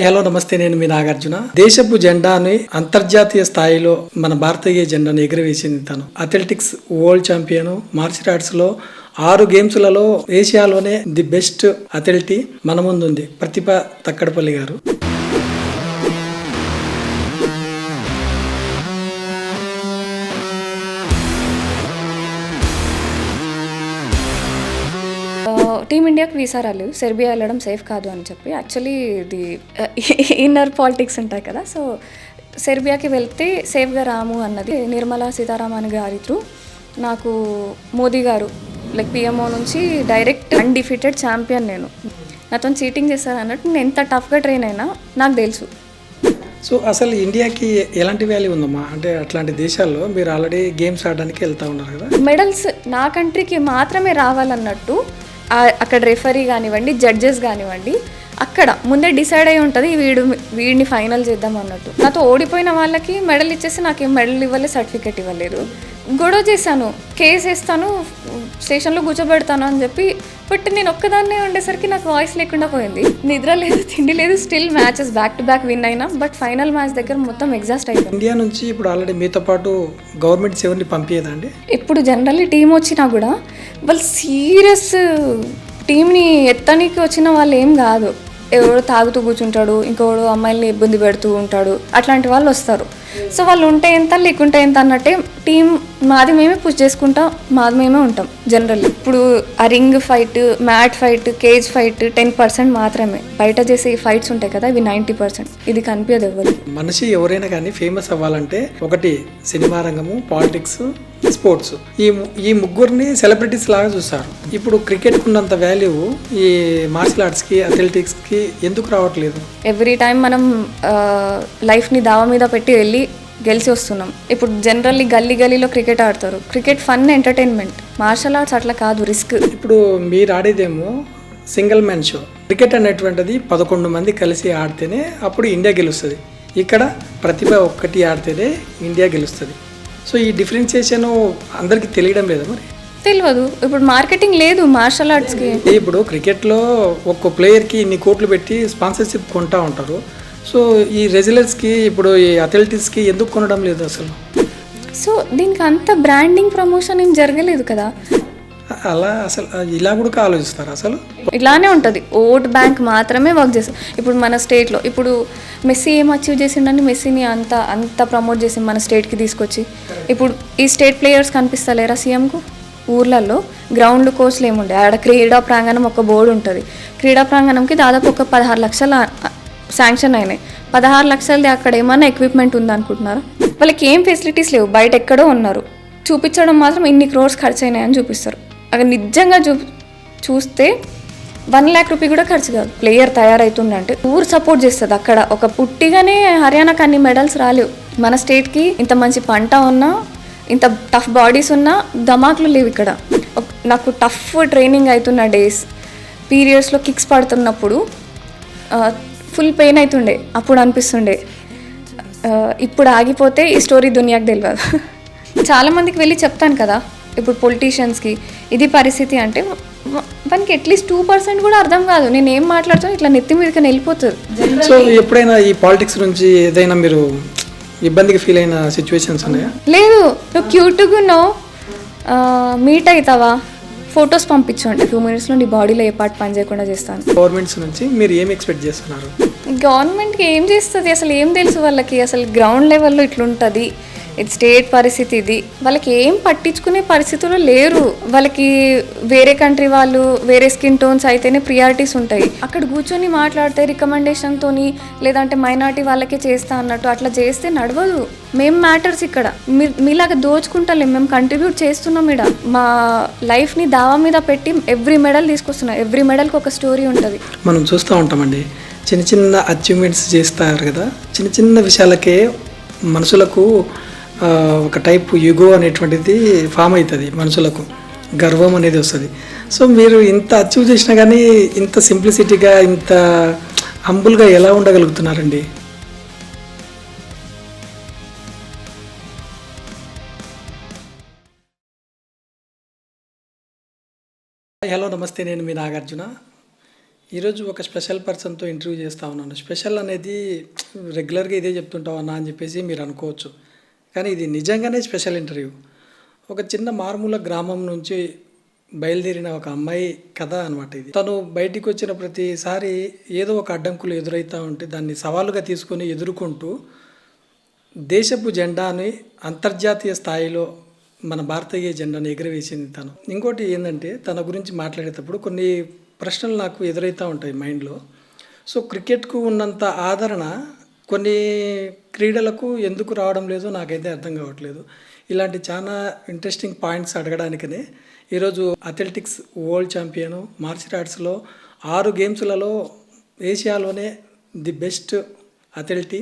Hello నమస్తే, నేను మీ నాగార్జున. దేశపు జెండాని అంతర్జాతీయ స్థాయిలో మన భారతీయ జెండాను ఎగురవేసింది తను. Athletics world champion, martial arts లో 6 గేమ్స్లలో ఏషియాలోనే ది బెస్ట్ అథ్లెట్ మన ముందుంది ప్రతిభ తక్కడపల్లి గారు. టీమిండియాకి వీసా రాలేదు, సెర్బియా వెళ్ళడం సేఫ్ కాదు అని చెప్పి. యాక్చువల్లీ ఇది ఇన్నర్ పాలిటిక్స్ ఉంటాయి కదా, సో సెర్బియాకి వెళ్తే సేఫ్గా రాము అన్నది నిర్మలా సీతారామన్ గారి త్రూ నాకు మోదీ గారు లైక్ పిఎంఓ నుంచి డైరెక్ట్ అన్డిఫీటెడ్ ఛాంపియన్. నేను నాతో చీటింగ్ చేశారు అన్నట్టు నేను ఎంత టఫ్గా ట్రైన్ అయినా నాకు తెలుసు. సో అసలు ఇండియాకి ఎలాంటి వాల్యూ ఉందమ్మా? అంటే అట్లాంటి దేశాల్లో మీరు ఆల్రెడీ గేమ్స్ ఆడడానికి వెళ్తూ ఉన్నారు కదా. మెడల్స్ నా కంట్రీకి మాత్రమే రావాలన్నట్టు అక్కడ రెఫరీ కానివ్వండి, జడ్జెస్ కానివ్వండి, అక్కడ ముందే డిసైడ్ అయి ఉంటుంది వీడిని ఫైనల్ చేద్దాం అన్నట్టు. నాతో ఓడిపోయిన వాళ్ళకి మెడల్ ఇచ్చేసి నాకేం మెడల్ ఇవ్వలేదు, సర్టిఫికెట్ ఇవ్వలేదు. గొడవ చేశాను, కేసు వేస్తాను, స్టేషన్లో కూర్చోబెడతాను అని చెప్పి. బట్ నేను ఒక్కదాన్నే ఉండేసరికి నాకు వాయిస్ లేకుండా పోయింది. నిద్ర లేదు, తిండి లేదు. Still matches back to back win అయినా, బట్ ఫైనల్ మ్యాచ్ దగ్గర మొత్తం ఎగ్జాస్ట్ అయిపోయింది. ఇండియా నుంచి ఇప్పుడు ఆల్రెడీ మీతో పాటు గవర్నమెంట్స్ ఎవరిని పంపించేదా అండి? ఇప్పుడు జనరల్లీ టీం వచ్చినా కూడా వాళ్ళు సీరియస్ టీంని ఎత్తనికి వచ్చిన వాళ్ళు ఏం కాదు. ఎవడో తాగుతూ కూర్చుంటాడు, ఇంకోడు అమ్మాయిల్ని ఇబ్బంది పెడుతూ ఉంటాడు, అట్లాంటి వాళ్ళు వస్తారు. సో వాళ్ళు ఉంటే ఎంత లేకుంటే ఎంత అన్నట్టే టీం మాది మేమే పుష్ చేసుకుంటాం, మాది మేమే ఉంటాం జనరల్లీ. ఇప్పుడు ఆ ring fight, mat fight, cage fight 10% మాత్రమే. బయట చేసే ఫైట్స్ ఉంటాయి కదా, ఇవి 90%. ఇది కనిపించదు ఎవరు. మనిషి ఎవరైనా కానీ ఫేమస్ అవ్వాలంటే ఒకటి సినిమా రంగము, పాలిటిక్స్, స్పోర్ట్స్, ఈ ముగ్గురిని సెలబ్రిటీస్ లాగా చూస్తారు. ఇప్పుడు క్రికెట్ ఉన్నంత వాల్యూ ఈ మార్షల్ ఆర్ట్స్కి, అథ్లెటిక్స్కి ఎందుకు రావట్లేదు? ఎవ్రీ టైం మనం లైఫ్ని దావ మీద పెట్టి వెళ్ళి గెలిచి వస్తున్నాం. ఇప్పుడు జనరల్లీ గల్లీలో క్రికెట్ ఆడతారు. Cricket fun, entertainment. Martial arts అట్లా కాదు, రిస్క్. ఇప్పుడు మీరు ఆడేదేమో సింగిల్ మ్యాన్ షో. క్రికెట్ అనేటువంటిది 11 మంది కలిసి ఆడితేనే అప్పుడు ఇండియా గెలుస్తుంది. ఇక్కడ ప్రతిభ ఒక్కటి ఆడితేనే ఇండియా గెలుస్తుంది. సో ఈ డిఫరెన్షియేషన్ అందరికీ తెలియడం లేదా? మరి తెలియదు. ఇప్పుడు మార్కెటింగ్ లేదు మార్షల్ ఆర్ట్స్కి. ఇప్పుడు క్రికెట్లో ఒక్కో ప్లేయర్కి ఇన్ని కోట్లు పెట్టి స్పాన్సర్షిప్ కొంటా ఉంటారు. సో ఈ రెజ్లర్స్కి, ఇప్పుడు ఈ అథ్లెటిక్స్కి ఎందుకు కొనడం లేదు అసలు? సో దీనికి అంత బ్రాండింగ్ ప్రమోషన్ ఏం జరగలేదు కదా. అలా అసలు ఇలా కూడా ఆలోచిస్తారు అసలు? ఇలానే ఉంటుంది. ఓట్ బ్యాంక్ మాత్రమే వర్క్ చేస్తారు. ఇప్పుడు మన స్టేట్లో ఇప్పుడు మెస్సీ ఏం అచీవ్ చేసిండని మెస్సీని అంత ప్రమోట్ చేసి మన స్టేట్కి తీసుకొచ్చి, ఇప్పుడు ఈ స్టేట్ ప్లేయర్స్ కనిపిస్తలేరా సీఎంకు? ఊర్లలో గ్రౌండ్లు, కోచ్లు ఏముండే, ఆడ క్రీడా ప్రాంగణం ఒక బోర్డు ఉంటుంది. క్రీడా ప్రాంగణంకి దాదాపు ఒక 16 లక్షల శాంక్షన్ అయినాయి. 16 లక్షలది అక్కడ ఏమైనా ఎక్విప్మెంట్ ఉందనుకుంటున్నారా? వాళ్ళకి ఏం ఫెసిలిటీస్ లేవు, బయట ఎక్కడో ఉన్నారు. చూపించడం మాత్రం ఇన్ని క్రోర్స్ ఖర్చు అయినాయని చూపిస్తారు. అక్కడ నిజంగా చూస్తే 1 lakh రూపీ కూడా ఖర్చు కాదు. ప్లేయర్ తయారవుతుందంటే ఊరు సపోర్ట్ చేస్తుంది. అక్కడ ఒక పుట్టిగానే హర్యానాకి అన్ని మెడల్స్ రాలేవు. మన స్టేట్కి ఇంత మంచి పంట ఉన్నా, ఇంత టఫ్ బాడీస్ ఉన్నా ధమాకులు లేవు ఇక్కడ. నాకు టఫ్ ట్రైనింగ్ అవుతున్న డేస్, పీరియడ్స్లో కిక్స్ పడుతున్నప్పుడు ఫుల్ పెయిన్ అవుతుండే. అప్పుడు అనిపిస్తుండే ఇప్పుడు ఆగిపోతే ఈ స్టోరీ దునియాకి తెలియదు. చాలామందికి వెళ్ళి చెప్తాను కదా, ఇప్పుడు పొలిటీషియన్స్కి ఇది పరిస్థితి అంటే మనకి అట్లీస్ట్ 2% కూడా అర్థం కాదు. నేను ఏం మాట్లాడుతాను ఇట్లా నెత్తి మీదకి వెళ్ళిపోతుంది. సో ఎప్పుడైనా ఈ పాలిటిక్స్ నుంచి ఏదైనా మీరు ఇబ్బందిగా ఫీల్ అయిన సిచ్యువేషన్స్ ఉన్నాయా? లేదు. నువ్వు క్యూట్గా ఉన్నావు, మీట్ అవుతావా, ఫొటోస్ పంపించండి, 2 minutesలో నీ బాడీలో ఏ పార్ట్ పని చేయకుండా చేస్తాను. గవర్నమెంట్స్ నుంచి మీరు ఏం ఎక్స్పెక్ట్ చేస్తున్నారు? గవర్నమెంట్కి ఏం చేస్తుంది అసలు? ఏం తెలుసు వాళ్ళకి? అసలు గ్రౌండ్ లెవెల్లో ఇట్లుంటుంది, ఇది స్టేట్ పరిస్థితి, ఇది వాళ్ళకి ఏం పట్టించుకునే పరిస్థితుల్లో లేరు. వాళ్ళకి వేరే కంట్రీ వాళ్ళు, వేరే స్కిన్ టోన్స్ అయితేనే ప్రియారిటీస్ ఉంటాయి. అక్కడ కూర్చొని మాట్లాడితే రికమెండేషన్తోని, లేదంటే మైనారిటీ వాళ్ళకే చేస్తా అన్నట్టు అట్లా చేస్తే నడవదు. మేము మ్యాటర్స్ ఇక్కడ మీలాగా దోచుకుంటలేం, మేము కంట్రిబ్యూట్ చేస్తున్నాం. ఇక్కడ మా లైఫ్ని దావా మీద పెట్టి ఎవ్రీ మెడల్ తీసుకొస్తున్నాం. ఎవ్రీ మెడల్కి ఒక స్టోరీ ఉంటుంది. మనం చూస్తూ ఉంటామండి, చిన్న అచీవ్మెంట్స్ చేస్తారు కదా, చిన్న విషయాలకే మనుషులకు ఒక టైప్ యుగో అనేటువంటిది ఫామ్ అవుతుంది. మనుషులకు గర్వం అనేది వస్తుంది. సో మీరు ఇంత అచీవ్ చేసినా కానీ ఇంత సింప్లిసిటీగా, ఇంత హంబుల్గా ఎలా ఉండగలుగుతున్నారండి? హలో నమస్తే, నేను మీ నాగార్జున. ఈరోజు ఒక స్పెషల్ పర్సన్తో ఇంటర్వ్యూ చేస్తా ఉన్నాను. స్పెషల్ అనేది రెగ్యులర్గా ఇదే చెప్తుంటావు అన్నా అని చెప్పేసి మీరు అనుకోవచ్చు, కానీ ఇది నిజంగానే స్పెషల్ ఇంటర్వ్యూ. ఒక చిన్న మారుమూల గ్రామం నుంచి బయలుదేరిన ఒక అమ్మాయి కథ అనమాట ఇది. తను బయటికి వచ్చిన ప్రతిసారి ఏదో ఒక అడ్డంకులు ఎదురవుతూ ఉంటే దాన్ని సవాలుగా తీసుకొని ఎదుర్కొంటూ దేశపు జెండాని అంతర్జాతీయ స్థాయిలో మన భారతీయ జెండాను ఎగురవేసింది తను. ఇంకోటి ఏంటంటే తన గురించి మాట్లాడేటప్పుడు కొన్ని ప్రశ్నలు నాకు ఎదురవుతూ ఉంటాయి మైండ్లో. సో క్రికెట్కు ఉన్నంత ఆదరణ కొన్ని క్రీడలకు ఎందుకు రావడం లేదో నాకైతే అర్థం కావట్లేదు. ఇలాంటి చాలా ఇంట్రెస్టింగ్ పాయింట్స్ అడగడానికనే ఈరోజు అథ్లెటిక్స్ వరల్డ్ ఛాంపియను, మార్షల్ ఆర్ట్స్లో 6 గేమ్స్లలో ఏషియాలోనే ది బెస్ట్ అథ్లెట్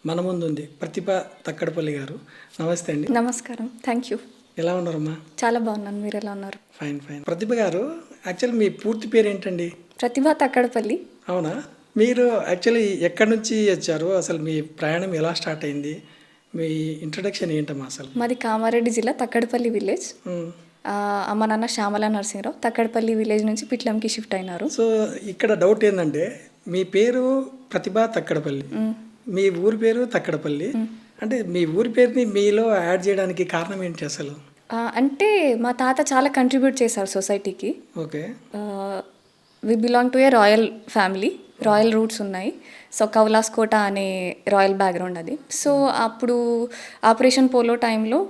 మన ముందు ఉంది, ప్రతిభ తక్కడపల్లి గారు. నమస్తే అండి. నమస్కారం, థ్యాంక్ యూ. ఎలా ఉన్నారమ్మా? చాలా బాగున్నాను, మీరు ఎలా ఉన్నారు? Fine fine. ప్రతిభ గారు, యాక్చువల్లీ మీ పూర్తి పేరు ఏంటండి? ప్రతిభ తక్కడపల్లి. అవునా? మీరు యాక్చువల్లీ ఎక్కడి నుంచి వచ్చారు, అసలు మీ ప్రయాణం ఎలా స్టార్ట్ అయింది, మీ ఇంట్రడక్షన్ ఏంటమ్మా అసలు? మాది కామారెడ్డి జిల్లా తక్కడపల్లి విలేజ్. అమ్మ నాన్న శ్యామల నరసింహరావు తక్కడపల్లి విలేజ్ నుంచి పిట్లంకి షిఫ్ట్ అయినారు. సో ఇక్కడ డౌట్ ఏంటంటే మీ పేరు ప్రతిభ తక్కడపల్లి, మీ ఊరి పేరు తక్కడపల్లి, అంటే మీ ఊరి పేరుని మీలో యాడ్ చేయడానికి కారణం ఏంటి అసలు? అంటే మా తాత చాలా కంట్రిబ్యూట్ చేశారు సొసైటీకి. Okay. We belong to a royal family, royal roots ఉన్నాయి. సో కౌలాస్ కోట అనే రాయల్ బ్యాక్గ్రౌండ్ అది. సో అప్పుడు ఆపరేషన్ పోలో టైంలో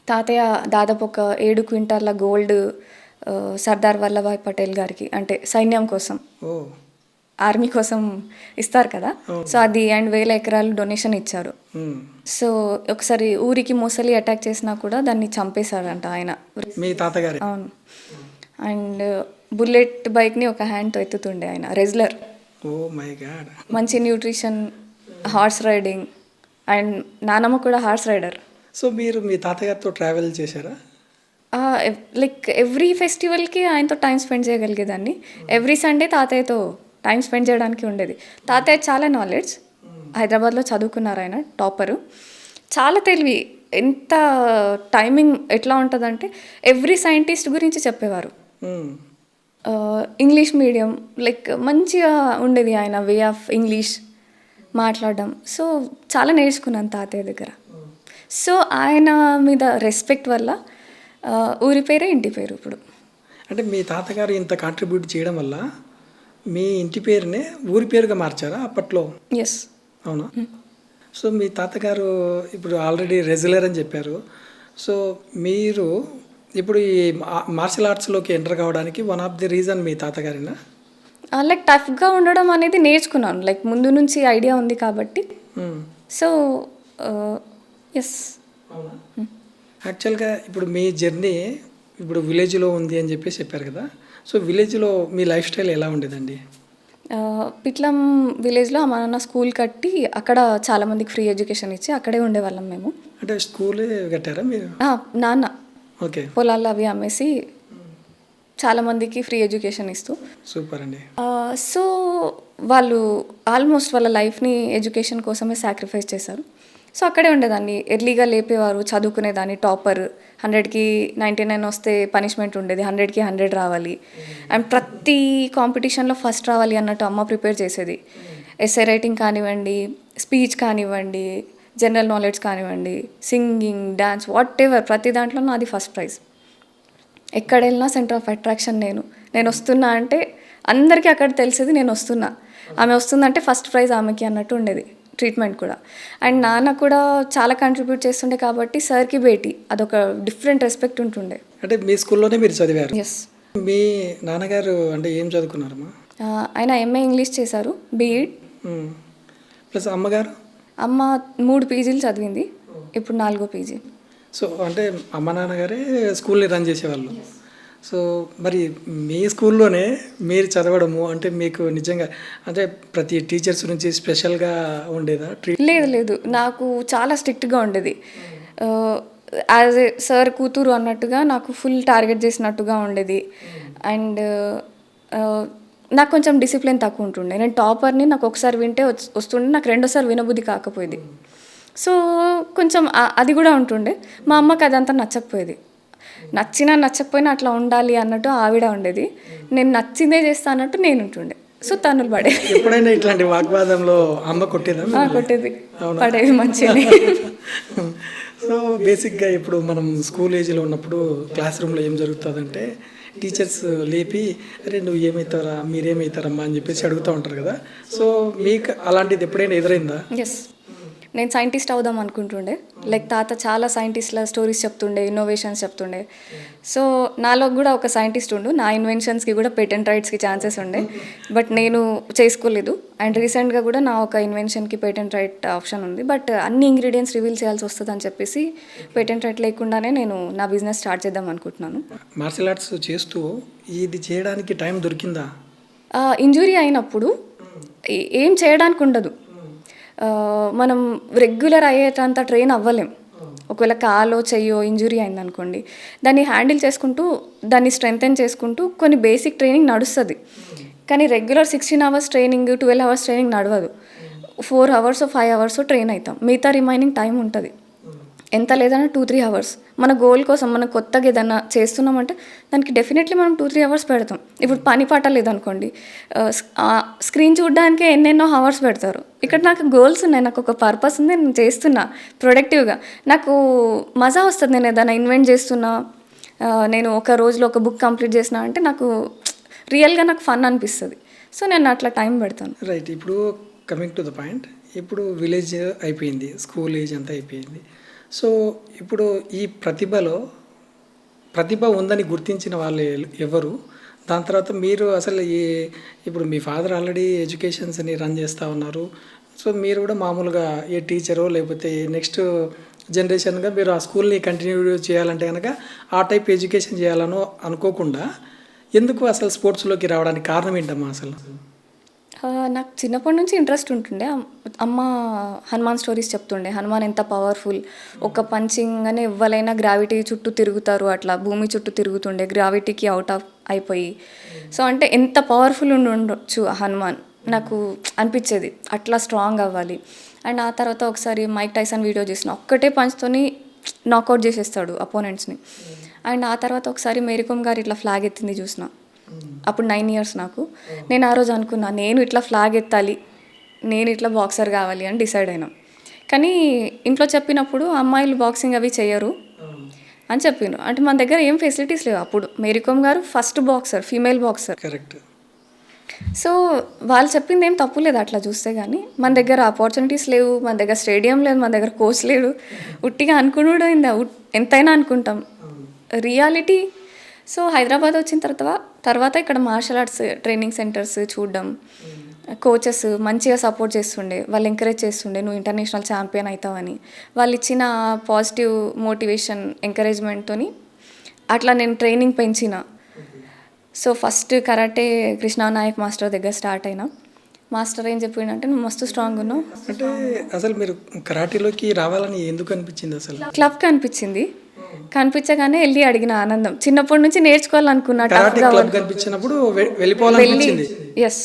తాతయ్య దాదాపు ఒక 7 క్వింటాల గోల్డ్ సర్దార్ వల్లభాయ్ పటేల్ గారికి, అంటే సైన్యం కోసం, ఆర్మీ కోసం ఇస్తారు కదా, సో అది అండ్ 1000 ఎకరాలు డొనేషన్ ఇచ్చారు. సో ఒకసారి ఊరికి మొసలి అటాక్ చేసినా కూడా దాన్ని చంపేశారంట ఆయన, మీ తాతగారు. అవును. అండ్ బుల్లెట్ బైక్ని ఒక హ్యాండ్తో ఎత్తుతుండే ఆయన, రెజ్లర్. Oh my God. మంచి న్యూట్రిషన్, హార్స్ రైడింగ్, అండ్ నానమ్మ కూడా హార్స్ రైడర్. సో మీరు మీ తాతగారితో ట్రావెల్ చేశారా? లైక్ ఎవ్రీ ఫెస్టివల్కి ఆయనతో టైం స్పెండ్ చేయగలిగేదాన్ని. ఎవ్రీ సండే తాతయ్యతో టైం స్పెండ్ చేయడానికి ఉండేది. తాతయ్య చాలా నాలెడ్జ్, హైదరాబాద్లో చదువుకున్నారు ఆయన, టాపరు, చాలా తెలివి. ఎంత టైమింగ్ ఎట్లా ఉంటుందంటే ఎవ్రీ సైంటిస్ట్ గురించి చెప్పేవారు. ఇంగ్లీష్ మీడియం, లైక్ మంచిగా ఉండేది ఆయన వే ఆఫ్ ఇంగ్లీష్ మాట్లాడడం. సో చాలా నేర్చుకున్నాను తాతయ్య దగ్గర. సో ఆయన మీద రెస్పెక్ట్ వల్ల ఊరి పేరే ఇంటి పేరు ఇప్పుడు. అంటే మీ తాతగారు ఇంత కాంట్రిబ్యూట్ చేయడం వల్ల మీ ఇంటి పేరునే ఊరి పేరుగా మార్చారా అప్పట్లో? ఎస్. అవునా? సో మీ తాతగారు ఇప్పుడు ఆల్రెడీ రెగ్యులర్ అని చెప్పారు. సో మీరు ఇప్పుడు ఈ మార్షల్ ఆర్ట్స్లోకి ఎంటర్ కావడానికి వన్ ఆఫ్ ది రీజన్ మీ తాతగారేనా? లైక్ టఫ్గా ఉండడం అనేది నేర్చుకున్నాను, లైక్ ముందు నుంచి ఐడియా ఉంది కాబట్టి. So yes. యాక్చువల్గా ఇప్పుడు మీ జర్నీ ఇప్పుడు విలేజ్లో ఉంది అని చెప్పేసి చెప్పారు కదా. సో విలేజ్లో మీ లైఫ్ స్టైల్ ఎలా ఉండేదండి? పిట్లం విలేజ్లో మా నాన్న స్కూల్ కట్టి అక్కడ చాలామందికి ఫ్రీ ఎడ్యుకేషన్ ఇచ్చి అక్కడే ఉండేవాళ్ళం మేము. అంటే స్కూల్ కట్టారా మీరు? నాన్న ఓకే. పొలాలు అవి అమ్మేసి చాలామందికి ఫ్రీ ఎడ్యుకేషన్ ఇస్తూ. సూపర్ అండి. సో వాళ్ళు ఆల్మోస్ట్ వాళ్ళ లైఫ్ని ఎడ్యుకేషన్ కోసమే సాక్రిఫైస్ చేశారు. సో అక్కడే ఉండేదాన్ని, ఎర్లీగా లేపేవారు, చదువుకునేదాన్ని, టాపర్. 100కి 99 వస్తే పనిష్మెంట్ ఉండేది, 100కి 100 రావాలి. అండ్ ప్రతి కాంపిటీషన్లో ఫస్ట్ రావాలి అన్నట్టు అమ్మ ప్రిపేర్ చేసేది. ఎస్ఏ రైటింగ్ కానివ్వండి, స్పీచ్ కానివ్వండి, జనరల్ నాలెడ్జ్ కానివ్వండి, సింగింగ్, డ్యాన్స్, వాట్ ఎవర్, ప్రతి దాంట్లో నాది ఫస్ట్ ప్రైజ్. ఎక్కడ వెళ్ళినా సెంటర్ ఆఫ్ అట్రాక్షన్ నేను వస్తున్నా అంటే అందరికీ అక్కడ తెలిసేది నేను వస్తున్నా. ఆమె వస్తుందంటే ఫస్ట్ ప్రైజ్ ఆమెకి అన్నట్టు ఉండేది ట్రీట్మెంట్ కూడా. అండ్ నాన్న కూడా చాలా కంట్రిబ్యూట్ చేస్తుండే కాబట్టి సార్కి బేటీ అదొక డిఫరెంట్ రెస్పెక్ట్ ఉంటుండే. అంటే మీ స్కూల్లోనే మీరు చదివారు? ఎస్. మీ నాన్నగారు అంటే ఏం చదువుకున్నారమ్మా? ఆయన ఎంఏ ఇంగ్లీష్ చేశారు, బీఈడ్. ప్లస్ అమ్మగారు? అమ్మ 3 పీజీలు చదివింది, ఇప్పుడు 4వ పీజీ. సో అంటే అమ్మ నాన్నగారే స్కూల్ని రన్ చేసేవాళ్ళు. సో మరి మీ స్కూల్లోనే మీరు చదవడము అంటే మీకు నిజంగా అంటే ప్రతి టీచర్స్ నుంచి స్పెషల్గా ఉండేదా? లేదు, నాకు చాలా స్ట్రిక్ట్గా ఉండేది. యాజ్ ఏ సార్ కూతురు అన్నట్టుగా నాకు ఫుల్ టార్గెట్ చేసినట్టుగా ఉండేది. అండ్ నాకు కొంచెం డిసిప్లిన్ తక్కువ ఉంటుండే. నేను టాపర్ని, నాకు ఒకసారి వింటే వస్తుండే, నాకు రెండోసారి వినబుద్ధి కాకపోయేది. సో కొంచెం అది కూడా ఉంటుండే. మా అమ్మకి అదంతా నచ్చకపోయేది. నచ్చినా నచ్చకపోయినా అట్లా ఉండాలి అన్నట్టు ఆవిడ ఉండేది, నేను నచ్చిందే చేస్తా అన్నట్టు నేను ఉంటుండే. సో తన్నులు పడేది. ఎప్పుడైనా ఇట్లాంటి వాగ్వాదంలో అమ్మ కొట్టేదా? కొట్టేది, పడేది మంచిగా. సో బేసిక్గా ఇప్పుడు మనం స్కూల్ ఏజ్లో ఉన్నప్పుడు క్లాస్ రూమ్లో ఏం జరుగుతుందంటే టీచర్స్ లేపి అరే నువ్వు ఏమవుతారా మీరేమవుతారమ్మా అని చెప్పేసి అడుగుతూ ఉంటారు కదా. సో మీకు అలాంటిది ఎప్పుడైనా ఎదురైందా? ఎస్, నేను సైంటిస్ట్ అవుదాం అనుకుంటుండే. లైక్ తాత చాలా సైంటిస్ట్ల స్టోరీస్ చెప్తుండే, ఇన్నోవేషన్స్ చెప్తుండే. సో నాలో కూడా ఒక సైంటిస్ట్ ఉండు, నా ఇన్వెన్షన్స్కి కూడా పేటెంట్ రైట్స్కి ఛాన్సెస్ ఉండే, బట్ నేను చేసుకోలేదు. అండ్ రీసెంట్గా కూడా నా ఒక ఇన్వెన్షన్కి పేటెంట్ రైట్ ఆప్షన్ ఉంది, బట్ అన్ని ఇంగ్రీడియంట్స్ రివీల్ చేయాల్సి వస్తుంది అని చెప్పేసి పేటెంట్ రైట్ లేకుండానే నేను నా బిజినెస్ స్టార్ట్ చేద్దాం అనుకుంటున్నాను. మార్షల్ ఆర్ట్స్ చేస్తూ ఇది చేయడానికి టైం దొరికిందా? ఇంజురీ అయినప్పుడు ఏం చేయడానికి ఉండదు, మనం రెగ్యులర్ అయ్యేటంత ట్రైన్ అవ్వలేం. ఒకవేళ కాలో చెయ్యో ఇంజురీ అయిందనుకోండి, దాన్ని హ్యాండిల్ చేసుకుంటూ దాన్ని స్ట్రెంగ్తెన్ చేసుకుంటూ కొన్ని బేసిక్ ట్రైనింగ్ నడుస్తుంది. కానీ regular 16 hours training, 12 hours training నడవదు. 4 hours 5 hours ట్రైన్ అవుతాం, మిగతా రిమైనింగ్ టైం ఉంటుంది. ఎంత లేదన్నా 2-3 hours మన గోల్ కోసం మనం కొత్తగా ఏదన్నా చేస్తున్నామంటే దానికి డెఫినెట్లీ మనం 2-3 hours పెడతాం. ఇప్పుడు పని పాట లేదనుకోండి, స్క్రీన్ చూడడానికే ఎన్నెన్నో అవర్స్ పెడతారు. ఇక్కడ నాకు గోల్స్ ఉన్నాయి, నాకు ఒక పర్పస్ ఉంది, నేను చేస్తున్నా ప్రొడక్టివ్గా, నాకు మజా వస్తుంది. నేను ఏదైనా ఇన్వెంట్ చేస్తున్నా, నేను ఒక రోజులో ఒక బుక్ కంప్లీట్ చేసిన అంటే నాకు రియల్గా నాకు ఫన్ అనిపిస్తుంది. సో నేను అట్లా టైం పెడతాను. రైట్. ఇప్పుడు కమింగ్ టు ద పాయింట్, ఇప్పుడు విలేజ్ అయిపోయింది, స్కూల్ ఏజ్ అంతా అయిపోయింది. సో ఇప్పుడు ఈ ప్రతిభ ఉందని గుర్తించిన వాళ్ళు ఎవరు? దాని తర్వాత మీరు అసలు ఇప్పుడు మీ ఫాదర్ ఆల్రెడీ ఎడ్యుకేషన్స్ని రన్ చేస్తూ ఉన్నారు. సో మీరు కూడా మామూలుగా ఏ టీచరో లేకపోతే నెక్స్ట్ జనరేషన్గా మీరు ఆ స్కూల్ని కంటిన్యూ చేయాలంటే కనుక ఆ టైప్ ఎడ్యుకేషన్ చేయాలనో అనుకోకుండా ఎందుకు అసలు స్పోర్ట్స్లోకి రావడానికి కారణం ఏంటమ్మా అసలు? నాకు చిన్నప్పటి నుంచి ఇంట్రెస్ట్ ఉంటుండే. అమ్మ హనుమాన్ స్టోరీస్ చెప్తుండే, హనుమాన్ ఎంత పవర్ఫుల్, ఒక పంచింగ్గానే ఎవ్వరైనా గ్రావిటీ చుట్టూ తిరుగుతారు, అట్లా భూమి చుట్టూ తిరుగుతుండే, గ్రావిటీకి అవుట్ ఆఫ్ అయిపోయి. సో అంటే ఎంత పవర్ఫుల్ ఉండొచ్చు హనుమాన్ నాకు అనిపించేది, అట్లా స్ట్రాంగ్ అవ్వాలి. అండ్ ఆ తర్వాత ఒకసారి మైక్ టైసన్ వీడియో చేసిన, ఒక్కటే పంచ్తోని నాకౌట్ చేసేస్తాడు అపోనెంట్స్ని. అండ్ ఆ తర్వాత ఒకసారి మేరీకోమ్ గారు ఇట్లా ఫ్లాగ్ ఎత్తింది చూసిన, అప్పుడు 9 years నాకు. నేను ఆ రోజు అనుకున్నా నేను ఇట్లా ఫ్లాగ్ ఎత్తాలి, నేను ఇట్లా బాక్సర్ కావాలి అని డిసైడ్ అయినా. కానీ ఇంట్లో చెప్పినప్పుడు అమ్మాయిలు బాక్సింగ్ అవి చేయరు అని చెప్పిండ్రు. అంటే మన దగ్గర ఏం ఫెసిలిటీస్ లేవు అప్పుడు. మేరీకోమ్ గారు first boxer, female boxer. Correct. So వాళ్ళు చెప్పింది ఏం తప్పు లేదు అట్లా చూస్తే, కానీ మన దగ్గర ఆపర్చునిటీస్ లేవు, మన దగ్గర స్టేడియం లేదు, మన దగ్గర కోచ్ లేడు. ఉట్టిగా అనుకున్నాడు, ఎంతైనా అనుకుంటాం, రియాలిటీ. సో హైదరాబాద్ వచ్చిన తర్వాత ఇక్కడ మార్షల్ ఆర్ట్స్ ట్రైనింగ్ సెంటర్స్ చూడడం, కోచెస్ మంచిగా సపోర్ట్ చేస్తుండే, వాళ్ళు ఎంకరేజ్ చేస్తుండే, నువ్వు ఇంటర్నేషనల్ ఛాంపియన్ అవుతావని. వాళ్ళు ఇచ్చిన పాజిటివ్ మోటివేషన్, ఎంకరేజ్మెంట్తో అట్లా నేను ట్రైనింగ్ పెంచిన. So first karate Krishna Nayak master దగ్గర స్టార్ట్ అయినా. మాస్టర్ ఏం చెప్పిండంటే నువ్వు మస్తు స్ట్రాంగ్ ఉన్నావు. అంటే అసలు మీరు కరాటీలోకి రావాలని ఎందుకు అనిపించింది అసలు? క్లబ్కి అనిపించింది, కనిపించగానే వెళ్ళి అడిగిన ఆనందం. చిన్నప్పటి నుంచి నేర్చుకోవాలనుకున్నా, ఎస్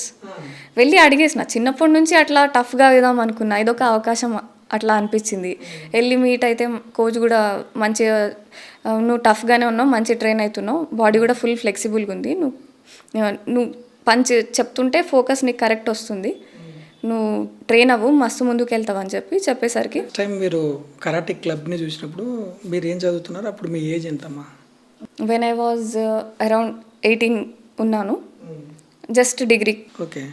వెళ్ళి అడిగేసిన. చిన్నప్పటి నుంచి అట్లా టఫ్గా వేద్దాం అనుకున్నా, ఇదొక అవకాశం అట్లా అనిపించింది. వెళ్ళి మీట్ అయితే కోచ్ కూడా మంచిగా, నువ్వు టఫ్గానే ఉన్నావు, మంచి ట్రైన్ అవుతున్నావు, బాడీ కూడా ఫుల్ ఫ్లెక్సిబుల్గా ఉంది, నువ్వు పంచ్ చెప్తుంటే ఫోకస్ నీకు కరెక్ట్ వస్తుంది, నువ్వు ట్రైన్ అవ్వు, మస్తు ముందుకు వెళ్తావు అని చెప్పేసరికి. టైం మీరు కరాటే క్లబ్ని చూసినప్పుడు మీరు ఏం చదువుతున్నారు? అప్పుడు మీ ఏజ్ ఎంతమ్మా? వెన్ ఐ వాజ్ అరౌండ్ 18 ఉన్నాను, జస్ట్ డిగ్రీ. ఓకే.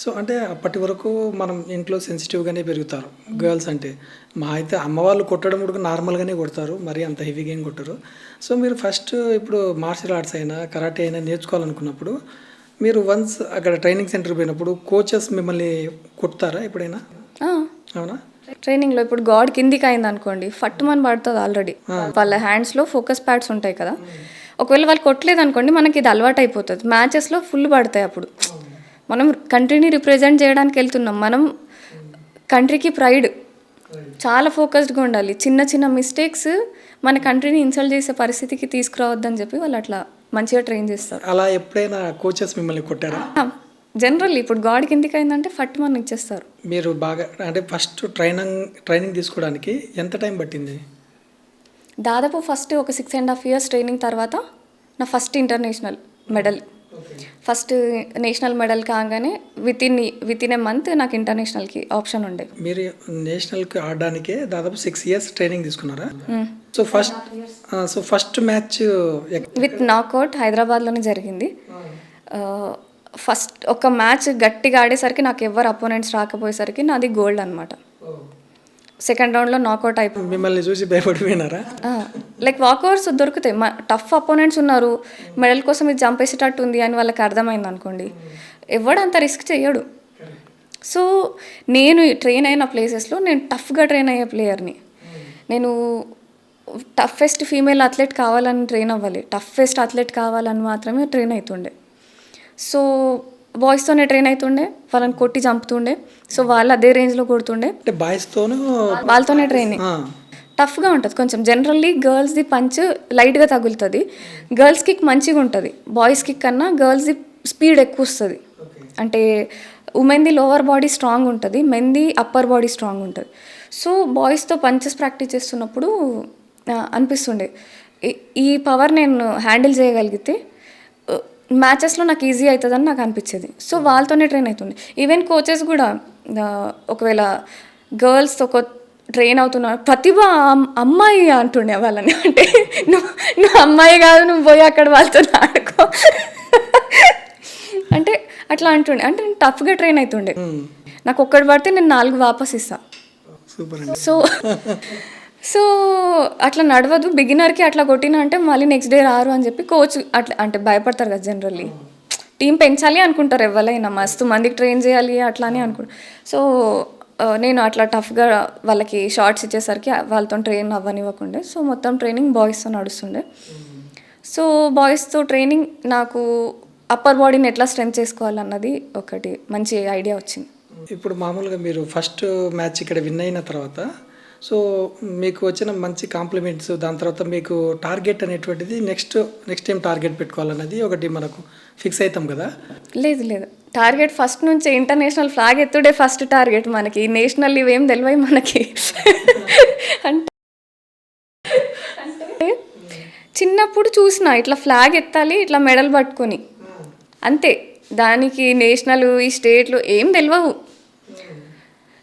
సో అంటే అప్పటి వరకు మనం ఇంట్లో సెన్సిటివ్గానే పెరుగుతారు గర్ల్స్ అంటే. మా అయితే అమ్మ వాళ్ళు కొట్టడం కూడా నార్మల్గానే కొడతారు, మరీ అంత హెవీగా ఏం కొట్టరు. సో మీరు ఫస్ట్ ఇప్పుడు మార్షల్ ఆర్ట్స్ అయినా కరాటే అయినా నేర్చుకోవాలనుకున్నప్పుడు మీరు వన్స్ అక్కడ ట్రైనింగ్ సెంటర్ పోయినప్పుడు కోచెస్ మిమ్మల్ని కొడతారా ఎప్పుడైనా? అవునా? ట్రైనింగ్లో ఇప్పుడు గాడ్ కిందికి అయింది అనుకోండి, ఫట్టుమని పడుతుంది ఆల్రెడీ. వాళ్ళ హ్యాండ్స్లో ఫోకస్ ప్యాడ్స్ ఉంటాయి కదా, ఒకవేళ వాళ్ళు కొట్టలేదు అనుకోండి మనకి ఇది అలవాటు అయిపోతుంది. మ్యాచెస్లో ఫుల్ పడతాయి. అప్పుడు మనం కంట్రీని రిప్రజెంట్ చేయడానికి వెళ్తున్నాం, మనం కంట్రీకి ప్రైడ్, చాలా ఫోకస్డ్గా ఉండాలి. చిన్న చిన్న మిస్టేక్స్ మన కంట్రీని ఇన్సల్ట్ చేసే పరిస్థితికి తీసుకురావద్దని చెప్పి వాళ్ళు అట్లా మంచిగా ట్రైన్ చేస్తారు. అలా ఎప్పుడైనా కోచెస్ మిమ్మల్ని కొట్టారా? జనరల్ ఇప్పుడు గాడ్ కిందికి అయిందంటే ఫట్ మనం ఇచ్చేస్తారు. మీరు బాగా అంటే ఫస్ట్ ట్రైనింగ్ తీసుకోవడానికి ఎంత టైం పట్టింది? దాదాపు ఫస్ట్ ఒక 6.5 years ట్రైనింగ్ తర్వాత నా first international medal. First national medal కాగానే విత్ ఇన్ ఏ మంత్ నాకు ఇంటర్నేషనల్కి ఆప్షన్ ఉండే. మీరు నేషనల్కి ఆడడానికే దాదాపు 6 years ట్రైనింగ్ తీసుకున్నారా? So first match with knockout హైదరాబాద్లోనే జరిగింది. ఫస్ట్ ఒక మ్యాచ్ గట్టిగా ఆడేసరికి నాకు ఎవరు అపోనెంట్స్ రాకపోయేసరికి నాది గోల్డ్ అనమాట. సెకండ్ రౌండ్లో నాకౌట్ అయిపోయింది. మిమ్మల్ని చూసి భయపడిపోయినారా? లైక్ వాకౌట్స్ దొరుకుతాయి, టఫ్ అపోనెంట్స్ ఉన్నారు, మెడల్ కోసం ఇది చంపేసేటట్టు ఉంది అని వాళ్ళకి అర్థమైంది అనుకోండి, ఎవడు అంత రిస్క్ చేయడు. సో నేను ట్రైన్ అయిన ప్లేసెస్లో నేను టఫ్గా ట్రైన్ అయ్యే ప్లేయర్ని. నేను టఫెస్ట్ ఫీమేల్ అథ్లెట్ కావాలని ట్రైన్ అవ్వాలి, టఫెస్ట్ అథ్లెట్ కావాలని మాత్రమే ట్రైన్ అవుతుండే. సో బాయ్స్తోనే ట్రైన్ అవుతుండే, వాళ్ళని కొట్టి చంపుతుండే. సో వాళ్ళు అదే రేంజ్లో కొడుతుండే. అంటే బాయ్స్తోనే వాళ్ళతోనే ట్రైనింగ్ టఫ్గా ఉంటుంది కొంచెం. జనరల్లీ గర్ల్స్ది పంచ్ లైట్గా తగులుతుంది, గర్ల్స్ కిక్ మంచిగా ఉంటుంది. బాయ్స్ కిక్ కన్నా గర్ల్స్ది స్పీడ్ ఎక్కువ వస్తుంది. అంటే ఉమెన్ది లోవర్ బాడీ స్ట్రాంగ్ ఉంటుంది, మెన్ది అప్పర్ బాడీ స్ట్రాంగ్ ఉంటుంది. సో బాయ్స్తో పంచెస్ ప్రాక్టీస్ చేస్తున్నప్పుడు అనిపిస్తుండే ఈ పవర్ నేను హ్యాండిల్ చేయగలిగితే మ్యాచెస్లో నాకు ఈజీ అవుతుందని నాకు అనిపించేది. సో వాళ్ళతోనే ట్రైన్ అవుతుండే. ఈవెన్ కోచెస్ కూడా ఒకవేళ గర్ల్స్ ఒక ట్రైన్ అవుతున్నా ప్రతిభ అమ్మాయి అంటుండే వాళ్ళని. అంటే నువ్వు అమ్మాయి కాదు, నువ్వు పోయి అక్కడ వాళ్ళతో ఆడుకో అంటే అట్లా అంటుండే. అంటే నేను టఫ్గా ట్రైన్ అవుతుండే. నాకు ఒక్కటి పడితే నేను 4 వాపస్ ఇస్తాను. సో అట్లా నడవదు, బిగినర్కి అట్లా కొట్టినా అంటే మళ్ళీ నెక్స్ట్ డే రారు అని చెప్పి కోచ్ అట్లా అంటే భయపడతారు కదా. జనరల్లీ టీం పెంచాలి అనుకుంటారు ఎవరైనా, మస్తు మందికి ట్రైన్ చేయాలి అట్లా అని అనుకుంటారు. సో నేను అట్లా టఫ్గా వాళ్ళకి షార్ట్స్ ఇచ్చేసరికి వాళ్ళతో ట్రైన్ అవ్వనివ్వకుండే. సో మొత్తం ట్రైనింగ్ బాయ్స్తో నడుస్తుండే. సో బాయ్స్తో ట్రైనింగ్ నాకు అప్పర్ బాడీని ఎట్లా స్ట్రెంత్ చేసుకోవాలన్నది ఒకటి మంచి ఐడియా వచ్చింది. ఇప్పుడు మామూలుగా మీరు ఫస్ట్ మ్యాచ్ ఇక్కడ విన్ అయిన తర్వాత సో మీకు వచ్చిన మంచి కాంప్లిమెంట్స్, దాని తర్వాత మీకు టార్గెట్ అనేటువంటిది నెక్స్ట్ టైం టార్గెట్ పెట్టుకోవాలన్నది ఒకటి మనకు ఫిక్స్ అవుతాం కదా? లేదు, టార్గెట్ ఫస్ట్ నుంచి ఇంటర్నేషనల్ ఫ్లాగ్ ఎత్తుడే ఫస్ట్ టార్గెట్ మనకి. నేషనల్ ఇవేం తెలివై మనకి. అంటే చిన్నప్పుడు చూసిన ఇట్లా ఫ్లాగ్ ఎత్తాలి, ఇట్లా మెడల్ పట్టుకొని అంతే. దానికి నేషనల్ ఈ స్టేట్లు ఏం తెలియవు.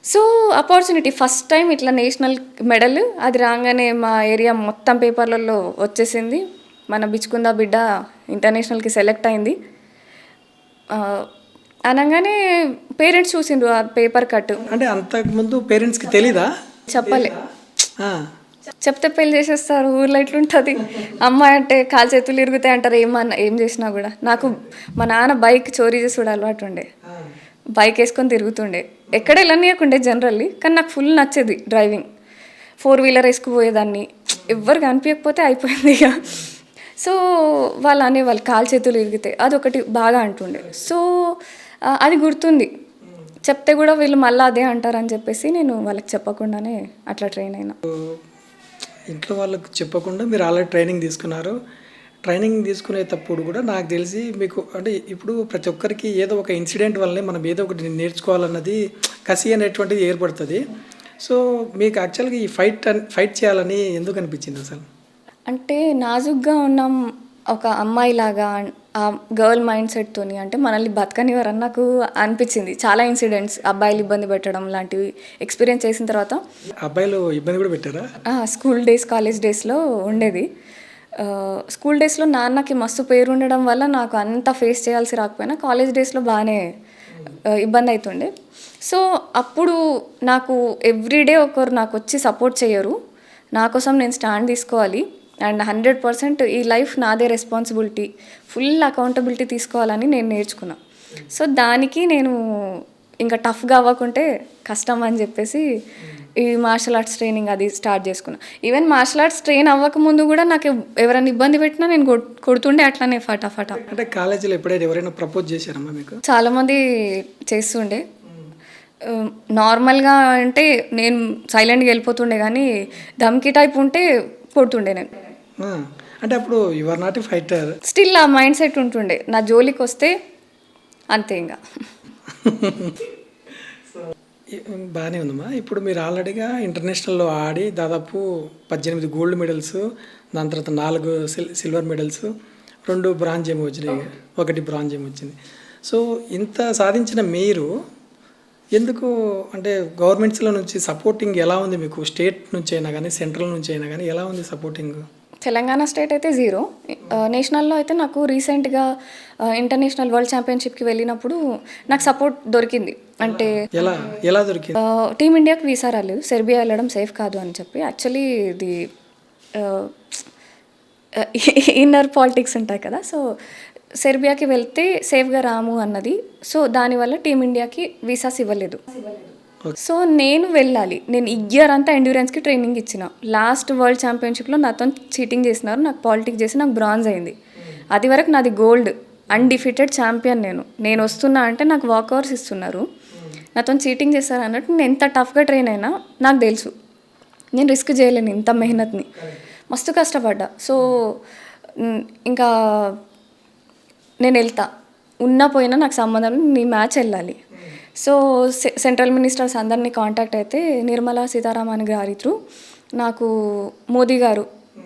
సో ఆపర్చునిటీ ఫస్ట్ టైం ఇట్లా నేషనల్ మెడల్ అది రాగానే మా ఏరియా మొత్తం పేపర్లలో వచ్చేసింది, మన బిచ్చుకుందా బిడ్డ ఇంటర్నేషనల్కి సెలెక్ట్ అయింది అనగానే పేరెంట్స్ చూసిండ్రు ఆ పేపర్ కట్. అంటే అంతకుముందు పేరెంట్స్కి తెలీదా? చెప్పలే, చెప్తే పెళ్ళి చేసేస్తారు. ఊర్లో ఇట్లుంటుంది, అమ్మాయి అంటే కాలు చేతులు ఇరుగుతాయి అంటారు ఏం చేసినా కూడా. నాకు మా నాన్న బైక్ చోరీ చేసి కూడా అలవాటు ఉండే, బైక్ వేసుకొని తిరుగుతుండే, ఎక్కడ వెళ్ళనీయకుండే జనరల్లీ. కానీ నాకు ఫుల్ నచ్చేది డ్రైవింగ్. 4-wheeler వేసుకుపోయేదాన్ని, ఎవ్వరు కనిపించకపోతే అయిపోయింది ఇక. సో వాళ్ళు అనేవాళ్ళు కాలు చేతులు ఇరిగితే, అదొకటి బాగా అంటుండే. సో అది గుర్తుంది, చెప్తే కూడా వీళ్ళు మళ్ళీ అదే అంటారని చెప్పేసి నేను వాళ్ళకి చెప్పకుండానే అట్లా ట్రైన్ అయినా. ఇంట్లో వాళ్ళకి చెప్పకుండా మీరు ఆల్రెడీ ట్రైనింగ్ తీసుకున్నారు. ట్రైనింగ్ తీసుకునేటప్పుడు కూడా నాకు తెలిసి మీకు అంటే ఇప్పుడు ప్రతి ఒక్కరికి ఏదో ఒక ఇన్సిడెంట్ వల్లనే మనం ఏదో ఒకటి నేర్చుకోవాలన్నది కసి అనేటువంటిది ఏర్పడుతుంది. సో మీకు యాక్చువల్గా ఈ ఫైట్ చేయాలని ఎందుకు అనిపించింది అసలు? అంటే నాజుగ్గా ఉన్నాం ఒక అమ్మాయిలాగా, ఆ గర్ల్ మైండ్ సెట్తో అంటే మనల్ని బతకనివ్వరని నాకు అనిపించింది. చాలా ఇన్సిడెంట్స్, అబ్బాయిలు ఇబ్బంది పెట్టడం లాంటివి ఎక్స్పీరియన్స్ చేసిన తర్వాత. అబ్బాయిలు ఇబ్బంది కూడా పెట్టారా? స్కూల్ డేస్, కాలేజ్ డేస్లో ఉండేది. స్కూల్ డేస్లో నాన్నకి మస్తు పేరు ఉండడం వల్ల నాకు అంత ఫేస్ చేయాల్సి రాకపోయినా కాలేజ్ డేస్లో బాగానే ఇబ్బంది అవుతుండే. సో అప్పుడు నాకు ఎవ్రీడే ఒకరు నాకు వచ్చి సపోర్ట్ చేయరు, నా కోసం నేను స్టాండ్ తీసుకోవాలి అండ్ 100% ఈ లైఫ్ నాదే రెస్పాన్సిబిలిటీ, ఫుల్ అకౌంటబిలిటీ తీసుకోవాలని నేను నేర్చుకున్నా. సో దానికి నేను ఇంకా టఫ్గా అవ్వకుంటే కష్టం అని చెప్పేసి ఈ మార్షల్ ఆర్ట్స్ ట్రైనింగ్ అది స్టార్ట్ చేసుకున్నా. ఈవెన్ మార్షల్ ఆర్ట్స్ ట్రైన్ అవ్వకముందు కూడా నాకు ఎవరైనా ఇబ్బంది పెట్టినా నేను కొడుతుండే అట్లానే ఫటాఫటా. అంటే కాలేజీలో ఎప్పుడైనా ఎవరైనా ప్రపోజ్ చేశారమ్మా మీకు? చాలామంది చేస్తుండే. నార్మల్గా అంటే నేను సైలెంట్గా వెళ్ళిపోతుండే, కానీ ధమ్కి టైప్ ఉంటే కొడుతుండే నేను. అంటే అప్పుడు you are not a fighter. Still ఆ మైండ్ సెట్ ఉంటుండే, నా జోలికి వస్తే అంతే ఇంకా. బాగానే ఉందమ్మా. ఇప్పుడు మీరు ఆల్రెడీగా ఇంటర్నేషనల్లో ఆడి దాదాపు 18 గోల్డ్ మెడల్స్, దాని తర్వాత 4 సిల్వర్ మెడల్స్, 2 బ్రాంజ్ ఏమో వచ్చినాయి, 1 బ్రాంజ్ ఏమో వచ్చింది. సో ఇంత సాధించిన మీరు ఎందుకు అంటే గవర్నమెంట్స్లో నుంచి సపోర్టింగ్ ఎలా ఉంది మీకు? స్టేట్ నుంచి అయినా కానీ సెంట్రల్ నుంచి అయినా కానీ ఎలా ఉంది సపోర్టింగ్? తెలంగాణ స్టేట్ అయితే 0. నేషనల్లో అయితే నాకు రీసెంట్గా ఇంటర్నేషనల్ వరల్డ్ ఛాంపియన్షిప్కి వెళ్ళినప్పుడు నాకు సపోర్ట్ దొరికింది. అంటే ఎలా ఎలా దొరికింది? టీమిండియాకి వీసా రాలేదు, సెర్బియా వెళ్ళడం సేఫ్ కాదు అని చెప్పి. యాక్చువల్లీ ఇది ఇన్నర్ పాలిటిక్స్ ఉంటాయి కదా, సో సెర్బియాకి వెళ్తే సేఫ్గా రాము అన్నది. సో దానివల్ల టీమిండియాకి వీసాస్ ఇవ్వలేదు. సో నేను వెళ్ళాలి, నేను ఇయర్ అంతా ఎండ్యూరెన్స్కి ట్రైనింగ్ ఇచ్చిన. లాస్ట్ వరల్డ్ ఛాంపియన్షిప్లో నాతో చీటింగ్ చేసినారు, నాకు పాలిటిక్స్ చేసి నాకు బ్రాంజ్ అయింది. అది వరకు నాది గోల్డ్, అన్డిఫీటెడ్ ఛాంపియన్. నేను వస్తున్నా అంటే నాకు వాక్ అవర్స్ ఇస్తున్నారు, నాతో చీటింగ్ చేస్తారు అన్నట్టు. నేను ఎంత టఫ్గా ట్రైన్ అయినా నాకు తెలుసు నేను రిస్క్ చేయలేను ఇంత మెహనత్ని, మస్తు కష్టపడ్డా. సో ఇంకా నేను వెళ్తా, ఉన్నా పోయినా నాకు సంబంధం, నీ మ్యాచ్ వెళ్ళాలి. సో సెంట్రల్ మినిస్టర్స్ అందరినీ కాంటాక్ట్ అయితే నిర్మలా సీతారామన్ గారి త్రూ నాకు మోదీ గారు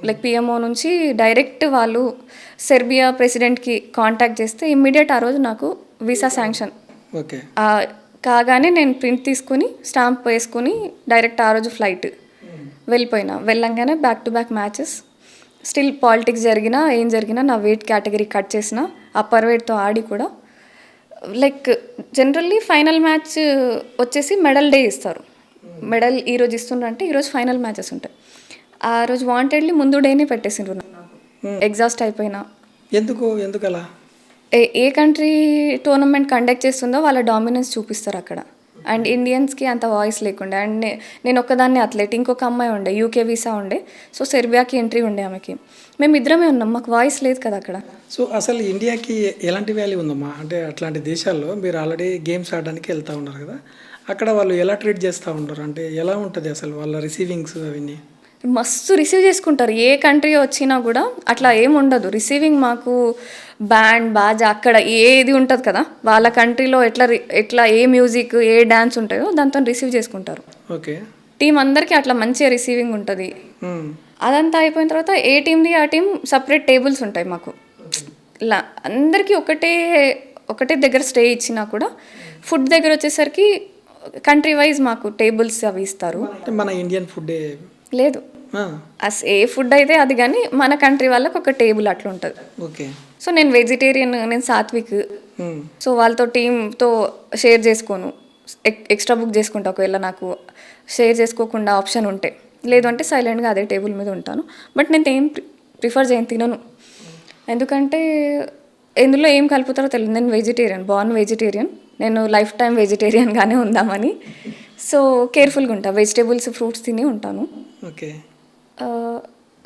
లైక్ పిఎంఓ నుంచి డైరెక్ట్ వాళ్ళు సెర్బియా ప్రెసిడెంట్కి కాంటాక్ట్ చేస్తే ఇమ్మీడియట్ ఆ రోజు నాకు వీసా శాంక్షన్. ఓకే. కాగానే నేను ప్రింట్ తీసుకుని స్టాంప్ వేసుకుని డైరెక్ట్ ఆ రోజు ఫ్లైట్ వెళ్ళిపోయినా. వెళ్ళంగానే back to back matches. Still politics జరిగినా ఏం జరిగినా నా వెయిట్ కేటగిరీ కట్ చేసిన, అప్పర్ వెయిట్తో ఆడి కూడా. లైక్ జనరల్లీ ఫైనల్ మ్యాచ్ వచ్చేసి మెడల్ డే ఇస్తారు. మెడల్ ఈరోజు ఇస్తుండ్రంటే ఈరోజు ఫైనల్ మ్యాచెస్ ఉంటాయి. ఆ రోజు వాంటెడ్లీ ముందు డేనే పెట్టేసిండ్రు నాకు, ఎగ్జాస్ట్ అయిపోయినా. ఎందుకు అలా? ఏ కంట్రీ టోర్నమెంట్ కండక్ట్ చేస్తుందో వాళ్ళ డామినెన్స్ చూపిస్తారు అక్కడ. అండ్ ఇండియన్స్కి అంత వాయిస్ లేకుండే. అండ్ నేను ఒక్కదాన్ని అథ్లెట్, ఇంకొక అమ్మాయి ఉండే, యూకే వీసా ఉండే. సో సెర్బియాకి ఎంట్రీ ఉండే ఆమెకి. మేము ఇద్దరమే ఉన్నాం, మాకు వాయిస్ లేదు కదా అక్కడ. సో అసలు ఇండియాకి ఎలాంటి వాల్యూ ఉందమ్మా? అంటే అట్లాంటి దేశాల్లో మీరు ఆల్రెడీ గేమ్స్ ఆడడానికి వెళ్తూ ఉన్నారు కదా, అక్కడ వాళ్ళు ఎలా ట్రీట్ చేస్తూ ఉంటారు? అంటే ఎలా ఉంటుంది అసలు వాళ్ళ రిసీవింగ్స్ అవన్నీ? మస్తు రిసీవ్ చేసుకుంటారు. ఏ కంట్రీ వచ్చినా కూడా అట్లా ఏమి ఉండదు. రిసీవింగ్ మాకు బ్యాండ్ బాజా అక్కడ ఏది ఉంటుంది కదా, వాళ్ళ కంట్రీలో ఎట్లా ఏ మ్యూజిక్ ఏ డ్యాన్స్ ఉంటాయో దాంతో రిసీవ్ చేసుకుంటారు. ఓకే. టీం అందరికీ అట్లా మంచిగా రిసీవింగ్ ఉంటుంది. అదంతా అయిపోయిన తర్వాత ఏ టీంది ఆ టీం సపరేట్ టేబుల్స్ ఉంటాయి మాకు. ఇలా అందరికీ ఒకటే దగ్గర స్టే ఇచ్చినా కూడా ఫుడ్ దగ్గర వచ్చేసరికి కంట్రీ వైజ్ మాకు టేబుల్స్ అవి ఇస్తారు. మన ఇండియన్ ఫుడ్ లేదు, ఏ ఫుడ్ అయితే అది, కానీ మన కంట్రీ వాళ్ళకి ఒక టేబుల్ అట్లా ఉంటుంది. ఓకే. సో నేను వెజిటేరియన్, నేను సాత్విక్. సో వాళ్ళతో టీంతో షేర్ చేసుకోను, ఎక్స్ట్రా బుక్ చేసుకుంటా ఒకవేళ నాకు షేర్ చేసుకోకుండా ఆప్షన్ ఉంటే. లేదు అంటే సైలెంట్గా అదే టేబుల్ మీద ఉంటాను. బట్ నేను ఏం ప్రిఫర్ చేయను, తినను. ఎందుకంటే ఎందులో ఏం కలుపుతారో తెలియదు. నేను వెజిటేరియన్, బార్న్ వెజిటేరియన్. నేను లైఫ్ టైం వెజిటేరియన్గానే ఉందామని సో కేర్ఫుల్గా ఉంటాను. వెజిటేబుల్స్ ఫ్రూట్స్ తిని ఉంటాను. ఓకే.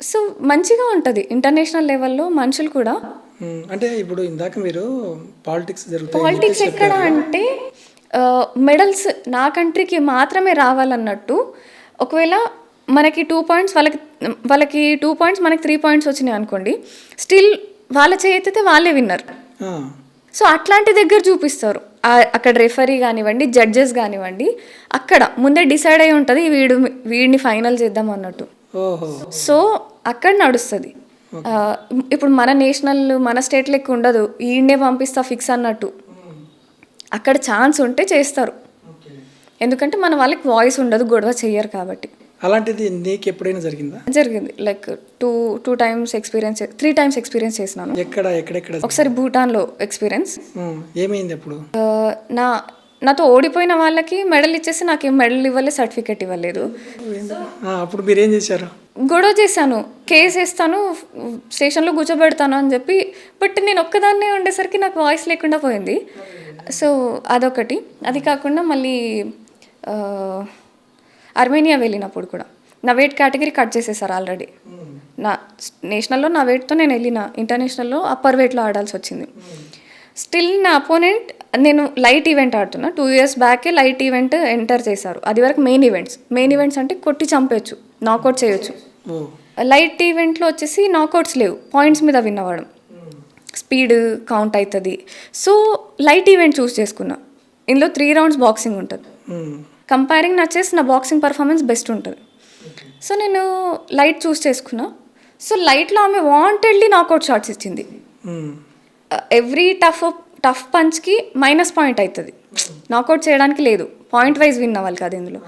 సో మంచిగా ఉంటుంది ఇంటర్నేషనల్ లెవెల్లో మనుషులు కూడా. అంటే ఇప్పుడు ఇందాక మీరు పాలిటిక్స్ ఎక్కడ అంటే మెడల్స్ నా కంట్రీకి మాత్రమే రావాలన్నట్టు. ఒకవేళ మనకి 2 పాయింట్స్ వాళ్ళకి 2 పాయింట్స్ మనకి 3 పాయింట్స్ వచ్చినాయి అనుకోండి, స్టిల్ వాళ్ళ చేతితే వాళ్ళే విన్నర్. సో అట్లాంటి దగ్గర చూపిస్తారు. అక్కడ రెఫరీ కానివ్వండి, జడ్జెస్ కానివ్వండి, అక్కడ ముందే డిసైడ్ అయి ఉంటుంది వీడిని ఫైనల్ చేద్దాం అన్నట్టు. సో అక్కడ నడుస్తుంది. ఇప్పుడు మన నేషనల్ మన స్టేట్ లెక్క ఉండదు, ఈయన్నే పంపిస్తా ఫిక్స్ అన్నట్టు. అక్కడ ఛాన్స్ ఉంటే చేస్తారు, ఎందుకంటే మన వాళ్ళకి వాయిస్ ఉండదు, గొడవ చెయ్యరు కాబట్టి. అలాంటిది నీకు ఎప్పుడైనా జరిగిందా? జరిగింది. Like 2 times experience, 3 times experience చేసినాను. ఎక్కడెక్కడ? ఒకసారి భూటాన్లో ఎక్స్పీరియన్స్. ఏమైంది అప్పుడు? నాతో ఓడిపోయిన వాళ్ళకి మెడల్ ఇచ్చేసి నాకేం మెడల్ ఇవ్వలేదు, సర్టిఫికేట్ ఇవ్వలేదు. అప్పుడు మీరు ఏం చేశారు? గొడవ చేశాను, కేసు వేస్తాను, స్టేషన్లో కూర్చోబెడతాను అని చెప్పి. బట్ నేను ఒక్కదాన్నే ఉండేసరికి నాకు వాయిస్ లేకుండా పోయింది. సో అదొకటి. అది కాకుండా మళ్ళీ అర్మేనియా వెళ్ళినప్పుడు కూడా నా వెయిట్ కేటగిరీ కట్ చేసేసారు ఆల్రెడీ. నా నేషనల్లో నా వెయిట్తో నేను వెళ్ళిన, ఇంటర్నేషనల్లో అప్పర్ వెయిట్లో ఆడాల్సి వచ్చింది. స్టిల్ నా అపోనెంట్, నేను లైట్ ఈవెంట్ ఆడుతున్నా, 2 years బ్యాకే లైట్ ఈవెంట్ ఎంటర్ చేశారు. అది వరకు మెయిన్ ఈవెంట్స్ అంటే కొట్టి చంపేయచ్చు, నాకౌట్ చేయొచ్చు. లైట్ ఈవెంట్లో వచ్చేసి నాకౌట్స్ లేవు, పాయింట్స్ మీద విన్ అవ్వడం, స్పీడ్ కౌంట్ అవుతుంది. సో లైట్ ఈవెంట్ చూస్ చేసుకున్నా. ఇందులో 3 rounds బాక్సింగ్ ఉంటుంది. కంపేరింగ్ వచ్చేసి నా బాక్సింగ్ పర్ఫార్మెన్స్ బెస్ట్ ఉంటుంది. సో నేను లైట్ చూస్ చేసుకున్నా. సో లైట్లో ఆమె వాంటెడ్లీ నాకౌట్ షాట్స్ ఇచ్చింది. ఎవ్రీ టఫ్ పంచ్కి -పాయింట్ అవుతుంది, నాకౌట్ చేయడానికి లేదు, పాయింట్ వైజ్ విన్ అవ్వాలి కదా ఇందులో.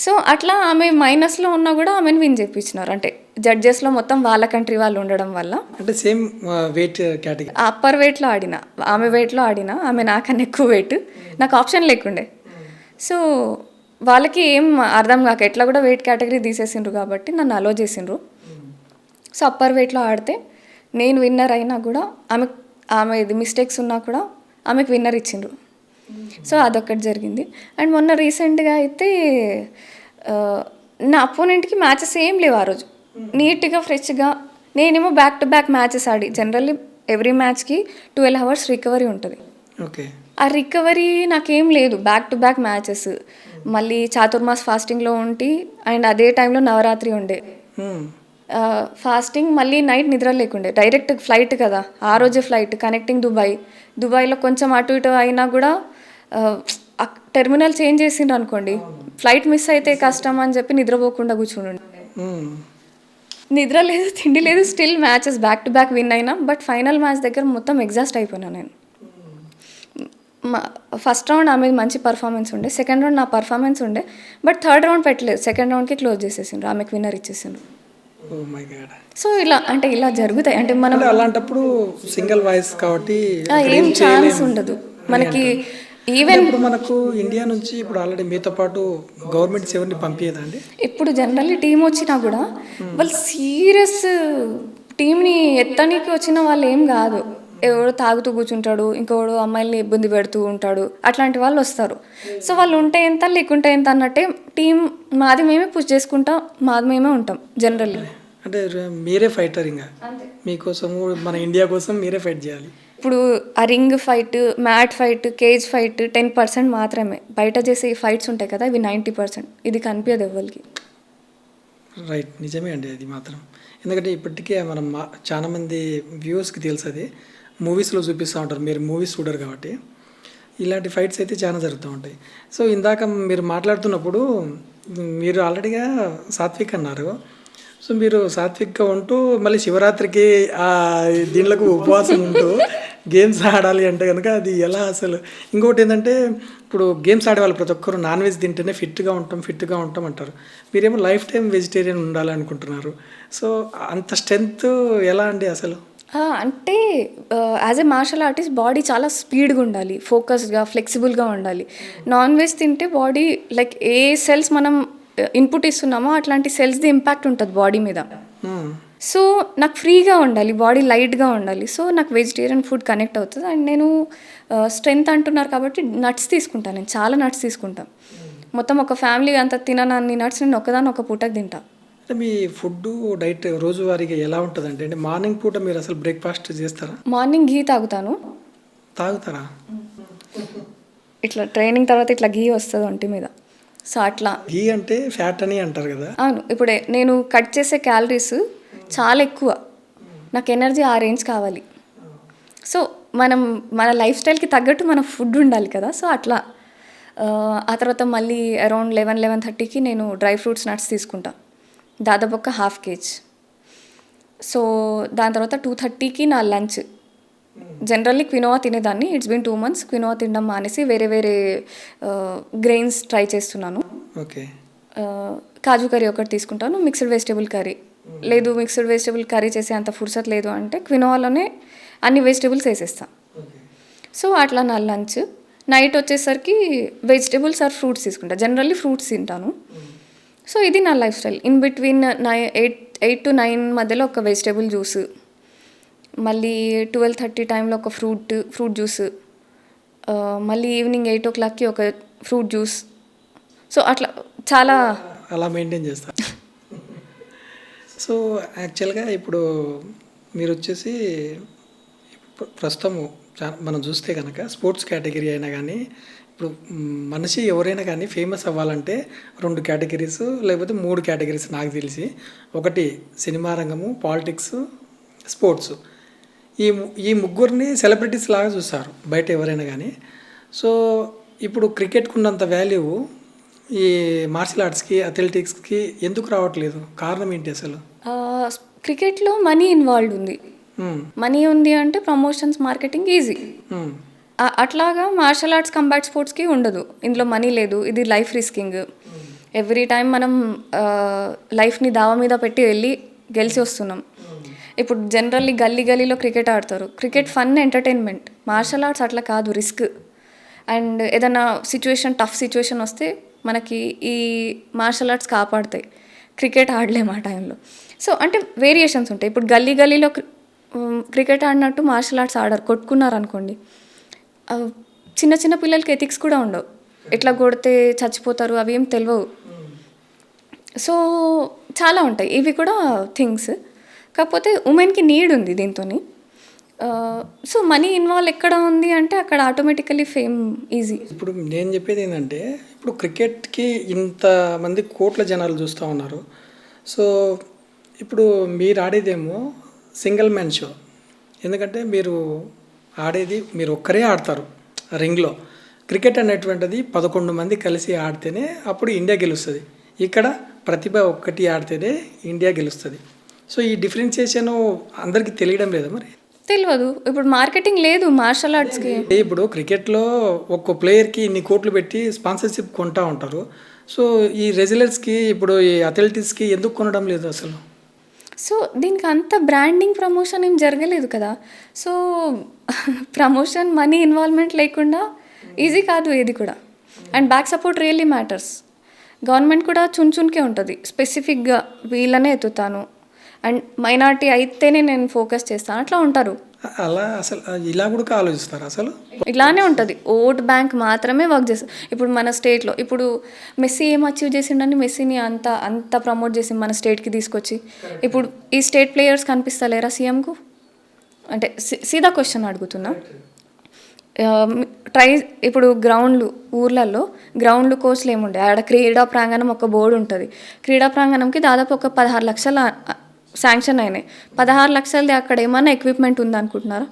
సో అట్లా ఆమె మైనస్లో ఉన్నా కూడా ఆమెను విన్ చేయించినారు. అంటే జడ్జెస్లో మొత్తం వాళ్ళ కంట్రీ వాళ్ళు ఉండడం వల్ల. అంటే సేమ్ వెయిట్ కేటగిరీ, అప్పర్ వెయిట్లో ఆడిన, ఆమె వెయిట్లో ఆడిన, ఆమె నాకన్నా ఎక్కువ వెయిట్, నాకు ఆప్షన్ లేకుండే. సో వాళ్ళకి ఏం అర్థం కాక ఎట్లా కూడా వెయిట్ కేటగిరీ తీసేసిండ్రు కాబట్టి నన్ను అలో చేసిండ్రు. సో అప్పర్ వెయిట్లో ఆడితే నేను విన్నర్ అయినా కూడా ఆమెది మిస్టేక్స్ ఉన్నా కూడా ఆమెకు విన్నర్ ఇచ్చిండ్రు. సో అదొక్కటి జరిగింది. అండ్ మొన్న రీసెంట్గా అయితే నా అపోనెంట్కి మ్యాచెస్ ఏం లేవు ఆ రోజు, నీట్గా ఫ్రెష్గా. నేనేమో బ్యాక్ టు బ్యాక్ మ్యాచెస్ ఆడి, జనరల్లీ ఎవ్రీ మ్యాచ్కి 12 hours రికవరీ ఉంటుంది. ఓకే, ఆ రికవరీ నాకేం లేదు, బ్యాక్ టు బ్యాక్ మ్యాచెస్. మళ్ళీ చాతుర్మాస్ ఫాస్టింగ్లో ఉండి అండ్ అదే టైంలో నవరాత్రి ఉండే ఫాస్టింగ్, మళ్ళీ నైట్ నిద్ర లేకుండే. డైరెక్ట్ ఫ్లైట్ కదా, ఆ రోజే ఫ్లైట్ కనెక్టింగ్ దుబాయ్లో కొంచెం అటు ఇటు అయినా కూడా టెర్మినల్ చేంజ్ చేసిండ్రు అనుకోండి, ఫ్లైట్ మిస్ అయితే కష్టం అని చెప్పి నిద్రపోకుండా కూర్చుండు. నిద్ర లేదు, తిండి లేదు, still matches back to back win అయినా. బట్ ఫైనల్ మ్యాచ్ దగ్గర మొత్తం ఎగ్జాస్ట్ అయిపోయినా నేను. ఫస్ట్ రౌండ్ ఆమె మంచి పర్ఫార్మెన్స్ ఉండే, సెకండ్ రౌండ్ నా పర్ఫార్మెన్స్ ఉండే, బట్ థర్డ్ రౌండ్ పెట్టలేదు, సెకండ్ రౌండ్కి క్లోజ్ చేసేసిండ్రు, ఆమెకు విన్నర్ ఇచ్చేసిండ్రు. సో ఇలా జరుగుతాయి. అంటే మనం అలాంటప్పుడు సింగిల్ వాయిస్ కాబట్టి ఏం ఛాన్స్ ఉండదు మనకి. ఈవెన్ ఇప్పుడు మనకు ఇండియా నుంచి ఇప్పుడు ఆల్రెడీ మీతో పాటు గవర్నమెంట్స్ ఎవరిని పంపించదండి. ఇప్పుడు జనరల్లీ టీం వచ్చినా కూడా వాళ్ళు సీరియస్ టీంని ఎత్తడానికి వచ్చిన వాళ్ళు ఏం కాదు. ఎవడో తాగుతూ కూర్చుంటాడు, ఇంకోడు అమ్మాయిల్ని ఇబ్బంది పెడుతూ ఉంటాడు, అట్లాంటి వాళ్ళు వస్తారు. సో వాళ్ళు ఉంటే ఎంత లేకుంటే ఎంత అన్నట్టే టీం మాది మేమే పుష్ చేసుకుంటాం, మాది మేమే ఉంటాం జనరల్లీ. అంటే మీరే ఫైటర్, ఇంకా మీకోసం మన ఇండియా కోసం మీరే ఫైట్ చేయాలి. ఇప్పుడు ఆ ring fight, mat fight, cage fight 10% మాత్రమే. బయట చేసే ఈ ఫైట్స్ ఉంటాయి కదా, ఇవి 90%. ఇది కనిపించదు ఎవరికి. రైట్, నిజమే అండి అది మాత్రం. ఎందుకంటే ఇప్పటికే మనం చాలా మంది వ్యూవర్స్కి తెలుసు, అది మూవీస్లో చూపిస్తూ ఉంటారు, మీరు మూవీస్ చూడరు కాబట్టి. ఇలాంటి ఫైట్స్ అయితే చాలా జరుగుతూ ఉంటాయి. సో ఇందాక మీరు మాట్లాడుతున్నప్పుడు మీరు ఆల్రెడీగా సాత్విక్ అన్నారు. సో మీరు సాత్విక్గా ఉంటూ మళ్ళీ శివరాత్రికి దీనిలకు ఉపవాసం ఉంటూ గేమ్స్ ఆడాలి అంటే కనుక అది ఎలా అసలు? ఇంకొకటి ఏంటంటే ఇప్పుడు గేమ్స్ ఆడే వాళ్ళు ప్రతి ఒక్కరు నాన్ వెజ్ తింటేనే ఫిట్గా ఉంటాం అంటారు. మీరేమో లైఫ్ టైం వెజిటేరియన్ ఉండాలనుకుంటున్నారు. సో అంత స్ట్రెంగ్త్ ఎలా అండి అసలు? అంటే as a martial artist body చాలా స్పీడ్గా ఉండాలి, ఫోకస్డ్గా, ఫ్లెక్సిబుల్గా ఉండాలి. నాన్ వెజ్ తింటే బాడీ లైక్ ఏ సెల్స్ మనం ఇన్పుట్ ఇస్తున్నామో అట్లాంటి సెల్స్ది ఇంపాక్ట్ ఉంటుంది బాడీ మీద. సో నాకు ఫ్రీగా ఉండాలి, బాడీ లైట్గా ఉండాలి. సో నాకు వెజిటేరియన్ ఫుడ్ కనెక్ట్ అవుతుంది. అండ్ నేను స్ట్రెంగ్త్ అంటున్నారు కాబట్టి నట్స్ తీసుకుంటాను, నేను చాలా నట్స్ తీసుకుంటాను. మొత్తం ఒక ఫ్యామిలీ అంతా తిననన్ని నట్స్ నేను ఒక పూటకి తింటాను. అంటే మీ ఫుడ్ డైట్ రోజువారీగా ఎలా ఉంటుందంటే, అంటే మార్నింగ్ పూట మీరు అసలు బ్రేక్ఫాస్ట్ చేస్తారా? మార్నింగ్ ఘీ తాగుతారా? ఇట్లా ట్రైనింగ్ తర్వాత ఇట్లా ఘీ వస్తుంది ఒంటి మీద. సో అట్లా ఘీ అంటే ఫ్యాట్ అని అంటారు కదా. అవును, ఇప్పుడే నేను కట్ చేసే క్యాలరీస్ చాలా ఎక్కువ, నాకు ఎనర్జీ ఆ రేంజ్ కావాలి. సో మన లైఫ్ స్టైల్కి తగ్గట్టు మన ఫుడ్ ఉండాలి కదా. సో అట్లా ఆ తర్వాత మళ్ళీ అరౌండ్ 11-11:30కి నేను డ్రై ఫ్రూట్స్ నట్స్ తీసుకుంటాను, దాదాపు ఒక 1/2 kg. సో దాని తర్వాత 2:30కి నా లంచ్. జనరల్లీ క్వినోవా తినేదాన్ని, ఇట్స్ బీన్ 2 months క్వినోవా తినడం మానేసి వేరే గ్రెయిన్స్ ట్రై చేస్తున్నాను. ఓకే, కాజు కర్రీ ఒకటి తీసుకుంటాను, మిక్స్డ్ వెజిటేబుల్ కర్రీ లేదు, మిక్స్డ్ వెజిటేబుల్ కర్రీ చేసే అంత ఫుర్సత్ లేదు అంటే క్వినోవాలోనే అన్ని వెజిటేబుల్స్ వేసేస్తాను. సో అట్లా నా లంచ్. నైట్ వచ్చేసరికి వెజిటేబుల్స్ ఆర్ ఫ్రూట్స్ తీసుకుంటాను, జనరల్లీ ఫ్రూట్స్ తింటాను. సో ఇది నా life style. In between 8 to 9 మధ్యలో ఒక వెజిటేబుల్ జ్యూస్, మళ్ళీ 12:30 టైంలో ఒక ఫ్రూట్ జ్యూస్, మళ్ళీ ఈవినింగ్ 8 o'clockకి ఒక ఫ్రూట్ జ్యూస్. సో అట్లా చాలా అలా మెయింటైన్ చేస్తారు. సో యాక్చువల్గా ఇప్పుడు మీరు వచ్చేసి ప్రస్తుతము మనం చూస్తే కనుక స్పోర్ట్స్ కేటగిరీ అయినా కానీ, ఇప్పుడు మనిషి ఎవరైనా కానీ ఫేమస్ అవ్వాలంటే 2 కేటగిరీస్ లేకపోతే 3 కేటగిరీస్ నాకు తెలిసి. ఒకటి సినిమా రంగము, పాలిటిక్స్, స్పోర్ట్స్. ఈ ముగ్గురిని సెలబ్రిటీస్ లాగా చూస్తారు బయట ఎవరైనా కానీ. సో ఇప్పుడు క్రికెట్కు ఉన్నంత వాల్యూ ఈ మార్షల్ ఆర్ట్స్కి అథ్లెటిక్స్కి ఎందుకు రావట్లేదు? కారణం ఏంటి అసలు? క్రికెట్లో మనీ ఇన్వాల్వ్డ్ ఉంది. మ్మ్. మనీ ఉంది అంటే ప్రమోషన్స్ మార్కెటింగ్ ఈజీ. మ్మ్. అట్లాగా మార్షల్ ఆర్ట్స్ కంబాట్ స్పోర్ట్స్కి ఉండదు. ఇందులో మనీ లేదు, ఇది లైఫ్ రిస్కింగ్. ఎవ్రీ టైం మనం లైఫ్ని దావ మీద పెట్టి వెళ్ళి గెలిచి వస్తున్నాం. ఇప్పుడు జనరల్లీ గల్లీలో క్రికెట్ ఆడతారు. Cricket fun entertainment. Martial arts అట్లా కాదు, రిస్క్. అండ్ ఏదైనా టఫ్ సిచ్యువేషన్ వస్తే మనకి ఈ మార్షల్ ఆర్ట్స్ కాపాడుతాయి. క్రికెట్ ఆడలేము ఆ టైంలో. సో అంటే వేరియేషన్స్ ఉంటాయి. ఇప్పుడు గల్లీలో క్రికెట్ ఆడినట్టు మార్షల్ ఆర్ట్స్ ఆడరు. కొట్టుకున్నారు అనుకోండి, చిన్న పిల్లలకి ఎథిక్స్ కూడా ఉండవు. ఎట్లా కొడితే చచ్చిపోతారు అవి ఏం తెలియవు. సో చాలా ఉంటాయి ఇవి కూడా థింగ్స్. కాకపోతే ఉమెన్కి నీడ్ ఉంది దీంతో. సో మనీ ఇన్వాల్వ్ ఎక్కడ ఉంది అంటే అక్కడ ఆటోమేటికలీ ఫేమ్ ఈజీ. ఇప్పుడు నేను చెప్పేది ఏంటంటే, ఇప్పుడు క్రికెట్కి ఇంతమంది కోట్ల జనాలు చూస్తూ ఉన్నారు. సో ఇప్పుడు మీరు ఆడేదేమో సింగిల్ మ్యాన్ షో. ఎందుకంటే మీరు ఆడేది మీరు ఒక్కరే ఆడతారు రింగ్లో. క్రికెట్ అనేటువంటిది 11 మంది కలిసి ఆడితేనే అప్పుడు ఇండియా గెలుస్తుంది. ఇక్కడ ప్రతిభ ఒక్కటి ఆడితేనే ఇండియా గెలుస్తుంది. సో ఈ డిఫరెన్షియేషన్ అందరికీ తెలియడం లేదా? మరి తెలియదు. ఇప్పుడు మార్కెటింగ్ లేదు మార్షల్ ఆర్ట్స్కి. ఇప్పుడు క్రికెట్లో ఒక్కో ప్లేయర్కి ఇన్ని కోట్లు పెట్టి స్పాన్సర్షిప్ కొంటా ఉంటారు. సో ఈ రెజ్లర్స్కి ఇప్పుడు ఈ అథ్లెటిక్స్కి ఎందుకు కొనడం లేదు అసలు? సో దీనికి అంత బ్రాండింగ్ ప్రమోషన్ ఏం జరగలేదు కదా. సో ప్రమోషన్ మనీ ఇన్వాల్వ్మెంట్ లేకుండా ఈజీ కాదు ఏది కూడా. And back support really matters. Government కూడా చున్చున్కే ఉంటుంది. స్పెసిఫిక్గా వీళ్ళనే ఎత్తుతాను అండ్ మైనారిటీ అయితేనే నేను ఫోకస్ చేస్తాను అట్లా ఉంటారు. అలా అసలు ఇలా కూడా ఆలోచిస్తారు అసలు? ఇలానే ఉంటుంది. ఓట్ బ్యాంక్ మాత్రమే వర్క్ చేస్తారు. ఇప్పుడు మన స్టేట్లో ఇప్పుడు మెస్సీ ఏం అచీవ్ చేసిండని మెస్సీని అంత ప్రమోట్ చేసి మన స్టేట్కి తీసుకొచ్చి ఇప్పుడు ఈ స్టేట్ ప్లేయర్స్ కనిపిస్తలేరా సీఎంకు? అంటే సీదా క్వశ్చన్ అడుగుతున్నా. ఇప్పుడు ఊర్లలో గ్రౌండ్లు కోచ్లు ఏముండే, ఆడ క్రీడా ప్రాంగణం ఒక బోర్డు ఉంటుంది. క్రీడా ప్రాంగణంకి దాదాపు ఒక 16 లక్షల శాంక్షన్ అయినాయి. 16 లక్షలది అక్కడ ఏమన్నా ఎక్విప్మెంట్ ఉందనుకుంటున్నారా?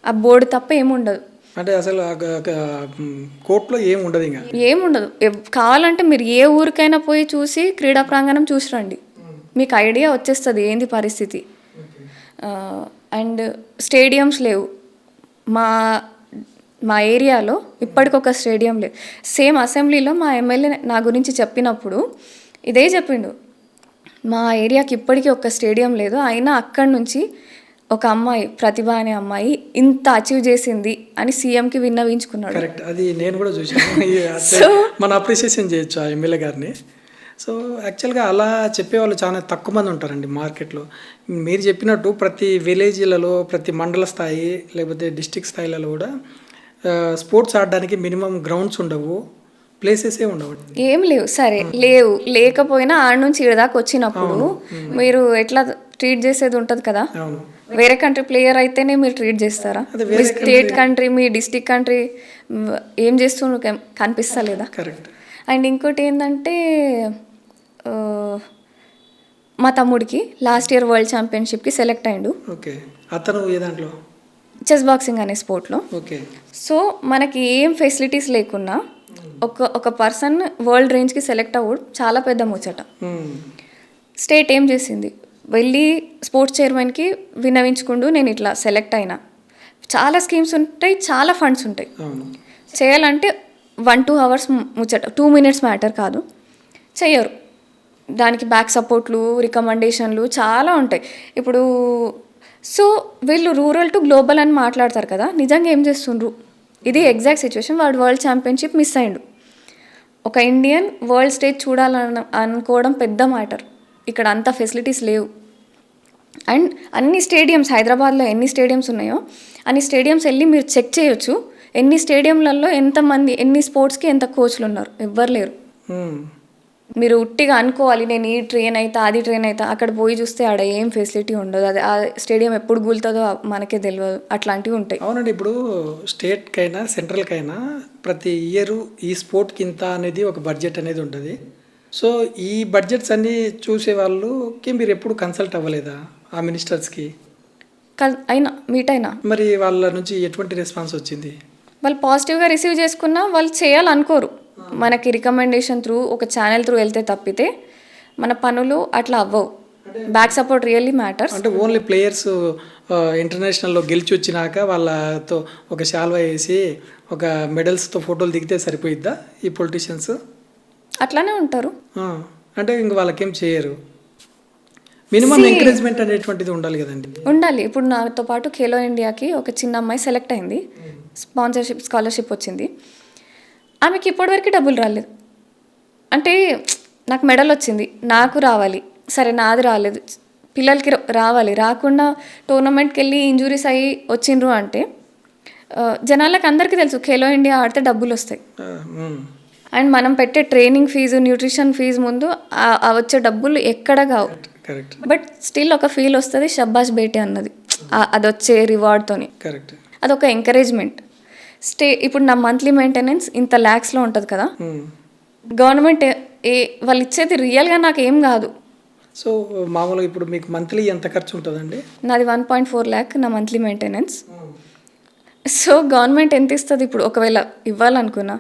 ఆ బోర్డు తప్ప ఏముండదు. అంటే అసలు కోర్టులో ఏముండదు, ఇంకా ఏముండదు. కావాలంటే మీరు ఏ ఊరికైనా పోయి చూసి క్రీడా ప్రాంగణం చూసి రండి, మీకు ఐడియా వచ్చేస్తుంది ఏంది పరిస్థితి. అండ్ స్టేడియంస్ లేవు. మా ఏరియాలో ఇప్పటికొక స్టేడియం లేదు. సేమ్ అసెంబ్లీలో మా ఎమ్మెల్యే నా గురించి చెప్పినప్పుడు ఇదే చెప్పిండు, మా ఏరియాకి ఇప్పటికీ ఒక స్టేడియం లేదు, అయినా అక్కడి నుంచి ఒక అమ్మాయి ప్రతిభ అనే అమ్మాయి ఇంత అచీవ్ చేసింది అని సీఎంకి విన్నవించుకున్నాడు. కరెక్ట్, అది నేను కూడా చూసాను. మనం అప్రిషియేషన్ చేయొచ్చు ఆ ఎమ్మెల్యే గారిని. సో యాక్చువల్గా అలా చెప్పేవాళ్ళు చాలా తక్కువ మంది ఉంటారండి మార్కెట్లో. మీరు చెప్పినట్టు ప్రతి విలేజ్లలో, ప్రతి మండల స్థాయి లేకపోతే డిస్టిక్ స్థాయిలలో కూడా స్పోర్ట్స్ ఆడడానికి మినిమం గ్రౌండ్స్ ఉండవు, ప్లేసెసే ఉండవు, ఏం లేవు. సరే లేకపోయినా ఆడ నుంచి ఈడ దాకా వచ్చినప్పుడు మీరు ఎట్లా ట్రీట్ చేసేది ఉంటుంది కదా. వేరే కంట్రీ ప్లేయర్ అయితేనే మీరు ట్రీట్ చేస్తారా? మీ స్టేట్ కంట్రీ, మీ డిస్టిక్ కంట్రీ ఏం చేస్తున్నారు కనిపిస్తలేదా? కరెక్ట్. అండ్ ఇంకోటి ఏంటంటే మా తమ్ముడికి లాస్ట్ ఇయర్ వరల్డ్ ఛాంపియన్షిప్కి సెలెక్ట్ అయ్యిండు. ఓకే, అతను ఏ దాంట్లో? చెస్ బాక్సింగ్ అనే స్పోర్ట్లో. ఓకే. సో మనకి ఏం ఫెసిలిటీస్ లేకున్నా ఒక పర్సన్ వరల్డ్ రేంజ్కి సెలెక్ట్ అవ్వడు చాలా పెద్ద ముచ్చట. స్టేట్ ఏం చేసింది, వెళ్ళి స్పోర్ట్స్ చైర్మన్కి విన్నవించుకుంటూ నేను ఇట్లా సెలెక్ట్ అయినా, చాలా స్కీమ్స్ ఉంటాయి, చాలా ఫండ్స్ ఉంటాయి. చేయాలంటే 1-2 అవర్స్ ముచ్చట, 2 minutes మ్యాటర్ కాదు, చెయ్యరు. దానికి బ్యాక్ సపోర్ట్లు, రికమెండేషన్లు చాలా ఉంటాయి. ఇప్పుడు సో వీళ్ళు రూరల్ టు గ్లోబల్ అని మాట్లాడతారు కదా, నిజంగా ఏం చేస్తుండ్రు? ఇది ఎగ్జాక్ట్ సిచ్యువేషన్. వాడు వరల్డ్ ఛాంపియన్షిప్ మిస్ అయ్యిండు. ఒక ఇండియన్ వరల్డ్ స్టేజ్ అనుకోవడం పెద్ద మ్యాటర్. ఇక్కడ అంత ఫెసిలిటీస్ లేవు. అండ్ అన్ని స్టేడియంస్, హైదరాబాద్లో ఎన్ని స్టేడియంస్ ఉన్నాయో అన్ని స్టేడియంస్ వెళ్ళి మీరు చెక్ చేయొచ్చు. ఎన్ని స్టేడియంలలో ఎంతమంది, ఎన్ని స్పోర్ట్స్కి ఎంత కోచ్లు ఉన్నారు, ఎవ్వరు లేరు. మీరు ఉట్టిగా అనుకోవాలి నేను ఈ ట్రైన్ అవుతా అది ట్రైన్ అవుతా, అక్కడ పోయి చూస్తే ఆడ ఏం ఫెసిలిటీ ఉండదు. అది ఆ స్టేడియం ఎప్పుడు కూలుతుందో మనకే తెలియదు, అట్లాంటివి ఉంటాయి. అవునండి. ఇప్పుడు స్టేట్కైనా సెంట్రల్కైనా ప్రతి ఇయర్ ఈ స్పోర్ట్కి ఇంత అనేది ఒక బడ్జెట్ అనేది ఉంటుంది. సో ఈ బడ్జెట్స్ అన్నీ చూసే వాళ్ళకి మీరు ఎప్పుడు కన్సల్ట్ అవ్వలేదా ఆ మినిస్టర్స్కి? మీట్ అయినా మరి వాళ్ళ నుంచి ఎటువంటి రెస్పాన్స్ వచ్చింది? వాళ్ళు పాజిటివ్గా రిసీవ్ చేసుకున్నా వాళ్ళు చేయాలనుకోరు. మనకి రికమెండేషన్ త్రూ ఒక ఛానల్ త్రూ వెళ్తే తప్పితే మన పనులు అట్లా అవ్వవు. Back support really matters. అంటే ఓన్లీ ప్లేయర్స్ ఇంటర్నేషనల్లో గెలిచి వచ్చినాక వాళ్ళతో ఒక శాల్వా వేసి ఒక మెడల్స్తో ఫోటోలు దిగితే సరిపోయిద్దా ఈ పొలిటీషియన్స్? అట్లానే ఉంటారు. అంటే ఇంక వాళ్ళకేం చేయరు. మినిమం ఎంకరేజ్మెంట్ అనేటువంటిది ఉండాలి కదండి. ఉండాలి. ఇప్పుడు నాతో పాటు ఖేలో ఇండియాకి ఒక చిన్న అమ్మాయి సెలెక్ట్ అయింది, స్కాలర్షిప్ వచ్చింది. ఆమెకి ఇప్పటివరకు డబ్బులు రాలేదు. అంటే నాకు మెడల్ వచ్చింది, నాకు రావాలి, సరే నాది రాలేదు, పిల్లలకి రావాలి, రాకుండా టోర్నమెంట్కి వెళ్ళి ఇంజురీస్ అయ్యి వచ్చిండ్రు అంటే జనాలకు అందరికీ తెలుసు ఖేలో ఇండియా ఆడితే డబ్బులు వస్తాయి. అండ్ మనం పెట్టే ట్రైనింగ్ ఫీజు, న్యూట్రిషన్ ఫీజు ముందు వచ్చే డబ్బులు ఎక్కడ కావు. బట్ స్టిల్ ఒక ఫీల్ వస్తుంది, షబ్బాష్ బేటే అన్నది, అది వచ్చే రివార్డ్తోని. అదొక ఎంకరేజ్మెంట్. ఇప్పుడు నా మంత్లీ మెయింటెనెన్స్ ఇంత ల్యాక్స్లో ఉంటుంది కదా, గవర్నమెంట్ వాళ్ళు ఇచ్చేది రియల్గా నాకు ఏం కాదు. సో మామూలుగా ఇప్పుడు మీకు మంత్లీ ఎంత ఖర్చు ఉంటుందండి? నాది 1.4 lakh నా మంత్లీ మెయింటెనెన్స్. సో గవర్నమెంట్ ఎంత ఇస్తుంది ఇప్పుడు ఒకవేళ ఇవ్వాలనుకున్నా?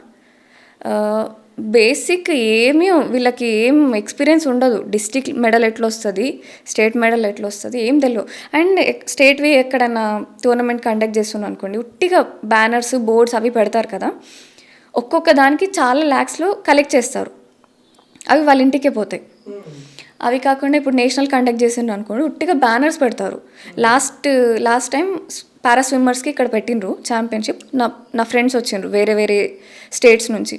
బేసిక్ ఏమీ వీళ్ళకి ఏం ఎక్స్పీరియన్స్ ఉండదు. డిస్ట్రిక్ట్ మెడల్ ఎట్లా వస్తుంది, స్టేట్ మెడల్ ఎట్లా వస్తుంది ఏం తెలియదు. అండ్ స్టేట్వి ఎక్కడన్నా టోర్నమెంట్ కండక్ట్ చేస్తున్నాం అనుకోండి, ఉట్టిగా బ్యానర్స్, బోర్డ్స్ అవి పెడతారు కదా, ఒక్కొక్క దానికి చాలా ల్యాక్స్లో కలెక్ట్ చేస్తారు. అవి వాళ్ళ ఇంటికే పోతాయి. అవి కాకుండా ఇప్పుడు నేషనల్ కండక్ట్ చేసిండ్రు అనుకోండి, ఉట్టిగా బ్యానర్స్ పెడతారు. లాస్ట్ టైం పారా స్విమ్మర్స్కి ఇక్కడ పెట్టిండ్రు ఛాంపియన్షిప్. నా ఫ్రెండ్స్ వచ్చిండ్రు వేరే వేరే స్టేట్స్ నుంచి.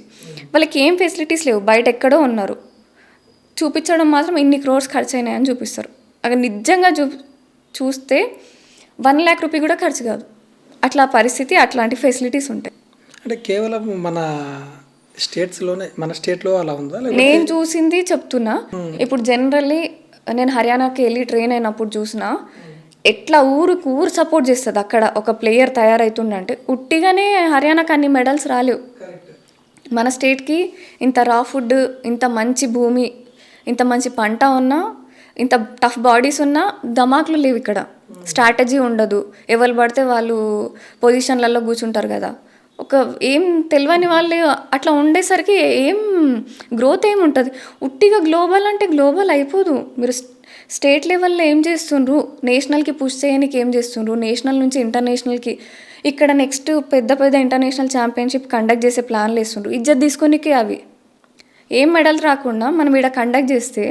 వాళ్ళకి ఏం ఫెసిలిటీస్ లేవు, బయట ఎక్కడో ఉన్నారు. చూపించడం మాత్రం ఇన్ని క్రోర్స్ ఖర్చు అయినాయని చూపిస్తారు. అక్కడ నిజంగా చూస్తే 1 lakh రూపీ కూడా ఖర్చు కాదు. అట్లా పరిస్థితి, అట్లాంటి ఫెసిలిటీస్ ఉంటాయి. అంటే కేవలం మన స్టేట్స్లోనే, మన స్టేట్లో అలా ఉందా? నేను చూసింది చెప్తున్నా. ఇప్పుడు జనరల్లీ నేను హర్యానాకి వెళ్ళి ట్రైన్ అయినప్పుడు చూసిన ఎట్లా ఊరికి ఊరు సపోర్ట్ చేస్తుంది. అక్కడ ఒక ప్లేయర్ తయారవుతుందంటే ఉట్టిగానే హర్యానాకి అన్ని మెడల్స్ రాలేవు. మన స్టేట్కి ఇంత రా ఫుడ్, ఇంత మంచి భూమి, ఇంత మంచి పంట ఉన్నా, ఇంత టఫ్ బాడీస్ ఉన్నా ధమాకులు లేవు. ఇక్కడ స్ట్రాటజీ ఉండదు. ఎవరు పడితే వాళ్ళు పొజిషన్లలో కూర్చుంటారు కదా. ఒక ఏం తెలియని వాళ్ళు అట్లా ఉండేసరికి ఏం గ్రోత్ ఏముంటుంది. ఉట్టిగా గ్లోబల్ అంటే గ్లోబల్ అయిపోదు. మీరు స్టేట్ లెవెల్లో ఏం చేస్తుండ్రు, నేషనల్కి పుష్ చేయడానికి ఏం చేస్తుండ్రు, నేషనల్ నుంచి ఇంటర్నేషనల్కి, ఇక్కడ నెక్స్ట్ పెద్ద పెద్ద ఇంటర్నేషనల్ ఛాంపియన్షిప్ కండక్ట్ చేసే ప్లాన్లు వేస్తుండ్రు. ఇజ్జత్ తీసుకోనికి అవి ఏం మెడల్ రాకుండా మనం ఇక్కడ కండక్ట్ చేస్తే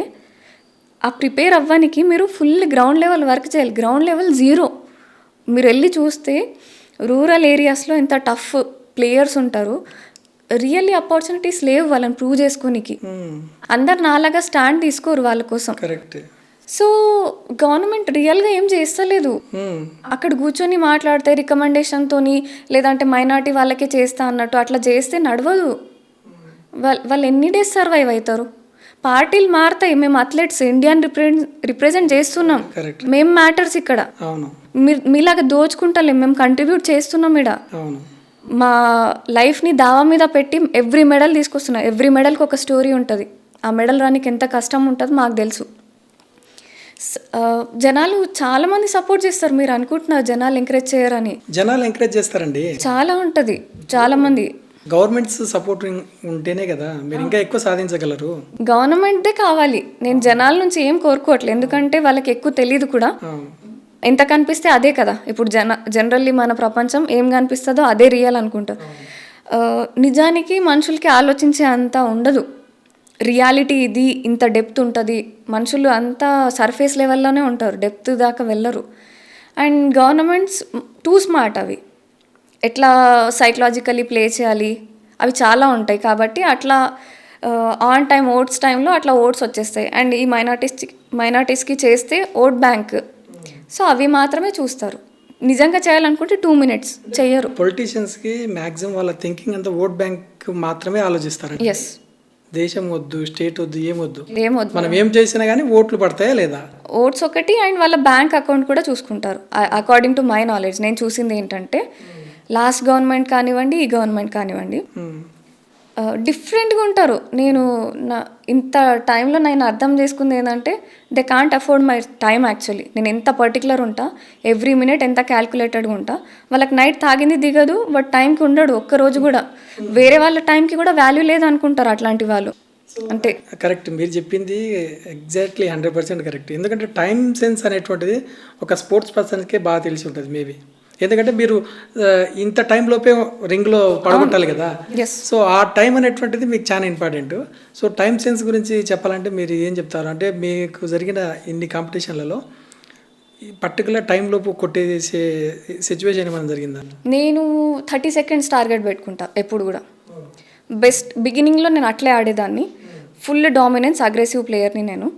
ఆ ప్రిపేర్ అవ్వడానికి మీరు ఫుల్ గ్రౌండ్ లెవెల్ వర్క్ చేయాలి. Ground level 0. మీరు వెళ్ళి చూస్తే రూరల్ ఏరియాస్లో ఎంత టఫ్ ప్లేయర్స్ ఉంటారు. రియల్లీ ఆపర్చునిటీస్ లేవు వాళ్ళని ప్రూవ్ చేసుకోనికి. అందరు నాలాగా స్టాండ్ తీసుకోరు వాళ్ళ కోసం. సో గవర్నమెంట్ రియల్గా ఏం చేస్తలేదు. అక్కడ కూర్చొని మాట్లాడితే రికమెండేషన్తోని, లేదంటే మైనార్టీ వాళ్ళకే చేస్తా అన్నట్టు అట్లా చేస్తే నడవదు. వాళ్ళు ఎన్ని డేస్ సర్వైవ్ అవుతారు? పార్టీలు మారుతాయి. మేము అథ్లెట్స్ ఇండియాని రిప్రజెంట్ చేస్తున్నాం. మేము మ్యాటర్స్ ఇక్కడ. మీలాగా దోచుకుంటలేం, మేము కంట్రిబ్యూట్ చేస్తున్నాం. ఇక్కడ మా లైఫ్ని దావా మీద పెట్టి ఎవ్రీ మెడల్ తీసుకొస్తున్నాం. ఎవ్రీ మెడల్కి ఒక స్టోరీ ఉంటుంది. ఆ మెడల్ రానికి ఎంత కష్టం ఉంటుందో మాకు తెలుసు. జనాలు చాలా మంది సపోర్ట్ చేస్తారు. మీరు అనుకుంటున్నారు జనాలు ఎంకరేజ్ చేయరని. జనాలు ఎంకరేజ్ చేస్తారండి. చాలా ఉంటుంది, చాలా మంది. గవర్నమెంట్స్ సపోర్ట్ ఉంటేనే కదా మీరు ఇంకా ఎక్కువ సాధించగలరు. గవర్నమెంట్దే కావాలి. నేను జనాల నుంచి ఏం కోరుకోవట్లేదు, ఎందుకంటే వాళ్ళకి ఎక్కువ తెలియదు కూడా. ఎంత కనిపిస్తే అదే కదా. ఇప్పుడు జనరల్లీ మన ప్రపంచం ఏం కనిపిస్తుందో అదే రియల్ అనుకుంటారు. నిజానికి మనుషులకి ఆలోచించే అంత ఉండదు. రియాలిటీ ఇది, ఇంత డెప్త్ ఉంటుంది. మనుషులు అంతా సర్ఫేస్ లెవెల్లోనే ఉంటారు, డెప్త్ దాకా వెళ్ళరు. And governments two smart. అవి ఎట్లా సైకలాజికల్లీ ప్లే చేయాలి అవి చాలా ఉంటాయి. కాబట్టి అట్లా ఆన్ టైం ఓట్స్ టైంలో అట్లా ఓట్స్ వచ్చేస్తాయి. అండ్ ఈ మైనార్టీస్కి చేస్తే ఓట్ బ్యాంక్, సో అవి మాత్రమే చూస్తారు. నిజంగా చేయాలనుకుంటే 2 minutes చెయ్యరు. పొలిటీషియన్స్కి మ్యాక్సిమం వాళ్ళ థింకింగ్ అంతా ఓట్ బ్యాంక్ మాత్రమే ఆలోచిస్తారు. ఎస్, దేశం వద్దు, స్టేట్ వద్దు, ఏమొద్దు. మనం ఏం చేసినా కానీ ఓట్లు పడతాయా లేదా? ఓట్స్ ఒకటి, అండ్ వాళ్ళ బ్యాంక్ అకౌంట్ కూడా చూసుకుంటారు. అకార్డింగ్ టు మై నాలెడ్జ్ నేను చూసింది ఏంటంటే, లాస్ట్ గవర్నమెంట్ కానివ్వండి, ఈ గవర్నమెంట్ కానివ్వండి, డిఫరెంట్గా ఉంటారు. నా ఇంత టైంలో నేను అర్థం చేసుకుంది ఏంటంటే they can't afford my time actually. నేను ఎంత పర్టికులర్ ఉంటా, ఎవ్రీ మినిట్ ఎంత క్యాల్కులేటెడ్గా ఉంటా. వాళ్ళకి నైట్ తాగింది దిగదు, బట్ టైంకి ఉండడు ఒక్కరోజు కూడా. వేరే వాళ్ళ టైంకి కూడా వాల్యూ లేదు అనుకుంటారు అట్లాంటి వాళ్ళు. అంటే కరెక్ట్, మీరు చెప్పింది ఎగ్జాక్ట్లీ 100% కరెక్ట్. ఎందుకంటే టైం సెన్స్ అనేటువంటిది ఒక స్పోర్ట్స్ పర్సన్కే బాగా తెలిసి ఉంటుంది మేబీ. ఎందుకంటే మీరు ఇంత టైంలోపే రింగ్లో పడగొట్టాలి కదా. ఎస్, సో ఆ టైం అనేటువంటిది మీకు చాలా ఇంపార్టెంట్. సో టైం సెన్స్ గురించి చెప్పాలంటే మీరు ఏం చెప్తారు? అంటే మీకు జరిగిన ఇన్ని కాంపిటీషన్లలో పర్టికులర్ టైంలోపు కొట్టేసే సిచ్యువేషన్ ఏమైనా జరిగిందా? నేను 30 seconds టార్గెట్ పెట్టుకుంటా ఎప్పుడు కూడా. బెస్ట్ బిగినింగ్లో నేను అట్లే ఆడేదాన్ని, ఫుల్ డామినెన్స్ అగ్రెసివ్ ప్లేయర్ని నేను.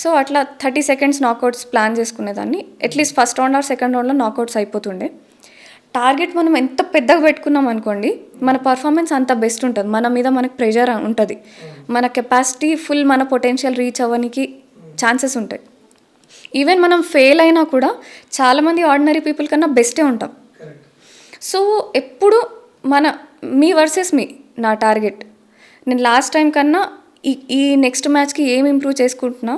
సో అట్లా 30 seconds నాకౌట్స్ ప్లాన్ చేసుకునేదాన్ని. At least first round or second రౌండ్లో నాకౌట్స్ అయిపోతుండే. టార్గెట్ మనం ఎంత పెద్దగా పెట్టుకున్నాం అనుకోండి, మన పర్ఫార్మెన్స్ అంత బెస్ట్ ఉంటుంది. మన మీద మనకు ప్రెషర్ ఉంటుంది, మన కెపాసిటీ ఫుల్, మన పొటెన్షియల్ రీచ్ అవ్వడానికి ఛాన్సెస్ ఉంటాయి. ఈవెన్ మనం ఫెయిల్ అయినా కూడా చాలామంది ఆర్డినరీ పీపుల్ కన్నా బెస్టే ఉంటాం. సో ఎప్పుడు మీ వర్సెస్ మీ నా టార్గెట్. నేను లాస్ట్ టైం కన్నా ఈ నెక్స్ట్ మ్యాచ్కి ఏం ఇంప్రూవ్ చేసుకుంటున్నా,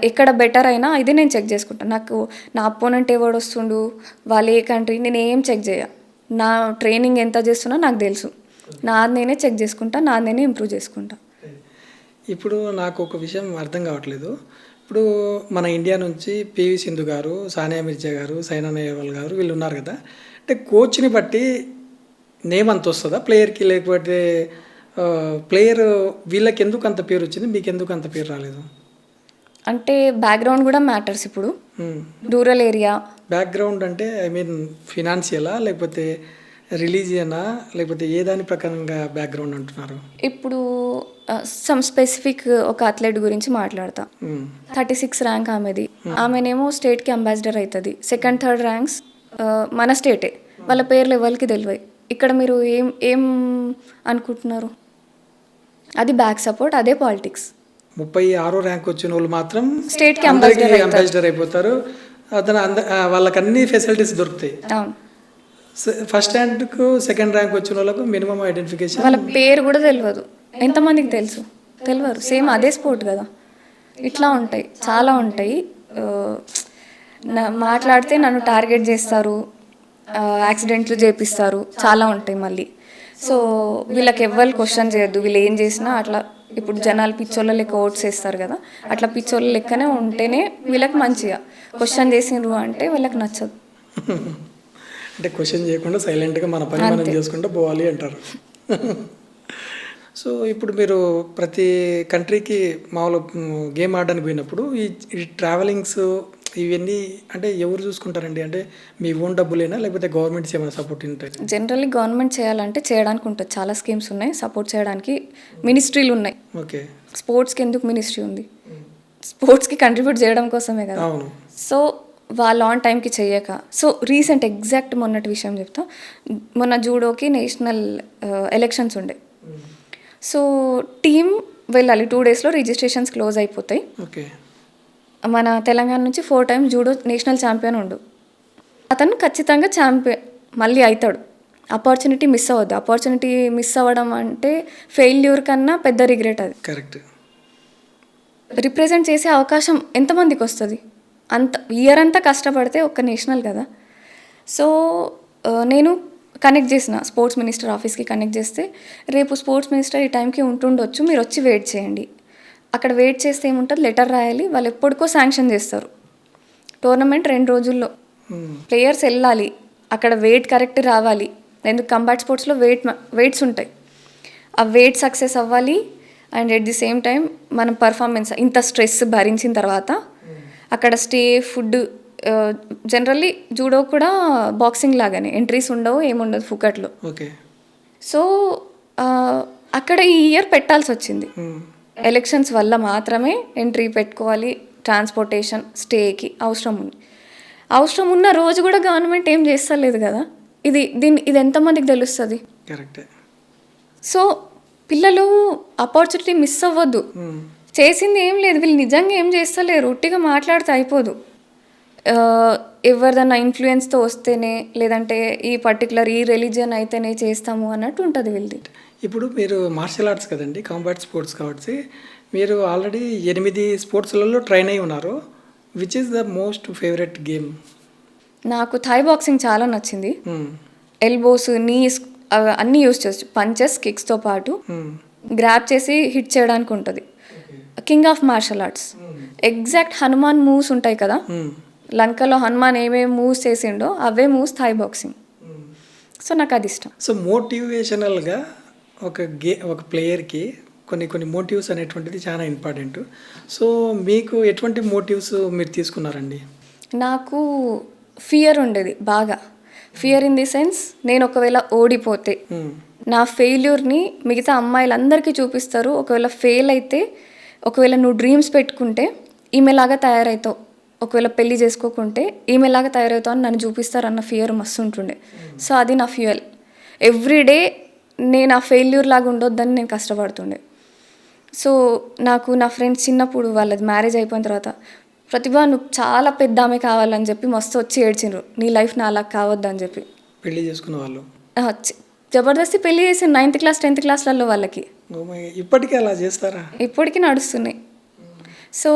ఎక్కడ బెటర్ అయినా ఇది నేను చెక్ చేసుకుంటాను. నాకు నా అపోనెంట్ ఎవడు వస్తుండు, వాళ్ళు ఏ కంట్రీ, నేను ఏం చెక్ చేయ. నా ట్రైనింగ్ ఎంత చేస్తున్నా నాకు తెలుసు. నాది నేనే చెక్ చేసుకుంటా, నాది నేనే ఇంప్రూవ్ చేసుకుంటా. ఇప్పుడు నాకు ఒక విషయం అర్థం కావట్లేదు. ఇప్పుడు మన ఇండియా నుంచి పివి సింధు గారు, సానియా మిర్జా గారు, సైనా నెహ్వాల్ గారు వీళ్ళు ఉన్నారు కదా. అంటే కోచ్ని బట్టి నేమ్ అంత వస్తుందా ప్లేయర్కి? లేకపోతే ప్లేయర్ వీళ్ళకి ఎందుకు అంత పేరు వచ్చింది, మీకు ఎందుకు అంత పేరు రాలేదు? అంటే బ్యాక్గ్రౌండ్ కూడా మ్యాటర్స్. ఇప్పుడు రూరల్ ఏరియా బ్యాక్గ్రౌండ్ అంటే ఐ మీన్ ఫినాన్షియలా, లేకపోతే రిలీజియనా, లేకపోతే ఏ దాని ప్రకారంగా బ్యాక్గ్రౌండ్ అంటున్నారు? ఇప్పుడు సమ్ స్పెసిఫిక్ ఒక అథ్లెట్ గురించి మాట్లాడతా. 36 ర్యాంక్ ఆమెది. ఆమెనేమో స్టేట్కి అంబాసిడర్ అవుతుంది. సెకండ్ థర్డ్ ర్యాంక్స్ మన స్టేటే. వాళ్ళ పేర్లు ఎవరికి తెలివై. ఇక్కడ మీరు ఏం అనుకుంటున్నారు? అది బ్యాక్ సపోర్ట్, అదే పాలిటిక్స్. 36వ ర్యాంక్ వచ్చిన వాళ్ళు మాత్రం స్టేట్కి అంబాసిడర్ అయిపోతారు. అతను వాళ్ళకి అన్ని ఫెసిలిటీస్ దొరుకుతాయి. అవును. ఫస్ట్ ర్యాంక్కు సెకండ్ ర్యాంక్ వచ్చిన వాళ్ళకు మినిమం ఐడెంటిఫికేషన్, వాళ్ళ పేరు కూడా తెలియదు. ఎంతమందికి తెలుసు? తెలియదు. సేమ్ అదే స్పోర్ట్ కదా. ఇట్లా ఉంటాయి, చాలా ఉంటాయి. మాట్లాడితే నన్ను టార్గెట్ చేస్తారు, యాక్సిడెంట్లు చేపిస్తారు, చాలా ఉంటాయి మళ్ళీ. సో వీళ్ళకి ఎవ్వరు క్వశ్చన్ చేయొద్దు. వీళ్ళు ఏం చేసినా అట్లా, ఇప్పుడు జనాలు పిచ్చోళ్ళ లెక్క ఓట్స్ వేస్తారు కదా, అట్లా పిచ్చోళ్ళ లెక్కనే ఉంటేనే వీళ్ళకి మంచిగా. క్వశ్చన్ చేసిండ్రు అంటే వీళ్ళకి నచ్చదు. అంటే క్వశ్చన్ చేయకుండా సైలెంట్గా మన పని మనం చేసుకుంటూ పోవాలి అంటారు. సో ఇప్పుడు మీరు ప్రతి కంట్రీకి మామూలు గేమ్ ఆడడానికి పోయినప్పుడు ఈ ట్రావెలింగ్స్ ఇవన్నీ అంటే ఎవరు చూసుకుంటారండి? అంటే మీ ఓన్ డబ్బులేనా, లేకపోతే గవర్నమెంట్స్ ఏమైనా సపోర్ట్ ఉంటాయి? జనరల్లీ గవర్నమెంట్ చేయాలంటే చేయడానికి ఉంటుంది. చాలా స్కీమ్స్ ఉన్నాయి సపోర్ట్ చేయడానికి. మినిస్ట్రీలు ఉన్నాయి. ఓకే. స్పోర్ట్స్కి ఎందుకు మినిస్ట్రీ ఉంది? స్పోర్ట్స్కి కంట్రిబ్యూట్ చేయడం కోసమే కదా. అవును. సో వాళ్ళు ఆన్ టైంకి చెయ్యక. సో రీసెంట్ ఎగ్జాక్ట్ మొన్నటి విషయం చెప్తా. మొన్న జూడోకి నేషనల్ ఎలక్షన్స్ ఉండే. సో టీం వెళ్ళాలి, 2 daysలో రిజిస్ట్రేషన్స్ క్లోజ్ అయిపోతాయి. ఓకే. మన తెలంగాణ నుంచి 4 times జూడో నేషనల్ ఛాంపియన్ ఉండు. అతను ఖచ్చితంగా ఛాంపియన్ మళ్ళీ అవుతాడు. ఆపర్చునిటీ మిస్ అవ్వద్దు. ఆపర్చునిటీ మిస్ అవ్వడం అంటే ఫెయిల్యూర్ కన్నా పెద్ద రిగ్రెట్ అది. కరెక్ట్. రిప్రజెంట్ చేసే అవకాశం ఎంతమందికి వస్తుంది? అంత ఇయర్ అంతా కష్టపడితే ఒక్క నేషనల్ కదా. సో నేను కనెక్ట్ చేసిన స్పోర్ట్స్ మినిస్టర్ ఆఫీస్కి కనెక్ట్ చేస్తే, రేపు స్పోర్ట్స్ మినిస్టర్ ఈ టైంకి ఉంటుండొచ్చు, మీరు వచ్చి వెయిట్ చేయండి. అక్కడ వెయిట్ చేస్తే ఏముంటుంది, లెటర్ రాయాలి, వాళ్ళు ఎప్పటికో శాంక్షన్ చేస్తారు. టోర్నమెంట్ 2 రోజుల్లో. ప్లేయర్స్ వెళ్ళాలి, అక్కడ వెయిట్ కరెక్ట్ రావాలి. ఎందుకు కంబాట్ స్పోర్ట్స్లో వెయిట్స్ ఉంటాయి. ఆ వెయిట్ సక్సెస్ అవ్వాలి. And at the same time మనం పర్ఫార్మెన్స్ ఇంత స్ట్రెస్ భరించిన తర్వాత అక్కడ స్టే, ఫుడ్. జనరల్లీ జూడో కూడా బాక్సింగ్ లాగానే ఎంట్రీస్ ఉండవు, ఏముండదు, ఫుకట్లో. ఓకే. సో అక్కడ ఈ ఇయర్ పెట్టాల్సి వచ్చింది. ఎలక్షన్స్ వల్ల మాత్రమే ఎంట్రీ పెట్టుకోవాలి. ట్రాన్స్పోర్టేషన్, స్టేకి అవసరం ఉంది. అవసరం ఉన్న రోజు కూడా గవర్నమెంట్ ఏం చేస్తలేదు కదా. ఇది ఎంతమందికి తెలుస్తుంది? కరెక్టే. సో పిల్లలు ఆపర్చునిటీ మిస్ అవ్వద్దు. చేసింది ఏం లేదు, వీళ్ళు నిజంగా ఏం చేస్తలేరు, ఉట్టిగా మాట్లాడితే అయిపోదు. ఎవరిదన్నా ఇన్ఫ్లుయెన్స్తో వస్తేనే, లేదంటే ఈ పర్టికులర్ ఈ రిలీజియన్ అయితేనే చేస్తాము అన్నట్టు ఉంటుంది వీళ్ళది. ఇప్పుడు మీరు మార్షల్ ఆర్ట్స్ కదండి, కాంబాట్ స్పోర్ట్స్ కాబట్టి మీరు ఆల్రెడీ 8 స్పోర్ట్స్లలో ట్రైన్ అయి ఉన్నారు. Which is the most favourite game? నాకు థై బాక్సింగ్ చాలా నచ్చింది. ఎల్బోస్, నీస్ అన్నీ యూస్ చేయొచ్చు. పంచెస్, కిక్స్తో పాటు గ్రాప్ చేసి హిట్ చేయడానికి ఉంటుంది. King of martial arts. Exact Hanuman moves ఉంటాయి కదా, లంకలో హనుమాన్ ఏమేమి మూవ్స్ చేసిండో అవే మూవ్స్ థై బాక్సింగ్. సో నాకు అది ఇష్టం. సో మోటివేషనల్గా ఒక ప్లేయర్కి కొన్ని మోటివ్స్ అనేటువంటిది చాలా ఇంపార్టెంట్. సో మీకు ఎటువంటి మోటివ్స్ మీరు తీసుకున్నారండి? నాకు ఫియర్ ఉండేది బాగా. ఫియర్ ఇన్ ది సెన్స్, నేను ఒకవేళ ఓడిపోతే నా ఫెయిల్యూర్ని మిగతా అమ్మాయిలందరికీ చూపిస్తారు. ఒకవేళ ఫెయిల్ అయితే, ఒకవేళ నువ్వు డ్రీమ్స్ పెట్టుకుంటే ఈమెలాగా తయారవుతావు, ఒకవేళ పెళ్లి చేసుకోకుంటే ఈమెలాగా తయారవుతావు అని నన్ను చూపిస్తారన్న ఫియర్ మస్తు ఉంటుండే. సో అది నా ఫ్యూయల్. ఎవ్రీడే నేను ఆ ఫెయిల్యూర్ లాగా ఉండొద్దని నేను కష్టపడుతుండే. సో నాకు నా ఫ్రెండ్స్ చిన్నప్పుడు వాళ్ళది మ్యారేజ్ అయిపోయిన తర్వాత, ప్రతిభ నువ్వు చాలా పెద్ద ఆమె కావాలని చెప్పి మస్తు వచ్చి ఏడ్చిండ్రు, నీ లైఫ్ నా అలా కావద్దని చెప్పి. పెళ్లి చేసుకున్న వాళ్ళు జబర్దస్తి పెళ్లి చేసి 9th క్లాస్ 10th క్లాస్లలో వాళ్ళకి. ఇప్పటికీ అలా చేస్తారా? ఇప్పటికీ నడుస్తున్నాయి. సో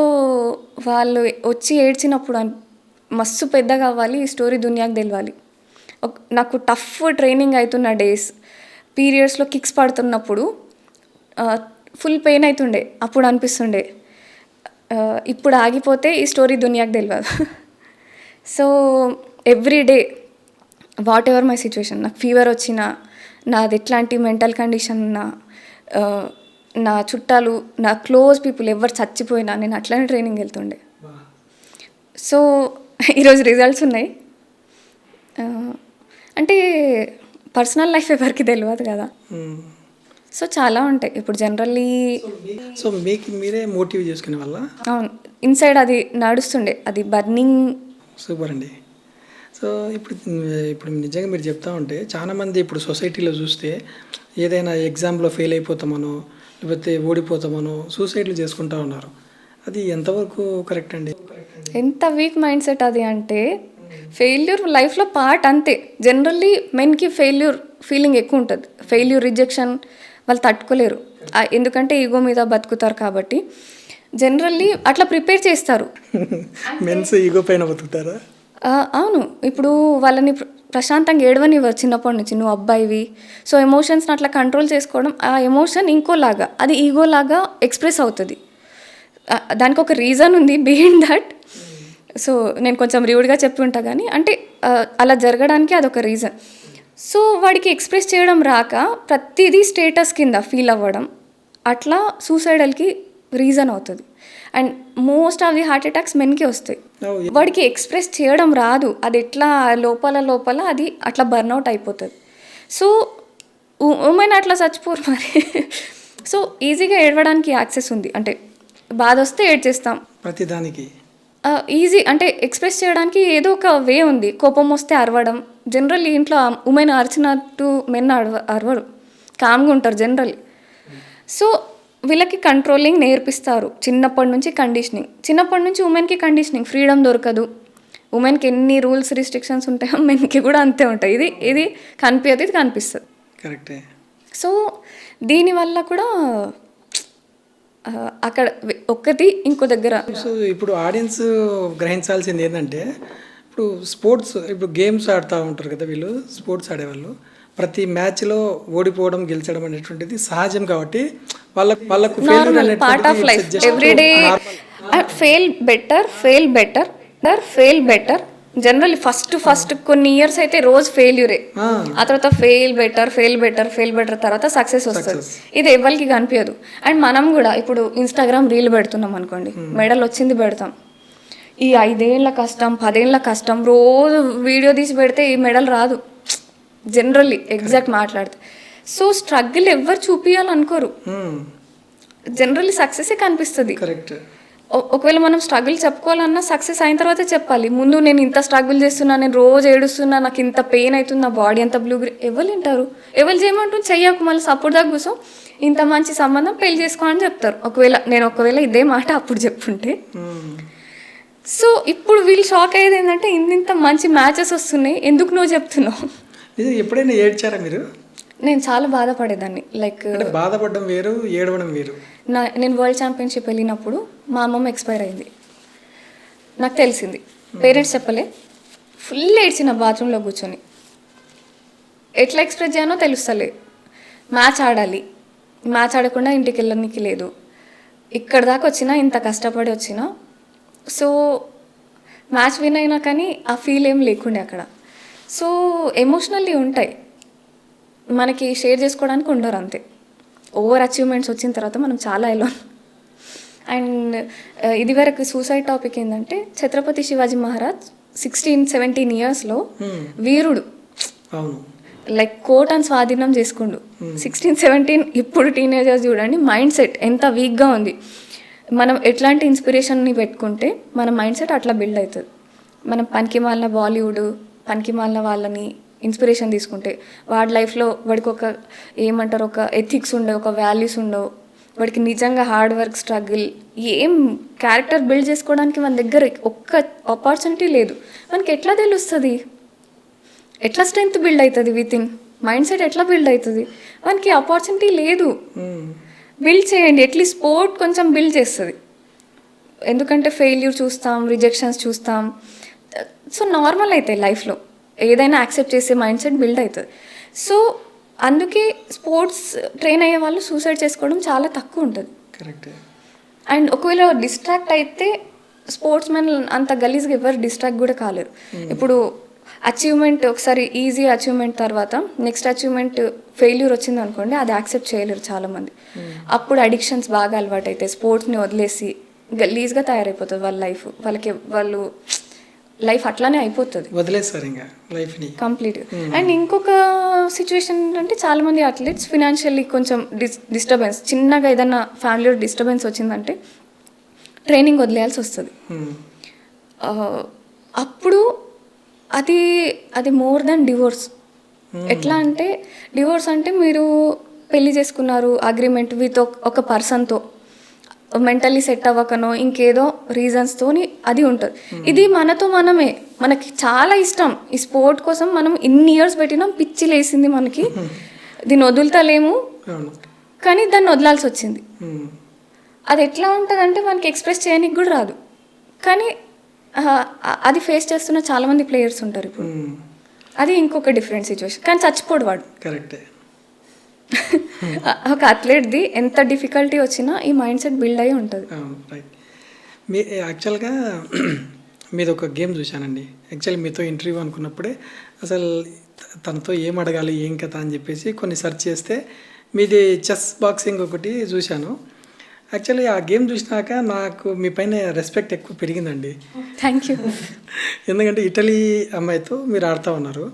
వాళ్ళు వచ్చి ఏడ్చినప్పుడు మస్తు పెద్దగా అవ్వాలి, ఈ స్టోరీ దునియాకి తెలియాలి. నాకు టఫ్ ట్రైనింగ్ అవుతున్న డేస్, పీరియడ్స్లో కిక్స్ పడుతున్నప్పుడు ఫుల్ పెయిన్ అవుతుండే. అప్పుడు అనిపిస్తుండే ఇప్పుడు ఆగిపోతే ఈ స్టోరీ దునియాకి తెలియదు. So every day what ever my situation, నాకు ఫీవర్ వచ్చినా, నాది ఎట్లాంటి మెంటల్ కండిషన్ ఉన్నా, నా చుట్టాలు, నా క్లోజ్ పీపుల్ ఎవరు చచ్చిపోయినా నేను అట్లనే ట్రైనింగ్ వెళ్తుండే. సో ఈరోజు రిజల్ట్స్ ఉన్నాయి. అంటే పర్సనల్ లైఫ్ ఎవరికి తెలియదు కదా. సో చాలా ఉంటాయి. ఇప్పుడు జనరల్లీ సో మీకు మీరే మోటివ్ చేసుకునే వల్ల? అవును, ఇన్సైడ్ అది నడుస్తుండే, అది బర్నింగ్. సూపర్ అండి. సో ఇప్పుడు నిజంగా మీరు చెప్తా ఉంటే చాలామంది ఇప్పుడు సొసైటీలో చూస్తే ఏదైనా ఎగ్జామ్లో ఫెయిల్ అయిపోతామనో లేకపోతే ఓడిపోతామనో సూసైడ్లు చేసుకుంటూ ఉన్నారు. అది ఎంతవరకు కరెక్ట్ అండి? ఎంత వీక్ మైండ్ సెట్ అది అంటే, ఫెయిల్యూర్ లైఫ్లో పార్ట్ అంతే. జనరల్లీ మెన్కి ఫెయిల్యూర్ ఫీలింగ్ ఎక్కువ ఉంటుంది. ఫెయిల్యూర్, రిజెక్షన్ వాళ్ళు తట్టుకోలేరు, ఎందుకంటే ఈగో మీద బతుకుతారు కాబట్టి. జనరల్లీ అట్లా ప్రిపేర్ చేస్తారు. మెన్స్ ఈగో పైన బతుకుతారా? అవును. ఇప్పుడు వాళ్ళని ప్రశాంతంగా ఏడవనివ్వరు చిన్నప్పటి నుంచి, నువ్వు అబ్బాయివి. సో ఎమోషన్స్ని అట్లా కంట్రోల్ చేసుకోవడం, ఆ ఎమోషన్ ఇంకోలాగా, అది ఈగోలాగా ఎక్స్ప్రెస్ అవుతుంది. దానికి ఒక రీజన్ ఉంది బిహైండ్ దట్. సో నేను కొంచెం రియూడ్గా చెప్పి ఉంటా కానీ, అంటే అలా జరగడానికి అదొక రీజన్. సో వాడికి ఎక్స్ప్రెస్ చేయడం రాక ప్రతిదీ స్టేటస్ కింద ఫీల్ అవ్వడం, అట్లా సూసైడల్కి రీజన్ అవుతుంది. And most of the heart attacks మెన్కి వస్తాయి. వాడికి ఎక్స్ప్రెస్ చేయడం రాదు, అది ఎట్లా లోపల అది అట్లా బర్న్అవుట్ అయిపోతుంది. సో ఉమెన్ అట్లా చచ్చిపోరు మరి. సో ఈజీగా ఏడవడానికి యాక్సెస్ ఉంది. అంటే బాధ వస్తే ఏడ్చేస్తాం ప్రతిదానికి, ఈజీ అంటే ఎక్స్ప్రెస్ చేయడానికి ఏదో ఒక వే ఉంది. కోపం వస్తే అరవడం, జనరల్లీ ఇంట్లో ఉమెన్ అరిచినట్టు మెన్ అరవరు, కామ్గా ఉంటారు జనరల్లీ. సో వీళ్ళకి కంట్రోలింగ్ నేర్పిస్తారు చిన్నప్పటి నుంచి, కండిషనింగ్. చిన్నప్పటి నుంచి ఉమెన్కి కండిషనింగ్, ఫ్రీడమ్ దొరకదు. ఉమెన్కి ఎన్ని రూల్స్ రిస్ట్రిక్షన్స్ ఉంటాయో మెన్కి కూడా అంతే ఉంటాయి. ఇది కనిపించదు, ఇది కనిపిస్తుంది. కరెక్టే. సో దీనివల్ల కూడా అక్కడ ఒక్కటి ఇంకో దగ్గర. సో ఇప్పుడు ఆడియన్స్ గ్రహించాల్సింది ఏంటంటే, ఇప్పుడు స్పోర్ట్స్, ఇప్పుడు గేమ్స్ ఆడుతూ ఉంటారు కదా వీళ్ళు, స్పోర్ట్స్ ఆడేవాళ్ళు, ప్రతి మ్యాచ్లో ఓడిపోవడం గెలిచడం అనేటువంటిది సహజం. కాబట్టి వాళ్ళకు part of life. Everyday fail better. Generally first కొన్ని ఇయర్స్ అయితే రోజు ఫెయిల్యూరే, ఆ తర్వాత ఫెయిల్ బెటర్ తర్వాత సక్సెస్ వస్తుంది. ఇది ఎవరికి కనిపించదు. అండ్ మనం కూడా ఇప్పుడు ఇన్స్టాగ్రామ్ రీల్ పెడుతున్నాం అనుకోండి, మెడల్ వచ్చింది పెడతాం. ఈ 5 ఏళ్ళ కష్టం 10 ఏళ్ళ కష్టం రోజు వీడియో తీసి పెడితే ఈ మెడల్ రాదు జనరల్లీ, ఎగ్జాక్ట్ మాట్లాడితే. సో స్ట్రగుల్ ఎవరు చూపించాలనుకోరు, జనరల్లీ సక్సెసే కనిపిస్తుంది. ఒకవేళ మనం స్ట్రగుల్ చెప్పుకోవాలన్నా సక్సెస్ అయిన తర్వాతే చెప్పాలి. ముందు నేను ఇంత స్ట్రగుల్ చేస్తున్నా, నేను రోజు ఏడుస్తున్నా, నాకు ఇంత పెయిన్ అవుతుంది, నా బాడీ అంత ఎవరు వింటారు? ఎవరు చేయమంటుంది? చెయ్యకు, మళ్ళీ సపోర్ట్ దాకా కూర్చో, ఇంత మంచి సంబంధం పెళ్లి చేసుకోవాలని చెప్తారు. ఒకవేళ ఇదే మాట అప్పుడు చెప్పుంటే. సో ఇప్పుడు వీళ్ళు షాక్ అయ్యేది ఏంటంటే ఇంత మంచి మ్యాచెస్ వస్తున్నాయి, ఎందుకు నువ్వు చెప్తున్నావు? ఇది ఎప్పుడైనా ఏడ్చారా మీరు? నేను చాలా బాధపడేదాన్ని. లైక్ అంటే బాధపడడం వేరు, ఏడవడం వేరు. నేను వరల్డ్ ఛాంపియన్షిప్ వెళ్ళినప్పుడు మా అమ్మమ్మ ఎక్స్పైర్ అయింది, నాకు తెలిసింది. పేరెంట్స్ చెప్పలే, ఫుల్ ఏడ్చిన బాత్రూంలో కూర్చొని. ఎట్లా ఎక్స్ప్రెస్ చేయాలో తెలుస్తలే. మ్యాచ్ ఆడాలి, మ్యాచ్ ఆడకుండా ఇంటికి వెళ్ళడానికి లేదు. ఇక్కడ దాకా వచ్చినా, ఇంత కష్టపడి వచ్చినా. సో మ్యాచ్ విన్ అయినా కానీ ఆ ఫీల్ ఏం లేకుండే అక్కడ. సో ఎమోషనల్లీ ఉంటాయి, మనకి షేర్ చేసుకోవడానికి ఉండరు అంతే. ఓవర్ అచీవ్మెంట్స్ వచ్చిన తర్వాత మనం చాలా ఎలోన్. అండ్ ఇది వరకు సూసైడ్ టాపిక్ ఏంటంటే ఛత్రపతి శివాజీ మహారాజ్ 16-17 ఇయర్స్లో వీరుడు, లైక్ కోటను స్వాధీనం చేసుకుండు. 16-17 ఇప్పుడు టీనేజర్స్ చూడండి, మైండ్ సెట్ ఎంత వీక్గా ఉంది. మనం ఎట్లాంటి ఇన్స్పిరేషన్ని పెట్టుకుంటే మన మైండ్ సెట్ అట్లా బిల్డ్ అవుతుంది. మనం పనికి మాలిన బాలీవుడ్, పనికి మాలిన వాళ్ళని ఇన్స్పిరేషన్ తీసుకుంటే వాడి లైఫ్లో వాడికి ఒక ఏమంటారు, ఒక ఎథిక్స్ ఉండవు, ఒక వాల్యూస్ ఉండవు. వాడికి నిజంగా హార్డ్ వర్క్, స్ట్రగుల్, ఏం క్యారెక్టర్ బిల్డ్ చేసుకోవడానికి మన దగ్గర ఒక్క ఆపర్చునిటీ లేదు. మనకి ఎట్లా తెలుస్తుంది, ఎట్లా స్ట్రెంగ్త్ బిల్డ్ అవుతుంది విత్ ఇన్ మైండ్ సెట్, ఎట్లా బిల్డ్ అవుతుంది? మనకి ఆపర్చునిటీ లేదు. బిల్డ్ చేయండి, అట్లీస్ట్ స్పోర్ట్ కొంచెం బిల్డ్ చేస్తుంది. ఎందుకంటే ఫెయిల్యూర్ చూస్తాం, రిజెక్షన్స్ చూస్తాం. సో నార్మల్ అవుతాయి లైఫ్లో, ఏదైనా యాక్సెప్ట్ చేసే మైండ్ సెట్ బిల్డ్ అవుతుంది. సో అందుకే స్పోర్ట్స్ ట్రైన్ అయ్యే వాళ్ళు సూసైడ్ చేసుకోవడం చాలా తక్కువ ఉంటుంది. కరెక్ట్. అండ్ ఒకవేళ డిస్ట్రాక్ట్ అయితే స్పోర్ట్స్ మెన్ అంత గలీజ్గా ఎవరు డిస్ట్రాక్ట్ కూడా కాలేరు. ఇప్పుడు అచీవ్మెంట్ ఒకసారి ఈజీ అచీవ్మెంట్ తర్వాత నెక్స్ట్ అచీవ్మెంట్ ఫెయిల్యూర్ వచ్చింది అనుకోండి, అది యాక్సెప్ట్ చేయలేరు చాలామంది. అప్పుడు అడిక్షన్స్ బాగా అలవాటు అయితే స్పోర్ట్స్ని వదిలేసి గలీజ్గా తయారైపోతుంది వాళ్ళ లైఫ్. వాళ్ళు లైఫ్ అట్లానే అయిపోతుంది, వదిలేస్తారు ఇంకా లైఫ్ని కంప్లీట్. అండ్ ఇంకొక సిచ్యువేషన్ ఏంటంటే చాలామంది అథ్లెట్స్ ఫినాన్షియల్లీ కొంచెం డిస్టర్బెన్స్, చిన్నగా ఏదైనా ఫ్యామిలీలో డిస్టర్బెన్స్ వచ్చిందంటే ట్రైనింగ్ వదిలేయాల్సి వస్తుంది. అప్పుడు అది మోర్ దెన్ డివోర్స్. ఎట్లా అంటే డివోర్స్ అంటే మీరు పెళ్లి చేసుకున్నారు అగ్రిమెంట్ విత్ ఒక పర్సన్తో, మెంటల్లీ సెట్ అవ్వకనో ఇంకేదో రీజన్స్తోని అది ఉంటుంది. ఇది మనతో మనమే, మనకి చాలా ఇష్టం ఈ స్పోర్ట్ కోసం, మనం ఇన్ని ఇయర్స్ పెట్టినాం, పిచ్చి లేసింది మనకి, దీన్ని వదులుతలేము, కానీ దాన్ని వదలాల్సి వచ్చింది. అది ఎట్లా ఉంటుంది అంటే మనకి ఎక్స్ప్రెస్ చేయడానికి కూడా రాదు, కానీ అది ఫేస్ చేస్తున్న చాలామంది ప్లేయర్స్ ఉంటారు ఇప్పుడు. అది ఇంకొక డిఫరెంట్ సిచ్యువేషన్, కానీ చచ్చిపోడు వాడు. కరెక్టే. ఒక అథ్లెట్ది ఎంత డిఫికల్టీ వచ్చినా ఈ మైండ్ సెట్ బిల్డ్ అయ్యి ఉంటుంది. రైట్. మీ యాక్చువల్గా మీది ఒక గేమ్ చూశానండి. యాక్చువల్లీ మీతో ఇంటర్వ్యూ అనుకున్నప్పుడే అసలు తనతో ఏం అడగాలి, ఏం కథ అని చెప్పేసి కొన్ని సెర్చ్ చేస్తే మీది చెస్ బాక్సింగ్ ఒకటి చూశాను. యాక్చువల్లీ ఆ గేమ్ చూసినాక నాకు మీ పైన రెస్పెక్ట్ ఎక్కువ పెరిగిందండి. Thank you. ఎందుకంటే ఇటలీ అమ్మాయితో మీరు ఆడుతూ ఉన్నారు.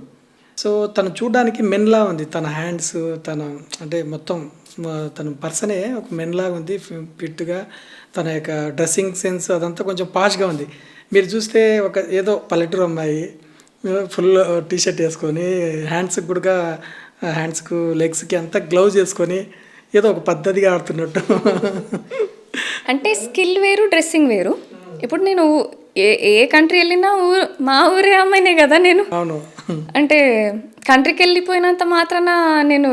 సో తను చూడడానికి మెన్లా ఉంది, తన హ్యాండ్స్, తన అంటే మొత్తం తన పర్సనే ఒక మెన్లాగా ఉంది, ఫిట్గా, తన యొక్క డ్రెస్సింగ్ సెన్స్ అదంతా కొంచెం పాష్గా ఉంది. మీరు చూస్తే ఒక ఏదో పల్లెటూరు అమ్మాయి ఫుల్ టీషర్ట్ వేసుకొని హ్యాండ్స్కి కూడా, హ్యాండ్స్కు లెగ్స్కి అంతా గ్లౌజ్ వేసుకొని ఏదో ఒక పద్ధతిగా ఆడుతున్నట్టు. అంటే స్కిల్ వేరు, డ్రెస్సింగ్ వేరు. ఇప్పుడు నేను ఏ కంట్రీ వెళ్ళినా మా ఊరే అమ్మాయినే కదా నేను. అవును. అంటే కంట్రీకి వెళ్ళిపోయినంత మాత్రాన నేను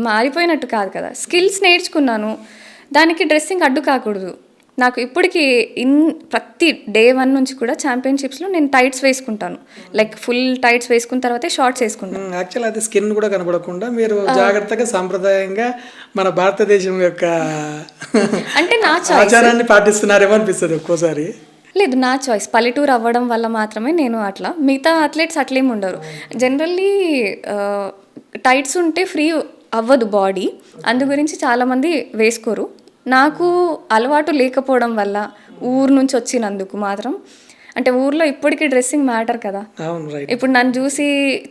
మారిపోయినట్టు కాదు కదా. స్కిల్స్ నేర్చుకున్నాను, దానికి డ్రెస్సింగ్ అడ్డు కాకూడదు. నాకు ఇప్పటికీ ప్రతి డే 1 నుంచి కూడా ఛాంపియన్షిప్స్లో నేను టైట్స్ వేసుకుంటాను, లైక్ ఫుల్ టైట్స్ వేసుకున్న తర్వాతే షార్ట్స్ వేసుకుంటాను. యాక్చువల్ అది స్కిన్ కూడా కనబడకుండా మీరు జాగ్రత్తగా సాంప్రదాయంగా మన భారతదేశం యొక్క అంటే నా ఆచారాన్ని పాటిస్తున్నారేమో అనిపిస్తుంది ఒక్కోసారి. లేదు, నా చాయిస్. పల్లెటూరు అవ్వడం వల్ల మాత్రమే నేను అట్లా. మిగతా అథ్లెట్స్ అట్లేమి ఉండరు. జనరల్లీ టైట్స్ ఉంటే ఫ్రీ అవ్వదు బాడీ, అందు గురించి చాలామంది వేసుకోరు. నాకు అలవాటు లేకపోవడం వల్ల ఊరు నుంచి వచ్చినందుకు మాత్రం, అంటే ఊర్లో ఇప్పటికీ డ్రెస్సింగ్ మ్యాటర్ కదా. ఇప్పుడు నన్ను చూసి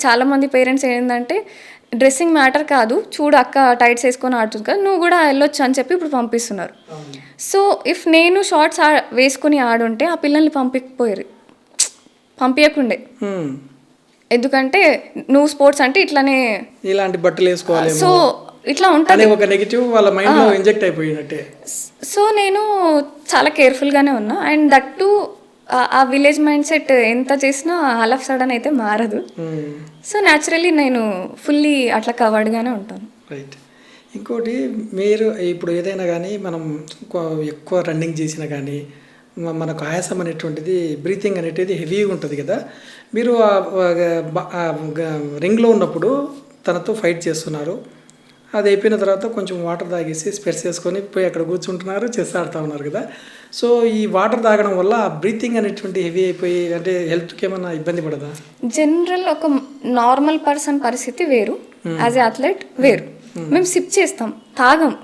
చాలామంది పేరెంట్స్ ఏంటంటే డ్రెస్సింగ్ మ్యాటర్ కాదు, చూడు అక్క టైట్స్ వేసుకొని ఆడుతుంది కదా, నువ్వు కూడా వెళ్ళొచ్చు అని చెప్పి ఇప్పుడు పంపిస్తున్నారు. సో ఇఫ్ నేను షార్ట్స్ వేసుకుని ఆడుంటే ఆ పిల్లల్ని పంపించకుండే. ఎందుకంటే నువ్వు స్పోర్ట్స్ అంటే ఇట్లానే ఇలాంటి బట్టలు వేసుకోవాలి, సో ఇట్లా ఉంటుంది, ఒక నెగటివ్ వాళ్ళ మైండ్ లో ఇంజెక్ట్ అయిపోయినట్టే. సో నేను చాలా కేర్ఫుల్గానే ఉన్నా. అండ్ దట్ టు ఆ విలేజ్ మైండ్ సెట్ ఎంత చేసినా ఆల్ ఆఫ్ సడన్ అయితే మారదు. సో న్యాచురల్లీ నేను ఫుల్లీ అట్లా కవర్డ్గానే ఉంటాను. రైట్. ఇంకోటి మీరు ఇప్పుడు ఏదైనా కానీ మనం ఎక్కువ రన్నింగ్ చేసినా కానీ మనకు ఆయాసం అనేటువంటిది బ్రీతింగ్ అనేటిది హెవీగా ఉంటుంది కదా. మీరు రింగ్లో ఉన్నప్పుడు తనతో ఫైట్ చేస్తున్నారు, అది అయిపోయిన తర్వాత కొంచెం వాటర్ తాగేసి స్పెట్స్ వేసుకొని పోయి అక్కడ కూర్చుంటున్నారు, చెస్ ఆడుతూ ఉన్నారు కదా. సో ఈ వాటర్ తాగడం వల్ల బ్రీతింగ్ అనేటువంటి హెవీ అయిపోయి అంటే హెల్త్కి ఏమైనా ఇబ్బంది పడదా? జనరల్ ఒక నార్మల్ పర్సన్ పరిస్థితి వేరు, యాజ్ ఏ అథ్లెట్ వేరు. మేము సిప్ చేస్తాం, తాగం.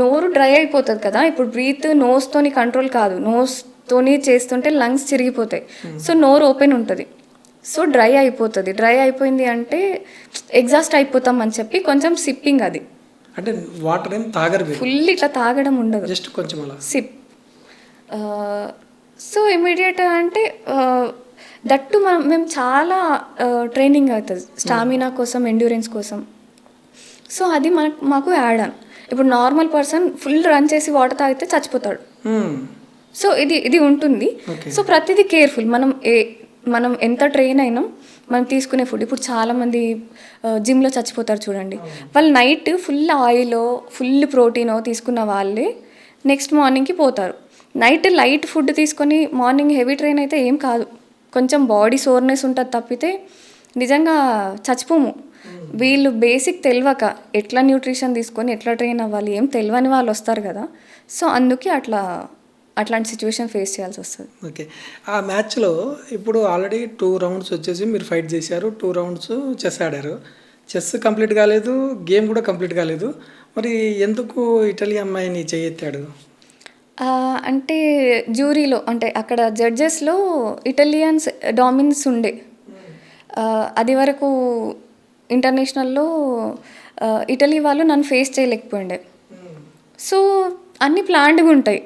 నోరు డ్రై అయిపోతుంది కదా. ఇప్పుడు బ్రీత్ నోస్తోని కంట్రోల్ కాదు, నోస్తోని చేస్తుంటే లంగ్స్ చిరిగిపోతాయి. సో నోరు ఓపెన్ ఉంటుంది, సో డ్రై అయిపోతుంది. డ్రై అయిపోయింది అంటే ఎగ్జాస్ట్ అయిపోతాం అని చెప్పి కొంచెం సిప్పింగ్. అది అంటే వాటర్ ఏం తాగరు, ఫుల్ ఇట్లా తాగడం ఉండదు, జస్ట్ కొంచెం అలా సిప్. సో ఇమీడియట్ అంటే దట్టు మేము చాలా ట్రైనింగ్ అవుతుంది స్టామినా కోసం, ఎండ్యూరెన్స్ కోసం. సో అది మాకు యాడ్ ఆన్. ఇప్పుడు నార్మల్ పర్సన్ ఫుల్ రన్ చేసి వాటర్ తాగితే చచ్చిపోతాడు. సో ఇది ఉంటుంది. సో ప్రతిదీ కేర్ఫుల్. మనం ఎంత ట్రైన్ అయినాం, మనం తీసుకునే ఫుడ్. ఇప్పుడు చాలామంది జిమ్లో చచ్చిపోతారు చూడండి, వాళ్ళు నైట్ ఫుల్ ఆయిలో ఫుల్ ప్రోటీనో తీసుకున్న వాళ్ళే నెక్స్ట్ మార్నింగ్కి పోతారు. నైట్ లైట్ ఫుడ్ తీసుకొని మార్నింగ్ హెవీ ట్రైన్ అయితే ఏం కాదు, కొంచెం బాడీ సోర్నెస్ ఉంటుంది తప్పితే నిజంగా చచ్చిపోము. వీళ్ళు బేసిక్ తెలియక ఎట్లా న్యూట్రిషన్ తీసుకొని ఎట్లా ట్రైన్ అవ్వాలి ఏం తెలియని వాళ్ళు వస్తారు కదా. సో అందుకే అట్లాంటి సిచ్యువేషన్ ఫేస్ చేయాల్సి వస్తుంది. ఓకే. ఆ మ్యాచ్లో ఇప్పుడు ఆల్రెడీ 2 రౌండ్స్ వచ్చేసి మీరు ఫైట్ చేశారు, 2 రౌండ్స్ చెస్ ఆడారు. చెస్ కంప్లీట్ కాలేదు, గేమ్ కూడా కంప్లీట్ కాలేదు. మరి ఎందుకు ఇటలీ అమ్మాయిని చేయెత్తాడు? అంటే జ్యూరీలో అంటే అక్కడ జడ్జెస్లో ఇటాలియన్స్ డామినెన్స్ ఉండే. అది వరకు ఇంటర్నేషనల్లో ఇటలీ వాళ్ళు నన్ను ఫేస్ చేయలేకపోయిండే. సో అన్నీ ప్లాన్డ్గా ఉంటాయి,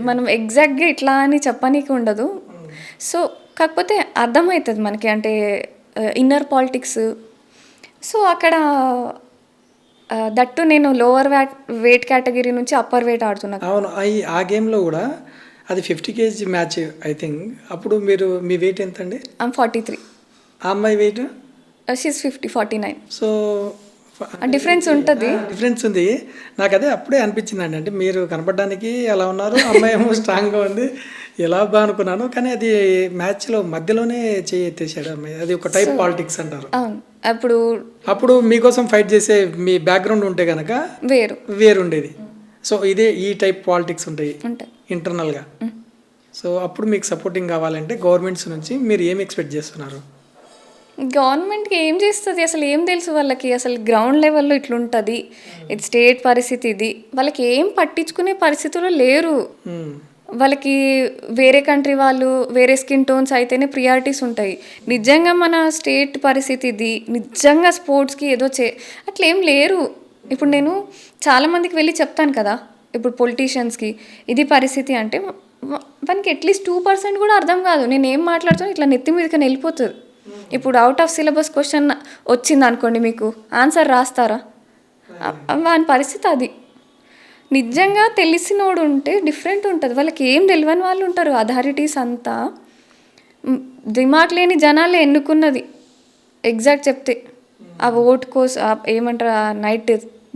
మనం ఎగ్జాక్ట్గా ఇట్లా అని చెప్పనీకి ఉండదు. సో కాకపోతే అర్థమవుతుంది మనకి, అంటే ఇన్నర్ పాలిటిక్స్. సో అక్కడ దట్టు నేను లోవర్ వెయిట్ కేటగిరీ నుంచి అప్పర్ వెయిట్ ఆడుతున్నాను. అవును, ఆ గేమ్లో కూడా అది 50 kg మ్యాచ్ ఐ థింక్. అప్పుడు మీ వెయిట్ ఎంత అండి? 43. ఆ అమ్మాయి వెయిట్ షీస్ 49. సో డిఫరెన్స్ ఉంటుంది. డిఫరెన్స్ ఉంది. నాకు అదే అప్పుడే అనిపించిందండి, అంటే మీరు కనపడడానికి ఎలా ఉన్నారు, అమ్మాయి ఏమో స్ట్రాంగ్గా ఉంది, ఎలా బా అనుకున్నాను. కానీ అది మ్యాచ్లో మధ్యలోనే ఎత్తేసాడు అమ్మాయి. అది ఒక టైప్ పాలిటిక్స్ అంటారు. అవును. అప్పుడు మీకోసం ఫైట్ చేసే మీ బ్యాక్గ్రౌండ్ ఉంటే కనుక వేరు ఉండేది. సో ఇదే ఈ టైప్ పాలిటిక్స్ ఉంటాయి ఇంటర్నల్గా. సో అప్పుడు మీకు సపోర్టింగ్ కావాలంటే గవర్నమెంట్స్ నుంచి మీరు ఏం ఎక్స్పెక్ట్ చేస్తున్నారు? గవర్నమెంట్కి ఏం చేస్తుంది అసలు, ఏం తెలుసు వాళ్ళకి? అసలు గ్రౌండ్ లెవెల్లో ఇట్లుంటుంది, ఇది స్టేట్ పరిస్థితి, ఇది వాళ్ళకి ఏం పట్టించుకునే పరిస్థితుల్లో లేరు. వాళ్ళకి వేరే కంట్రీ వాళ్ళు, వేరే స్కిన్ టోన్స్ అయితేనే ప్రియారిటీస్ ఉంటాయి. నిజంగా మన స్టేట్ పరిస్థితి ఇది, నిజంగా స్పోర్ట్స్కి ఏదో అట్లా ఏం లేరు. ఇప్పుడు నేను చాలామందికి వెళ్ళి చెప్తాను కదా, ఇప్పుడు పొలిటీషియన్స్కి ఇది పరిస్థితి అంటే మనకి అట్లీస్ట్ 2% కూడా అర్థం కాదు. నేను ఏం మాట్లాడుతాను ఇట్లా నెత్తి మీదకి వెళ్ళిపోతుంది. ఇప్పుడు అవుట్ ఆఫ్ సిలబస్ క్వశ్చన్ వచ్చింది అనుకోండి, మీకు ఆన్సర్ రాస్తారా? వాని పరిస్థితి అది. నిజంగా తెలిసినోడు ఉంటే డిఫరెంట్ ఉంటుంది. వాళ్ళకి ఏం తెలియని వాళ్ళు ఉంటారు. అథారిటీస్ అంతా దిమాగ్ లేని జనాలే ఎన్నుకున్నది. ఎగ్జాక్ట్ చెప్తే ఆ ఓట్ కోసం, ఏమంటారు, ఆ నైట్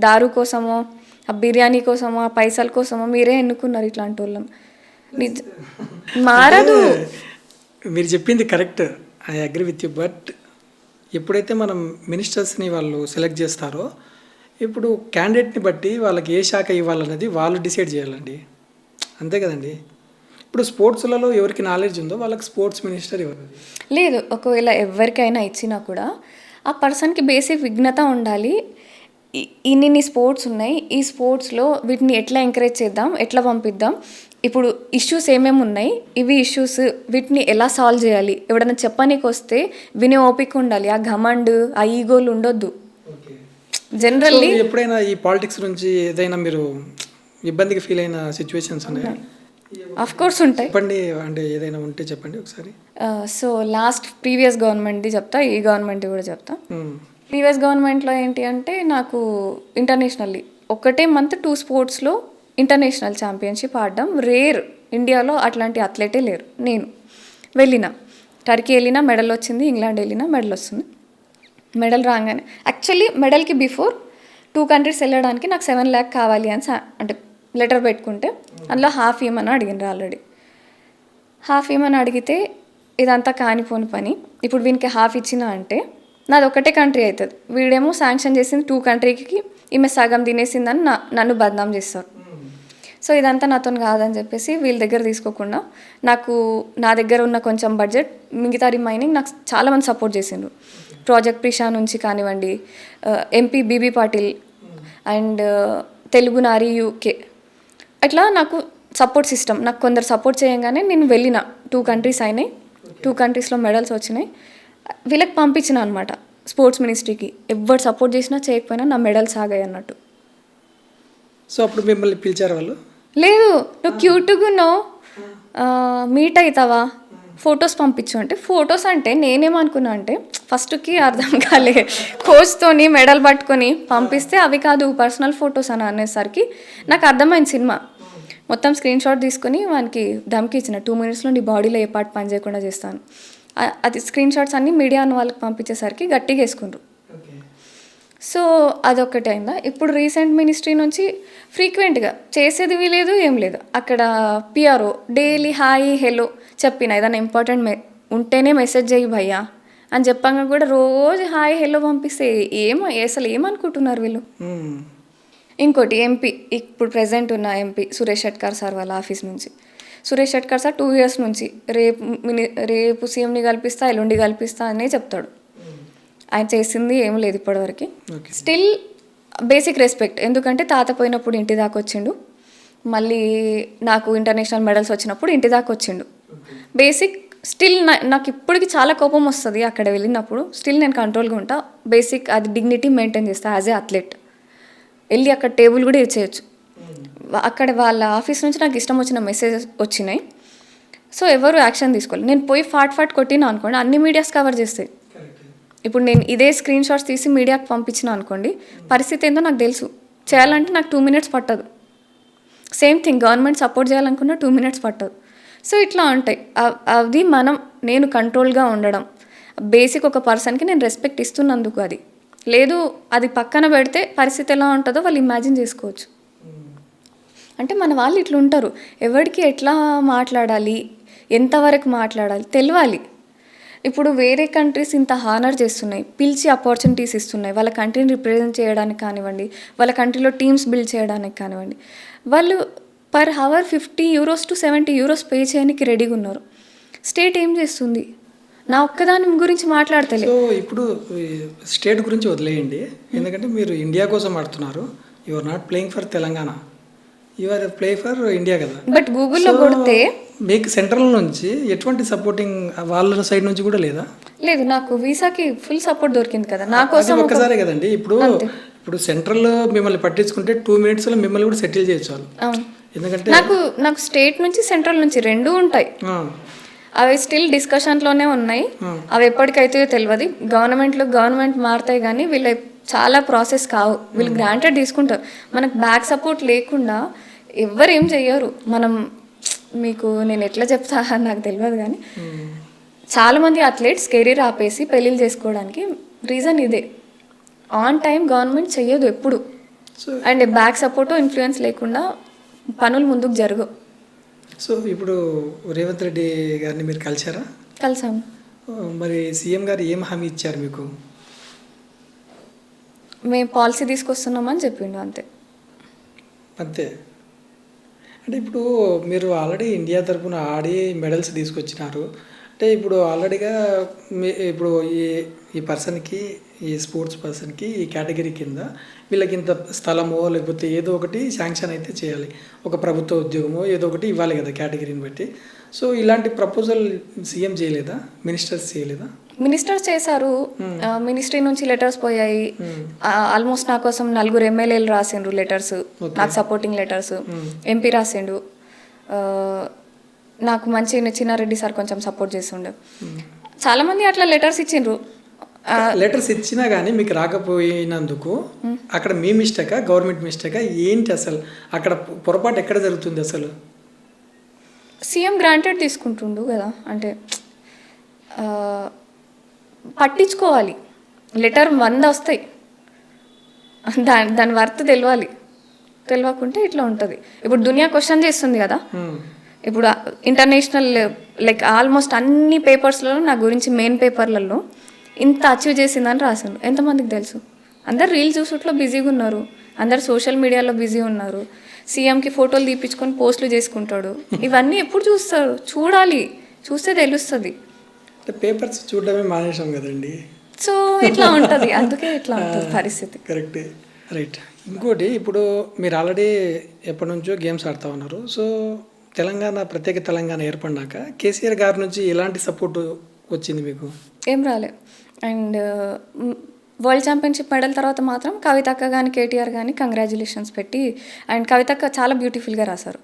దారు కోసమో, ఆ బిర్యానీ కోసమో, ఆ పైసల కోసమో మీరే ఎన్నుకున్నారు ఇట్లాంటి వాళ్ళని. మారదు. మీరు చెప్పింది correct, I agree with you. But ఎప్పుడైతే మనం మినిస్టర్స్ని వాళ్ళు సెలెక్ట్ చేస్తారో, ఇప్పుడు క్యాండిడేట్ని బట్టి వాళ్ళకి ఏ శాఖ ఇవ్వాలన్నది వాళ్ళు డిసైడ్ చేయాలండి, అంతే కదండి. ఇప్పుడు స్పోర్ట్స్లలో ఎవరికి నాలెడ్జ్ ఉందో వాళ్ళకి స్పోర్ట్స్ మినిస్టర్ ఇవ్వాలి. లేదు, ఒకవేళ ఎవరికైనా ఇచ్చినా కూడా ఆ పర్సన్కి బేసిక్ విజ్ఞత ఉండాలి. ఇన్ని స్పోర్ట్స్ ఉన్నాయి, ఈ స్పోర్ట్స్లో వీటిని ఎట్లా ఎంకరేజ్ చేద్దాం, ఎట్లా పంపిద్దాం, ఇప్పుడు ఇష్యూస్ ఏమేమి ఉన్నాయి, ఇవి ఇష్యూస్, వీటిని ఎలా సాల్వ్ చేయాలి, ఎవడన్నా చెప్పనీకి వస్తే వినే ఓపిక ఉండాలి. ఆ ఘమండ్, ఆ ఈగోలు ఉండొద్దు. జనరల్లీ ఎప్పుడైనా ఈ పాలిటిక్స్ నుంచి ఏదైనా మీరు ఇబ్బందిగా ఫీల్ అయిన సిచ్యువేషన్స్ ఉన్నాయా? ఆఫ్ కోర్స్ ఉంటాయి. చెప్పండి, అంటే ఏదైనా ఉంటే చెప్పండి ఒకసారి. సో లాస్ట్ ప్రీవియస్ గవర్నమెంట్ది చెప్తా, ఈ గవర్నమెంట్ కూడా చెప్తా. ప్రీవియస్ గవర్నమెంట్లో ఏంటి అంటే, నాకు ఇంటర్నేషనల్లీ ఒకటే మంత్ 2 స్పోర్ట్స్లో ఇంటర్నేషనల్ ఛాంపియన్షిప్ ఆడడం రేర్. ఇండియాలో అట్లాంటి అథ్లెటే లేరు. నేను వెళ్ళిన టర్కీ వెళ్ళినా మెడల్ వచ్చింది, ఇంగ్లాండ్ వెళ్ళినా మెడల్ వస్తుంది. మెడల్ రాగానే యాక్చువల్లీ మెడల్కి బిఫోర్ 2 కంట్రీస్ వెళ్ళడానికి నాకు 7 lakh కావాలి అని అంటే లెటర్ పెట్టుకుంటే అందులో హాఫ్ ఇవ్వమని అడిగినారు. ఆల్రెడీ హాఫ్ ఇవ్వమని అడిగితే ఇదంతా కానిపోని పని. ఇప్పుడు వీనికి హాఫ్ ఇచ్చిన అంటే నాది ఒకటే కంట్రీ అవుతుంది. వీడేమో శాంక్షన్ చేసింది 2 కంట్రీకి, ఈమె సగం తినేసిందని నన్ను బద్నాం చేస్తారు. సో ఇదంతా నాతో కాదని చెప్పేసి వీళ్ళ దగ్గర తీసుకోకుండా నా దగ్గర ఉన్న కొంచెం బడ్జెట్ మిగతా రిమైనింగ్ నాకు చాలామంది సపోర్ట్ చేసిండ్రు. ప్రాజెక్ట్ ప్రిషా నుంచి కానివ్వండి, MP B B Patil and Telugu Nari UK, అట్లా నాకు సపోర్ట్ సిస్టమ్, నాకు కొందరు సపోర్ట్ చేయగానే నేను వెళ్ళిన 2 కంట్రీస్ అయినాయి. 2 కంట్రీస్లో మెడల్స్ వచ్చినాయి. వీళ్ళకి పంపించిన అనమాట స్పోర్ట్స్ మినిస్ట్రీకి. ఎవరు సపోర్ట్ చేసినా చేయకపోయినా నా మెడల్స్ ఆగాయి అన్నట్టు. సో అప్పుడు మిమ్మల్ని పిలిచారు వాళ్ళు? లేదు, నువ్వు క్యూట్గా ఉన్నావు, మీట్ అవుతావా, ఫొటోస్ పంపించు అంటే. ఫొటోస్ అంటే నేనేమనుకున్నా అంటే ఫస్ట్కి అర్థం కాలే, కోచ్తోని మెడల్ పట్టుకొని పంపిస్తే అవి కాదు పర్సనల్ ఫొటోస్ అని అనేసరికి నాకు అర్థమైంది సినిమా. మొత్తం స్క్రీన్ షాట్ తీసుకొని వానికి ధమ్కి ఇచ్చిన 2 minutesలో నీ బాడీలో ఏ పార్ట్ పని చేయకుండా చేస్తాను. అది స్క్రీన్ షాట్స్ అన్నీ మీడియా అన్న వాళ్ళకి పంపించేసరికి గట్టిగా వేసుకుండ్రు. సో అదొక్కటి అయిందా. ఇప్పుడు రీసెంట్ మినిస్ట్రీ నుంచి ఫ్రీక్వెంట్గా చేసేది లేదు, ఏం లేదు. అక్కడ పిఆర్ఓ డైలీ హాయ్ హెలో చెప్పిన ఏదైనా ఇంపార్టెంట్ ఉంటేనే మెసేజ్ చేయి భయ్యా అని చెప్పాక కూడా రోజు హాయ్ హెలో పంపిస్తే అసలు ఏమనుకుంటున్నారు వీళ్ళు. ఇంకోటి ఎంపీ, ఇప్పుడు ప్రెజెంట్ ఉన్న ఎంపీ సురేష్ షెట్కర్ సార్ వాళ్ళ ఆఫీస్ నుంచి. సురేష్ షెట్కర్ సార్ 2 years నుంచి రేపు సీఎంని కల్పిస్తా, ఎల్లుండి కల్పిస్తా అనే చెప్తాడు. ఆయన చేసింది ఏం లేదు ఇప్పటివరకు. స్టిల్ బేసిక్ రెస్పెక్ట్, ఎందుకంటే తాత పోయినప్పుడు ఇంటి దాకా వచ్చిండు, మళ్ళీ నాకు ఇంటర్నేషనల్ మెడల్స్ వచ్చినప్పుడు ఇంటి దాకా వచ్చిండు. బేసిక్ స్టిల్ నాకు ఇప్పటికి చాలా కోపం వస్తుంది అక్కడ వెళ్ళినప్పుడు. స్టిల్ నేను కంట్రోల్గా ఉంటా. బేసిక్ అది డిగ్నిటీ మెయింటైన్ చేస్తా యాజ్ ఏ అథ్లెట్. వెళ్ళి అక్కడ టేబుల్ కూడా ఇచ్చేయచ్చు. అక్కడ వాళ్ళ ఆఫీస్ నుంచి నాకు ఇష్టం వచ్చిన మెసేజెస్ వచ్చినాయి. సో ఎవరు యాక్షన్ తీసుకోవాలి. నేను పోయి ఫాట్ కొట్టినా అనుకోండి, అన్ని మీడియాస్ కవర్ చేస్తాయి. ఇప్పుడు నేను ఇదే స్క్రీన్ షాట్స్ తీసి మీడియాకి పంపించిన అనుకోండి, పరిస్థితి ఏందో నాకు తెలుసు. చేయాలంటే నాకు 2 minutes పట్టదు. సేమ్ థింగ్ గవర్నమెంట్ సపోర్ట్ చేయాలనుకున్న 2 minutes పట్టదు. సో ఇట్లా ఉంటాయి. అది నేను కంట్రోల్గా ఉండడం. బేసిక్ ఒక పర్సన్కి నేను రెస్పెక్ట్ ఇస్తున్నందుకు. అది లేదు, అది పక్కన పెడితే పరిస్థితి ఎలా ఉంటుందో వాళ్ళు ఇమాజిన్ చేసుకోవచ్చు. అంటే మన వాళ్ళు ఇట్లా ఉంటారు. ఎవరికి ఎట్లా మాట్లాడాలి, ఎంతవరకు మాట్లాడాలి తెలియాలి. ఇప్పుడు వేరే కంట్రీస్ ఇంత హానర్ చేస్తున్నాయి, పిలిచి ఆపర్చునిటీస్ ఇస్తున్నాయి, వాళ్ళ కంట్రీని రిప్రజెంట్ చేయడానికి కానివ్వండి, వాళ్ళ కంట్రీలో టీమ్స్ బిల్డ్ చేయడానికి కానివ్వండి. వాళ్ళు per hour 50 euros to 70 euros pay చేయడానికి రెడీగా ఉన్నారు. స్టేట్ ఏం చేస్తుంది? నా ఒక్కదాని గురించి మాట్లాడతలే. సో ఇప్పుడు స్టేట్ గురించి వదిలేయండి, ఎందుకంటే మీరు ఇండియా కోసం ఆడుతున్నారు. You are not playing for Telangana, you are play for India కదా. బట్ గూగుల్లో కొడితే మీకు సెంట్రల్ నుంచి ఎటువంటి సపోర్టింగ్ వాళ్ళ సైడ్ నుంచి కూడా లేదా? లేదు, నాకు వీసాకి ఫుల్ సపోర్ట్ దొరికింది కదా నా కోసం. ఒక్కసారే కదండి. ఇప్పుడు సెంట్రల్ మిమ్మల్ని పట్టించుకుంటే 2 minutesలో మిమ్మల్ని కూడా సెటిల్ చేయొచ్చు వాళ్ళు. ఎందుకంటే నాకు స్టేట్ నుంచి సెంట్రల్ నుంచి 2 ఉంటాయి. అవి స్టిల్ డిస్కషన్లోనే ఉన్నాయి. అవి ఎప్పటికైతే తెలియదు. గవర్నమెంట్ మారుతాయి కానీ వీళ్ళ చాలా ప్రాసెస్ కావు. వీళ్ళు గ్రాంటెడ్ తీసుకుంటారు. మనకు బ్యాక్ సపోర్ట్ లేకుండా ఎవరు ఏం చెయ్యరు. మీకు నేను ఎట్లా చెప్తా నాకు తెలియదు కానీ చాలామంది అథ్లెట్స్ కెరీర్ ఆపేసి పెళ్ళిళ్ళు చేసుకోవడానికి రీజన్ ఇదే. ఆన్ టైం గవర్నమెంట్ చెయ్యదు ఎప్పుడు. అండ్ బ్యాక్ సపోర్ట్ ఇన్ఫ్లుయెన్స్ లేకుండా పనులు ముందుకు జరగవు. సో ఇప్పుడు రేవంత్ రెడ్డి గారిని మీరు కలిసారా? కలిసాము. మరి సీఎం గారు ఏం హామీ ఇచ్చారు మీకు? మేము పాలసీ తీసుకొస్తున్నామని చెప్పిండు అంతే. అంటే ఇప్పుడు మీరు ఆల్రెడీ ఇండియా తరఫున ఆడి మెడల్స్ తీసుకొచ్చినారు. అంటే ఇప్పుడు ఆల్రెడీగా ఇప్పుడు ఈ పర్సన్కి, ఈ స్పోర్ట్స్ పర్సన్కి ఈ కేటగిరీ కింద వీళ్ళకి ఇంత స్థలమో లేకపోతే ఏదో ఒకటి శాంక్షన్ అయితే చేయాలి, ఒక ప్రభుత్వ ఉద్యోగమో ఏదో ఒకటి ఇవ్వాలి కదా కేటగిరీని బట్టి. సో ఇలాంటి ప్రపోజల్ సీఎం చేయలేదా? మినిస్టర్స్ చేయలేదా? మినిస్టర్స్ చేశారు. మినిస్ట్రీ నుంచి లెటర్స్ పోయాయి. ఆల్మోస్ట్ నా కోసం 4 MLAలు రాసిండ్రు లెటర్స్, నాకు సపోర్టింగ్ లెటర్స్. ఎంపీ రాసిండు. నాకు మంచి చిన్నారెడ్డి సార్ కొంచెం సపోర్ట్ చేస్తుండే. చాలామంది అట్లా లెటర్స్ ఇచ్చిండ్రు. లెటర్స్ ఇచ్చినా కానీ మీకు రాకపోయినందుకు అక్కడ మీ మిస్టేకా, గవర్నమెంట్ మిస్టేకా ఏంటి? అసలు అక్కడ పొరపాటు ఎక్కడ జరుగుతుంది? అసలు సీఎం గ్రాంటెడ్ తీసుకుంటుండు కదా, అంటే ఆ, పట్టించుకోవాలి. లెటర్ 100 వస్తాయి, దాని వర్త్ తెలియకుంటే ఇట్లా ఉంటుంది. ఇప్పుడు దునియా క్వశ్చన్ చేస్తుంది కదా, ఇప్పుడు ఇంటర్నేషనల్ లైక్ ఆల్మోస్ట్ అన్ని పేపర్స్లలో నా గురించి మెయిన్ పేపర్లలో ఇంత అచీవ్ చేసిందని రాసిండు. ఎంతమందికి తెలుసు? అందరు రీల్స్ చూసుట్లో బిజీగా ఉన్నారు, అందరు సోషల్ మీడియాలో బిజీ ఉన్నారు. సీఎంకి ఫోటోలు తీపించుకొని పోస్టులు చేసుకుంటాడు. ఇవన్నీ ఎప్పుడు చూస్తారు? చూడాలి, చూస్తే తెలుస్తుంది. పేపర్స్ చూడడమే మానేసాం కదండి. సో ఇట్లా ఉంటుంది, అందుకే ఇట్లా ఉంటుంది పరిస్థితి. కరెక్టే, రైట్. ఇంకోటి, ఇప్పుడు మీరు ఆల్రెడీ ఎప్పటి నుంచో గేమ్స్ ఆడుతూ ఉన్నారు. సో ప్రత్యేక తెలంగాణ ఏర్పడినాక కేసీఆర్ గారి నుంచి ఎలాంటి సపోర్ట్ వచ్చింది మీకు? ఏం రాలే. అండ్ వరల్డ్ ఛాంపియన్షిప్ మెడల్ తర్వాత మాత్రం కవితక్క కానీ కేటీఆర్ కానీ కంగ్రాచులేషన్స్ పెట్టి, అండ్ కవితక్క చాలా బ్యూటిఫుల్గా రాశారు.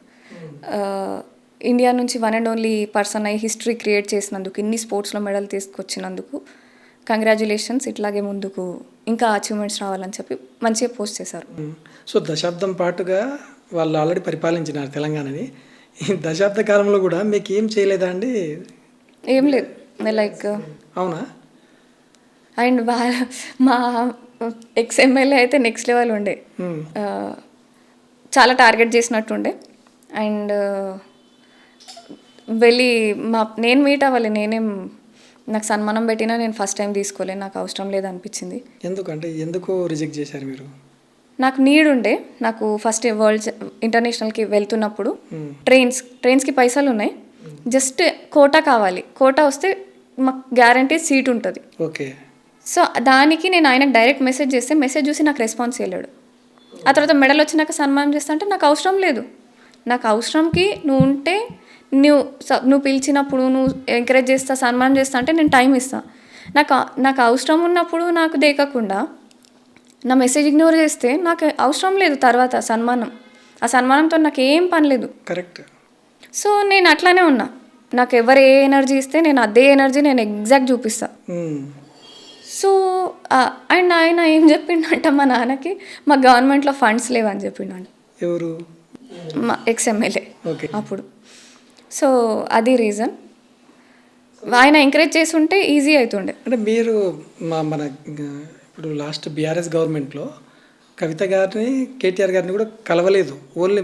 ఇండియా నుంచి వన్ అండ్ ఓన్లీ పర్సన్ అయ్యి హిస్టరీ క్రియేట్ చేసినందుకు, ఇన్ని స్పోర్ట్స్లో మెడల్ తీసుకొచ్చినందుకు కంగ్రాచులేషన్స్, ఇట్లాగే ముందుకు ఇంకా అచీవ్మెంట్స్ రావాలని చెప్పి మంచిగా పోస్ట్ చేశారు. సో దశాబ్దం పాటుగా వాళ్ళు ఆల్రెడీ పరిపాలించినారు తెలంగాణని. ఈ దశాబ్ద కాలంలో కూడా మీకు ఏం చేయలేదా అండి? ఏం లేదు, లైక్ అవునా? అండ్ మా ఎక్స్ఎమ్మెల్యే అయితే నెక్స్ట్ లెవెల్ ఉండే, చాలా టార్గెట్ చేసినట్టుండే. అండ్ వెళ్ళి నేను మీట్ అవ్వాలి, నాకు సన్మానం పెట్టినా నేను ఫస్ట్ టైం తీసుకోలేదు, నాకు అవసరం లేదు అనిపించింది. ఎందుకు రిజెక్ట్ చేశారు మీరు? నాకు నీడ్ ఉండే, నాకు ఫస్ట్ వరల్డ్ ఇంటర్నేషనల్కి వెళ్తున్నప్పుడు ట్రైన్స్కి పైసలు ఉన్నాయి, జస్ట్ కోటా కావాలి, కోటా వస్తే మాకు గ్యారంటీ సీట్ ఉంటుంది. ఓకే. సో దానికి నేను ఆయనకు డైరెక్ట్ మెసేజ్ చేస్తే మెసేజ్ చూసి నాకు రెస్పాన్స్ చేయలేడు. ఆ తర్వాత మెడల్ వచ్చినాక సన్మానం చేస్తా అంటే నాకు అవసరం లేదు, నాకు అవసరంకి నువ్వు ఉంటే నువ్వు పిలిచినప్పుడు నువ్వు ఎంకరేజ్ చేస్తా, సన్మానం చేస్తా అంటే నేను టైం ఇస్తాను. నాకు అవసరం ఉన్నప్పుడు నాకు దేకకుండా నా మెసేజ్ ఇగ్నోర్ చేస్తే నాకు అవసరం లేదు తర్వాత సన్మానం. ఆ సన్మానంతో నాకు ఏం పని లేదు. కరెక్ట్. సో నేను అట్లానే ఉన్నా, నాకు ఎవరు ఏ ఎనర్జీ ఇస్తే నేను అదే ఎనర్జీ నేను ఎగ్జాక్ట్ చూపిస్తా. సో అండ్ ఆయన ఏం చెప్పిండంట, మా నాన్నకి మా గవర్నమెంట్లో ఫండ్స్ లేవని చెప్పిండంట. ఎవరు? మా ఎక్స్ఎమ్మెల్యే అప్పుడు. సో అది రీజన్. ఆయన ఎంకరేజ్ చేసి ఉంటే ఈజీ అవుతుండే. అంటే మీరు మన ఇప్పుడు లాస్ట్ బీఆర్ఎస్ గవర్నమెంట్లో కవిత గారిని కేటీఆర్ గారిని కూడా కలవలేదు, ఓన్లీ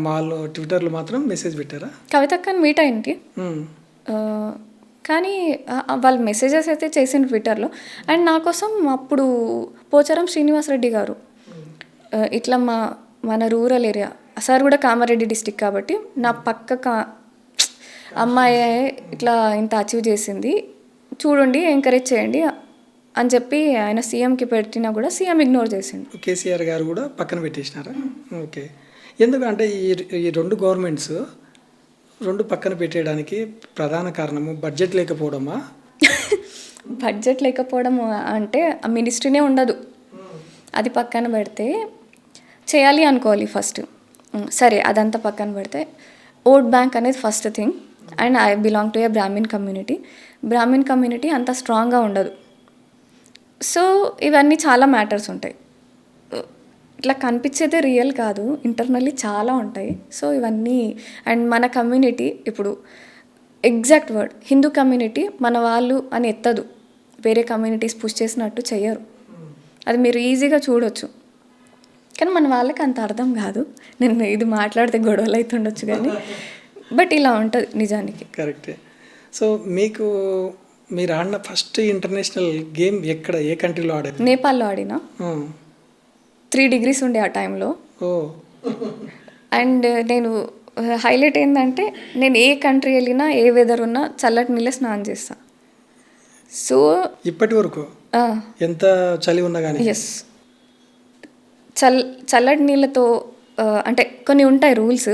మాలో ట్విట్టర్లో మాత్రం మెసేజ్ పెట్టారా? కవితక్కని మీట్ అయింది, కానీ వాళ్ళు మెసేజెస్ అయితే చేసిండు ట్విట్టర్లో. అండ్ నా కోసం అప్పుడు పోచారం శ్రీనివాసరెడ్డి గారు ఇట్లా మన రూరల్ ఏరియా, సార్ కూడా కామారెడ్డి డిస్టిక్ కాబట్టి నా పక్క అమ్మాయి ఇట్లా ఇంత అచీవ్ చేసింది చూడండి, ఎంకరేజ్ చేయండి అని చెప్పి ఆయన సీఎంకి పెట్టినా కూడా సీఎం ఇగ్నోర్ చేసిండు. కేసీఆర్ గారు కూడా పక్కన పెట్టేసినారా? ఓకే. ఎందుకంటే ఈ రెండు గవర్నమెంట్స్ రెండు పక్కన పెట్టేయడానికి ప్రధాన కారణము బడ్జెట్ లేకపోవడమా? బడ్జెట్ లేకపోవడం అంటే ఆ మినిస్ట్రీనే ఉండదు, అది పక్కన పెడితే చేయాలి అనుకోవాలి ఫస్ట్. సరే అదంతా పక్కన పెడితే ఓట్ బ్యాంక్ అనేది first thing. And I belong to A Brahmin community అంత స్ట్రాంగ్గా ఉండదు. సో ఇవన్నీ చాలా మ్యాటర్స్ ఉంటాయి, ఇట్లా కనిపించేదే రియల్ కాదు, ఇంటర్నల్లీ చాలా ఉంటాయి. సో ఇవన్నీ అండ్ మన కమ్యూనిటీ ఇప్పుడు ఎగ్జాక్ట్ వర్డ్ హిందూ కమ్యూనిటీ మన వాళ్ళు అని ఎత్తదు, వేరే కమ్యూనిటీస్ పుష్ చేసినట్టు చెయ్యరు, అది మీరు ఈజీగా చూడొచ్చు. కానీ మన వాళ్ళకి అంత అర్థం కాదు. నేను ఇది మాట్లాడితే గొడవలు అవుతుండొచ్చు కానీ బట్ ఇలా ఉంటుంది నిజానికి. కరెక్టే. సో మీరు ఆడిన ఫస్ట్ ఇంటర్నేషనల్ గేమ్ ఎక్కడ, ఏ కంట్రీలో ఆడారు? నేపాల్లో ఆడినా. 3 degrees ఉండే ఆ టైంలో. అండ్ నేను హైలైట్ ఏంటంటే నేను ఏ కంట్రీ వెళ్ళినా ఏ వెదర్ ఉన్నా చల్లటి నీళ్ళ స్నానం చేస్తాను. సో ఇప్పటి వరకు ఎంత చలి ఉన్నా కానీ ఎస్, చల్లటి నీళ్ళతో అంటే కొన్ని ఉంటాయి రూల్స్,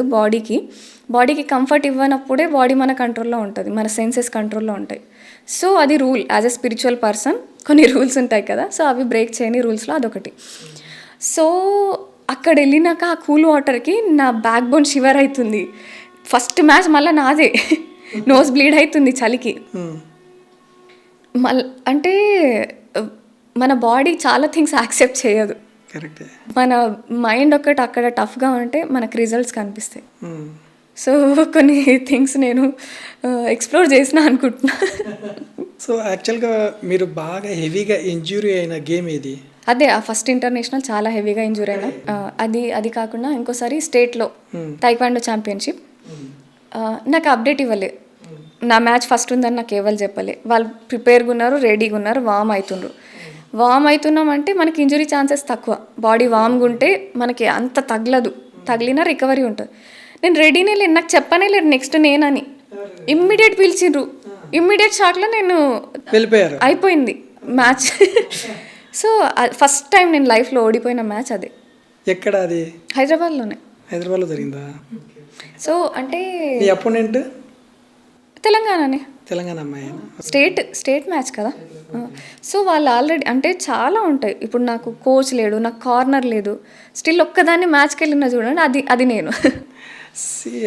బాడీకి కంఫర్ట్ ఇవ్వనప్పుడే బాడీ మన కంట్రోల్లో ఉంటుంది, మన సెన్సెస్ కంట్రోల్లో ఉంటాయి. సో అది rule, as a spiritual person కొన్ని రూల్స్ ఉంటాయి కదా, సో అవి బ్రేక్ చేయని రూల్స్లో అదొకటి. సో అక్కడ వెళ్ళినాక ఆ కూల్ వాటర్కి నా బ్యాక్ బోన్ షివర్ అవుతుంది. ఫస్ట్ మ్యాచ్ మళ్ళీ నాదే, నోస్ బ్లీడ్ అవుతుంది చలికి. అంటే మన బాడీ చాలా థింగ్స్ యాక్సెప్ట్ చేయదు. మన మైండ్ ఒక్కటి అక్కడ టఫ్గా ఉంటే మనకు రిజల్ట్స్ కనిపిస్తాయి. సో కొన్ని థింగ్స్ నేను ఎక్స్ప్లోర్ చేసిన అనుకుంటున్నా. సో యాక్చువల్గా మీరు బాగా హెవీగా ఇంజూరీ అయిన గేమ్ ఏది? అదే ఆ ఫస్ట్ ఇంటర్నేషనల్ చాలా హెవీగా ఇంజూర్ అయినా. అది కాకుండా ఇంకోసారి స్టేట్లో టైక్వాండో ఛాంపియన్షిప్. నాకు అప్డేట్ ఇవ్వలే, నా మ్యాచ్ ఫస్ట్ ఉందని నాకు ఎవరు చెప్పలే. వాళ్ళు ప్రిపేర్గా ఉన్నారు, రెడీగా ఉన్నారు, వామ్ అవుతుండ్రు. వామ్ అవుతున్నామంటే మనకి ఇంజురీ ఛాన్సెస్ తక్కువ. బాడీ వామ్గా ఉంటే మనకి అంత తగలదు, తగిలినా రికవరీ ఉంటుంది. నేను రెడీనే లేదు, నాకు చెప్పనే లేదు నెక్స్ట్ నేనని. ఇమ్మీడియట్ పిలిచిండ్రు, ఇమ్మీడియట్ షాక్లో నేను వెళ్ళిపోయారు, అయిపోయింది మ్యాచ్. సో ఫస్ట్ టైం నేను లైఫ్లో ఓడిపోయిన మ్యాచ్ అదే. ఎక్కడ అది? హైదరాబాద్లోనే. హైదరాబాద్లో జరిగిందా? సో అంటే మీ అపోనెంట్ తెలంగాణనే, తెలంగాణ అమ్మాయి. స్టేట్ మ్యాచ్ కదా. సో వాళ్ళు ఆల్రెడీ అంటే చాలా ఉంటాయి. ఇప్పుడు నాకు కోచ్ లేడు, నాకు కార్నర్ లేదు, స్టిల్ ఒక్కదాన్ని మ్యాచ్కి వెళ్ళినా చూడండి, అది నేను.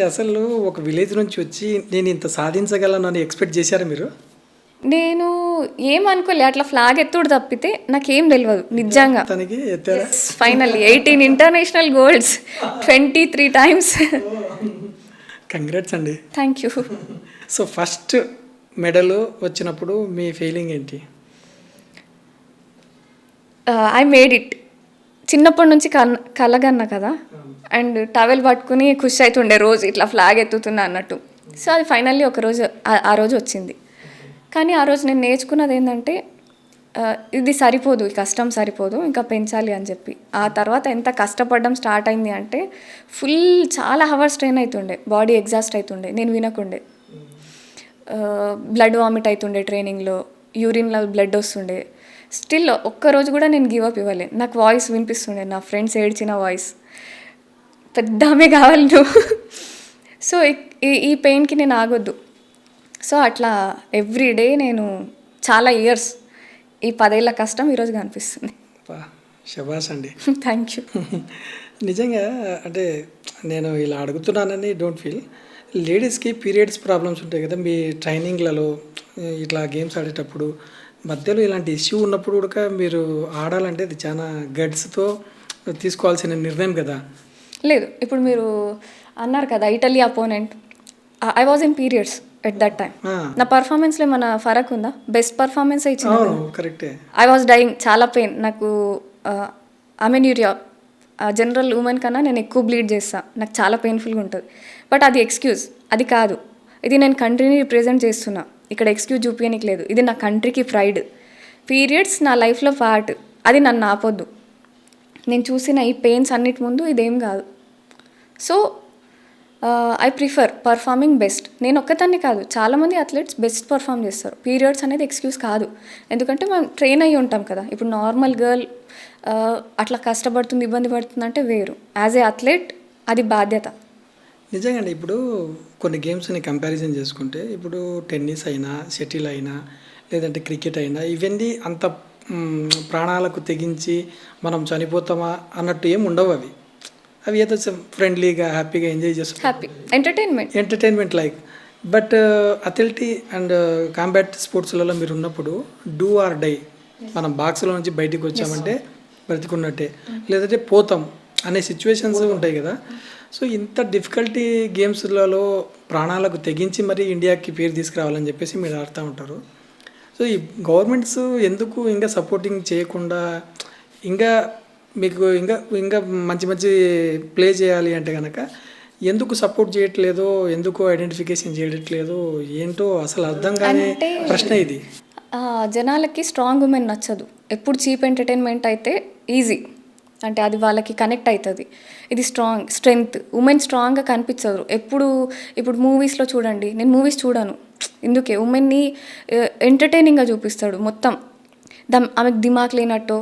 అసలు ఒక విలేజ్ నుంచి వచ్చి నేను ఇంత సాధించగలను అని ఎక్స్పెక్ట్ చేశారా మీరు? నేను ఏమనుకోలే, అట్లా ఫ్లాగ్ ఎత్తుడు తప్పితే నాకేం తెలియదు నిజంగా. తనకి ఎత్తారా? Finally 18 international golds, 23 times. Congrats అండి. Thank you. So first medal వచ్చినప్పుడు మీ ఫీలింగ్ ఏంటి? I made it. చిన్నప్పటి నుంచి కలగన్నా కదా, అండ్ టవెల్ పట్టుకుని ఖుషి అవుతుండే రోజు ఇట్లా ఫ్లాగ్ ఎత్తుతున్నా అన్నట్టు. సో అది ఫైనల్లీ ఒకరోజు ఆ రోజు వచ్చింది. కానీ ఆ రోజు నేను నేర్చుకున్నది ఏంటంటే ఇది సరిపోదు, ఈ కష్టం సరిపోదు, ఇంకా పెంచాలి అని చెప్పి. ఆ తర్వాత ఎంత కష్టపడడం స్టార్ట్ అయింది అంటే ఫుల్ చాలా హవర్స్ ట్రైన్ అవుతుండే, బాడీ ఎగ్జాస్ట్ అవుతుండే, నేను వినకుండే. బ్లడ్ వామిట్ అవుతుండే ట్రైనింగ్లో, యూరిన్లో బ్లడ్ వస్తుండే. స్టిల్ ఒక్కరోజు కూడా నేను గివ్ అప్ ఇవ్వలే. నాకు వాయిస్ వినిపిస్తుండే, నా ఫ్రెండ్స్ ఏడ్చిన వాయిస్, పెద్ద ఆమె కావాలి నువ్వు. సో ఈ పెయిన్కి నేను ఆగొద్దు. సో అట్లా ఎవ్రీడే నేను చాలా ఇయర్స్, ఈ 10 ఏళ్ళ కష్టం ఈరోజు కనిపిస్తుంది. శబాష్ అండి. Thank you. నిజంగా అంటే నేను ఇలా అడుగుతున్నానని డోంట్ ఫీల్. లేడీస్కి పీరియడ్స్ ప్రాబ్లమ్స్ ఉంటాయి కదా, మీ ట్రైనింగ్లలో ఇట్లా గేమ్స్ ఆడేటప్పుడు మధ్యలో ఇలాంటి ఇష్యూ ఉన్నప్పుడు కూడా మీరు ఆడాలంటే అది చాలా గడ్స్తో తీసుకోవాల్సిన నిర్ణయం కదా. లేదు, ఇప్పుడు మీరు అన్నారు కదా Italy opponent, I was in periods at that time. నా పర్ఫార్మెన్స్లో ఏమైనా ఫరక్ ఉందా? బెస్ట్ పర్ఫార్మెన్స్ ఇచ్చింది. కరెక్టే. ఐ వాజ్ డైయింగ్, చాలా పెయిన్ నాకు. అమెన్యూరియా, జనరల్ ఉమెన్ కన్నా నేను ఎక్కువ బ్లీడ్ చేస్తాను, నాకు చాలా పెయిన్ఫుల్గా ఉంటుంది. బట్ అది ఎక్స్క్యూజ్, అది కాదు. ఇది నేను కంట్రీని రిప్రజెంట్ చేస్తున్నా, ఇక్కడ ఎక్స్క్యూజ్ చూపించడానికి లేదు. ఇది నా కంట్రీకి ప్రైడ్. పీరియడ్స్ నా లైఫ్లో పార్ట్, అది నన్ను ఆపొద్దు. నేను చూసిన ఈ పెయిన్స్ అన్నిటి ముందు ఇదేం కాదు. So I prefer performing best. నేను ఒక్కదాన్ని కాదు, చాలామంది అథ్లెట్స్ బెస్ట్ పర్ఫామ్ చేస్తారు. పీరియడ్స్ అనేది ఎక్స్క్యూజ్ కాదు, ఎందుకంటే మనం ట్రైన్ అయ్యి ఉంటాం కదా. ఇప్పుడు నార్మల్ గర్ల్ అట్లా కష్టపడుతుంది, ఇబ్బంది పడుతుంది అంటే వేరు. యాజ్ ఏ అథ్లెట్ అది బాధ్యత. నిజంగా అండి. ఇప్పుడు కొన్ని గేమ్స్ని కంపారిజన్ చేసుకుంటే, ఇప్పుడు టెన్నిస్ అయినా, షటిల్ అయినా, లేదంటే క్రికెట్ అయినా, ఇవన్నీ అంత ప్రాణాలకు తెగించి మనం చనిపోతామా అన్నట్టు ఏమి ఉండవు. అవి ఏదో ఫ్రెండ్లీగా హ్యాపీగా ఎంజాయ్ చేస్తాం, happy entertainment like. But athletic and combat స్పోర్ట్స్లలో మీరు ఉన్నప్పుడు డూ ఆర్ డై, మనం బాక్స్లో నుంచి బయటికి వచ్చామంటే బ్రతికున్నట్టే, లేదంటే పోతాం అనే సిచ్యువేషన్స్ ఉంటాయి కదా. సో ఇంత డిఫికల్టీ గేమ్స్లలో ప్రాణాలకు తెగించి మరి ఇండియాకి పేరు తీసుకురావాలని చెప్పేసి మీరు ఆడుతూ ఉంటారు. సో ఈ గవర్నమెంట్స్ ఎందుకు ఇంకా సపోర్టింగ్ చేయకుండా, ఇంకా మీకు ఇంకా ఇంకా మంచి మంచి ప్లే చేయాలి అంటే కనుక ఎందుకు సపోర్ట్ చేయట్లేదో, ఎందుకు ఐడెంటిఫికేషన్ చేయట్లేదో ఏంటో అసలు అర్థం కాని ప్రశ్న ఇది. జనాలకి స్ట్రాంగ్ ఉమెన్ నచ్చదు. ఎప్పుడు చీప్ ఎంటర్టైన్మెంట్ అయితే ఈజీ, అంటే అది వాళ్ళకి కనెక్ట్ అవుతుంది. ఇది స్ట్రెంగ్త్, ఉమెన్ స్ట్రాంగ్గా కనిపించదు ఎప్పుడు. ఇప్పుడు మూవీస్లో చూడండి, నేను మూవీస్ చూడను ఎందుకే, ఉమెన్ని ఎంటర్టైనింగ్గా చూపిస్తాడు మొత్తం. ఆమెకు దిమాక్ లేనట్టు,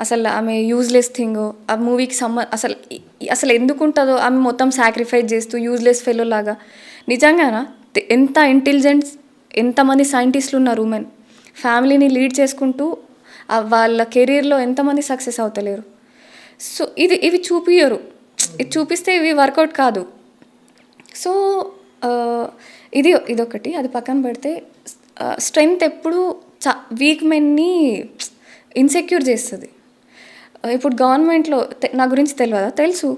అసలు ఆమె యూజ్లెస్ థింగ్, ఆ మూవీకి అసలు ఎందుకు ఉంటుందో, ఆమె మొత్తం సాక్రిఫైస్ చేస్తూ యూజ్లెస్ ఫెలో లాగా. నిజంగానా ఎంత ఇంటెలిజెంట్, ఎంతమంది సైంటిస్టులు ఉన్నారు ఉమెన్, ఫ్యామిలీని లీడ్ చేసుకుంటూ వాళ్ళ కెరీర్లో ఎంతమంది సక్సెస్ అవుతలేరు. సో ఇవి చూపియరు, ఇది చూపిస్తే ఇవి వర్కౌట్ కాదు. సో ఇదొకటి. అది పక్కన పెడితే స్ట్రెంగ్త్ ఎప్పుడు వీక్ మెన్ని ఇన్సెక్యూర్ చేస్తుంది. ఇప్పుడు గవర్నమెంట్లో నా గురించి తెలియదా? తెలుసు,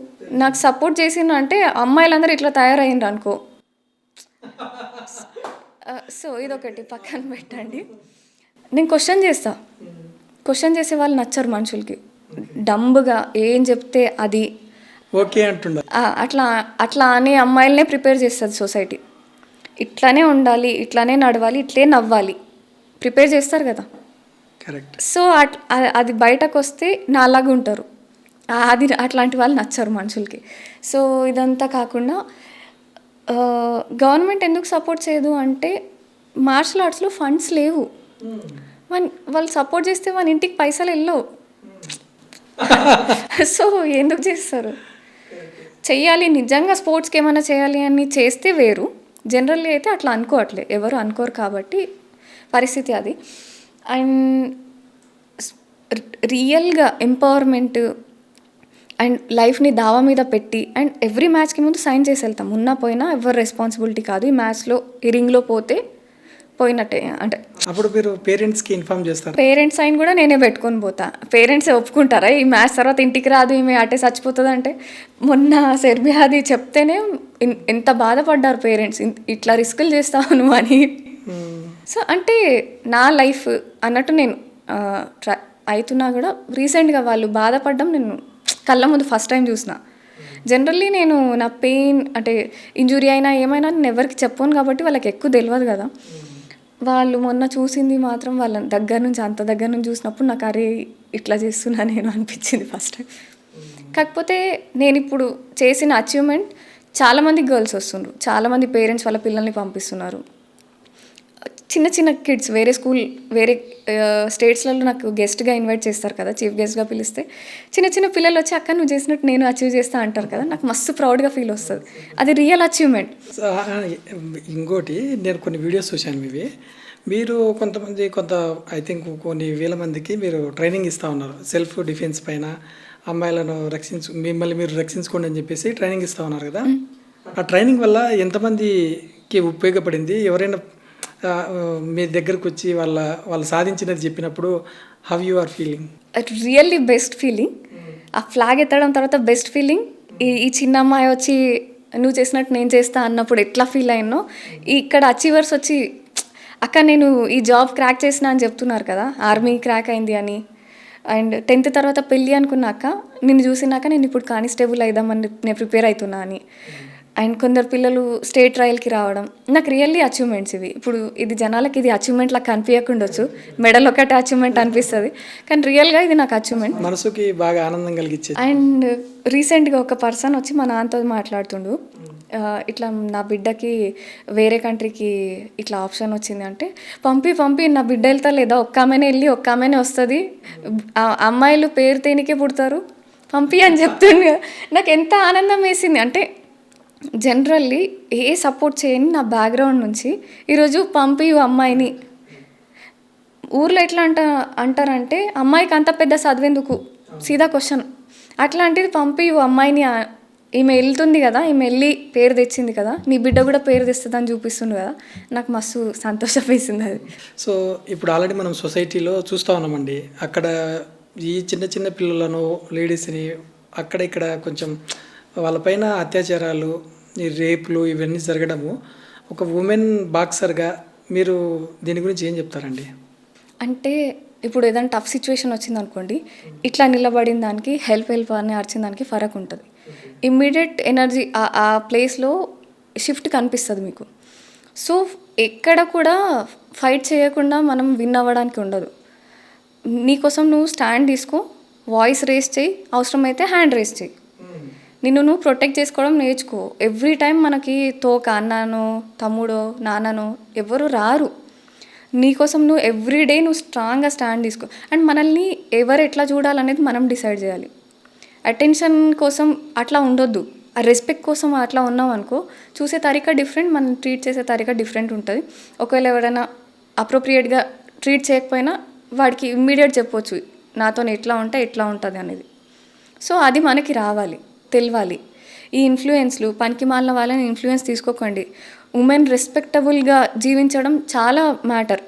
నాకు సపోర్ట్ చేసిండ్రు అంటే అమ్మాయిలందరూ ఇట్లా తయారైండ్రు అనుకో. సో ఇదొకటి పక్కన పెట్టండి. నేను క్వశ్చన్ చేస్తా. క్వశ్చన్ చేసే వాళ్ళు నచ్చరు మనుషులకి. డంబుగా ఏం చెప్తే అది ఓకే అంటుండ. అట్లా అట్లా అనే అమ్మాయిలనే ప్రిపేర్ చేస్తుంది సొసైటీ. ఇట్లానే ఉండాలి, ఇట్లానే నడవాలి, ఇట్లే నవ్వాలి ప్రిపేర్ చేస్తారు కదా. కరెక్ట్. సో అది బయటకు వస్తే నాలాగా ఉంటారు. అది అట్లాంటి వాళ్ళు నచ్చరు మనుషులకి. సో ఇదంతా కాకుండా గవర్నమెంట్ ఎందుకు సపోర్ట్ చేయదు అంటే మార్షల్ ఆర్ట్స్లో ఫండ్స్ లేవు. వాళ్ళు సపోర్ట్ చేస్తే మన ఇంటికి పైసలు వెళ్ళవు. సో ఎందుకు చేస్తారు? చెయ్యాలి, నిజంగా స్పోర్ట్స్కి ఏమైనా చేయాలి అని చేస్తే వేరు. జనరల్లీ అయితే అట్లా అనుకోవట్లే, ఎవరు అనుకోరు కాబట్టి పరిస్థితి అది. అండ్ రియల్గా ఎంపవర్మెంట్ అండ్ లైఫ్ని దావా మీద పెట్టి అండ్ ఎవ్రీ మ్యాచ్కి ముందు సైన్ చేసి వెళ్తాం. ఉన్నా పోయినా ఎవరు రెస్పాన్సిబిలిటీ కాదు. ఈ మ్యాచ్లో ఈ రింగ్లో పోతే పోయినట్టే. అంటే అప్పుడు మీరు పేరెంట్స్కి ఇన్ఫార్మ్ చేస్తారు? పేరెంట్స్ సైన్ కూడా నేనే పెట్టుకొని పోతా. పేరెంట్స్ ఒప్పుకుంటారా ఈ మ్యాచ్ తర్వాత ఇంటికి రాదు ఈమె అటే చచ్చిపోతుంది అంటే? మొన్న సెర్బియాది చెప్తేనే ఎంత బాధపడ్డారు పేరెంట్స్, ఇట్లా రిస్కులు చేస్తావు నువ్వు అని. సో అంటే నా లైఫ్ అన్నట్టు నేను అవుతున్నా కూడా రీసెంట్గా వాళ్ళు బాధపడడం నేను కళ్ళ ముందు ఫస్ట్ టైం చూసిన. జనరల్లీ నేను నా పెయిన్ అంటే ఇంజురీ అయినా ఏమైనా నేను ఎవరికి చెప్పను కాబట్టి వాళ్ళకి ఎక్కువ తెలియదు కదా. వాళ్ళు మొన్న చూసింది మాత్రం వాళ్ళ దగ్గర నుంచి, అంత దగ్గర నుంచి చూసినప్పుడు నాకు అరే ఇట్లా చేస్తున్నా నేను అనిపించింది ఫస్ట్ టైం. కాకపోతే నేను ఇప్పుడు చేసిన అచీవ్మెంట్ చాలామంది గర్ల్స్ వస్తున్నారు, చాలామంది పేరెంట్స్ వాళ్ళ పిల్లల్ని పంపిస్తున్నారు. చిన్న చిన్న కిడ్స్ వేరే స్కూల్ వేరే స్టేట్స్లలో నాకు గెస్ట్గా ఇన్వైట్ చేస్తారు కదా, చీఫ్ గెస్ట్గా పిలిస్తే చిన్న చిన్న పిల్లలు వచ్చి అక్క నువ్వు చేసినట్టు నేను అచీవ్ చేస్తా అంటారు కదా. నాకు మస్తు ప్రౌడ్గా ఫీల్ వస్తుంది. అది రియల్ అచీవ్మెంట్. ఇంకోటి నేను కొన్ని వీడియోస్ చూశాను మీవి. మీరు కొంత ఐ థింక్ కొన్ని వేల మందికి మీరు ట్రైనింగ్ ఇస్తూ ఉన్నారు సెల్ఫ్ డిఫెన్స్ పైన. అమ్మాయిలను మిమ్మల్ని మీరు రక్షించుకోండి అని చెప్పేసి ట్రైనింగ్ ఇస్తూ ఉన్నారు కదా. ఆ ట్రైనింగ్ వల్ల ఎంతమందికి ఉపయోగపడింది? ఎవరైనా మీ దగ్గరకు వచ్చి వాళ్ళు సాధించినది చెప్పినప్పుడు how you are feeling? Really best feeling. ఆ ఫ్లాగ్ ఎత్తడం తర్వాత బెస్ట్ ఫీలింగ్. ఈ చిన్న అమ్మాయి వచ్చి నువ్వు చేసినట్టు నేను చేస్తా అన్నప్పుడు ఎట్లా ఫీల్ అయినో, ఇక్కడ అచీవర్స్ వచ్చి అక్క నేను ఈ జాబ్ క్రాక్ చేసిన అని చెప్తున్నారు కదా, ఆర్మీ క్రాక్ అయింది అని. అండ్ 10th తర్వాత పెళ్ళి అనుకున్నాక నిన్ను చూసినాక నేను ఇప్పుడు కానిస్టేబుల్ అయిదామని నేను ప్రిపేర్ అవుతున్నా అని. అండ్ కొందరు పిల్లలు స్టేట్ ట్రయల్కి రావడం నాకు రియల్లీ అచీవ్మెంట్స్ ఇవి. ఇప్పుడు ఇది జనాలకి ఇది అచీవ్మెంట్ లాగా కనిపించకుండొచ్చు, మెడల్ ఒకటే అచీవ్మెంట్ అనిపిస్తుంది, కానీ రియల్గా ఇది నాకు అచీవ్మెంట్, మనసుకి బాగా ఆనందం కలిగించేది. అండ్ రీసెంట్గా ఒక పర్సన్ వచ్చి మా నాన్నతో మాట్లాడుతుండు, ఇట్లా నా బిడ్డకి వేరే కంట్రీకి ఇట్లా ఆప్షన్ వచ్చింది అంటే పంపి నా బిడ్డ వెళ్తా లేదా, ఒక్క ఆమెనే వెళ్ళి ఒక్క ఆమెనే వస్తుంది, అమ్మాయిలు పేరు తేనికే పుడతారు పంపి అని చెప్తుండే. నాకు ఎంత ఆనందం వేసింది అంటే జనరల్లీ ఏ సపోర్ట్ చేయని నా బ్యాక్గ్రౌండ్ నుంచి ఈరోజు పంపి అమ్మాయిని. ఊర్లో ఎట్లా అంటారంటే అమ్మాయికి అంత పెద్ద చదివేందుకు, సీదా క్వశ్చన్. అట్లాంటిది పంపి అమ్మాయిని, ఈమె వెళ్తుంది కదా, ఈమె వెళ్ళి పేరు తెచ్చింది కదా, నీ బిడ్డ కూడా పేరు తెస్తుంది అని చూపిస్తుంది కదా, నాకు మస్తు సంతోషం వేసింది అది. సో ఇప్పుడు ఆల్రెడీ మనం సొసైటీలో చూస్తూ ఉన్నామండి, అక్కడ ఈ చిన్న చిన్న పిల్లలను లేడీస్ని అక్కడ ఇక్కడ కొంచెం వాళ్ళపైన అత్యాచారాలు, ఈ రేపులు ఇవన్నీ జరగడము. ఒక ఉమెన్ బాక్సర్గా మీరు దీని గురించి ఏం చెప్తారండి? అంటే ఇప్పుడు ఏదైనా టఫ్ సిచ్యువేషన్ వచ్చింది అనుకోండి, ఇట్లా నిలబడిన దానికి హెల్ప్ అని అరిచిన దానికి ఫరక్ ఉంటుంది. ఇమ్మీడియట్ ఎనర్జీ ఆ ప్లేస్లో షిఫ్ట్ కనిపిస్తుంది మీకు. సో ఎక్కడ కూడా ఫైట్ చేయకుండా మనం విన్ అవ్వడానికి ఉండదు. నీకోసం నువ్వు స్టాండ్ తీసుకో, వాయిస్ రేస్ చేయి, అవసరమైతే హ్యాండ్ రేస్ చేయి, నిన్ను నువ్వు ప్రొటెక్ట్ చేసుకోవడం నేర్చుకో. ఎవ్రీ టైం మనకి తోక అన్నానో తమ్ముడో నాన్ననో ఎవరు రారు. నీకోసం నువ్వు ఎవ్రీడే నువ్వు స్ట్రాంగ్గా స్టాండ్ తీసుకో. అండ్ మనల్ని ఎవరు ఎట్లా చూడాలనేది మనం డిసైడ్ చేయాలి. అటెన్షన్ కోసం అట్లా ఉండొద్దు, ఆ రెస్పెక్ట్ కోసం అట్లా ఉన్నాం అనుకో, చూసే తరీకా డిఫరెంట్, మనం ట్రీట్ చేసే తరీకా డిఫరెంట్ ఉంటుంది. ఒకవేళ ఎవరైనా అప్రోప్రియేట్గా ట్రీట్ చేయకపోయినా వాడికి ఇమ్మీడియట్ చెప్పొచ్చు నాతో ఎట్లా ఉంటే ఎట్లా ఉంటుంది అనేది. సో అది మనకి రావాలి, తెలియాలి. ఈ ఇన్ఫ్లుయెన్స్లు పనికి మాలిన వాళ్ళని ఇన్ఫ్లుయెన్స్ తీసుకోకండి. ఉమెన్ రెస్పెక్టబుల్గా జీవించడం చాలా మ్యాటర్.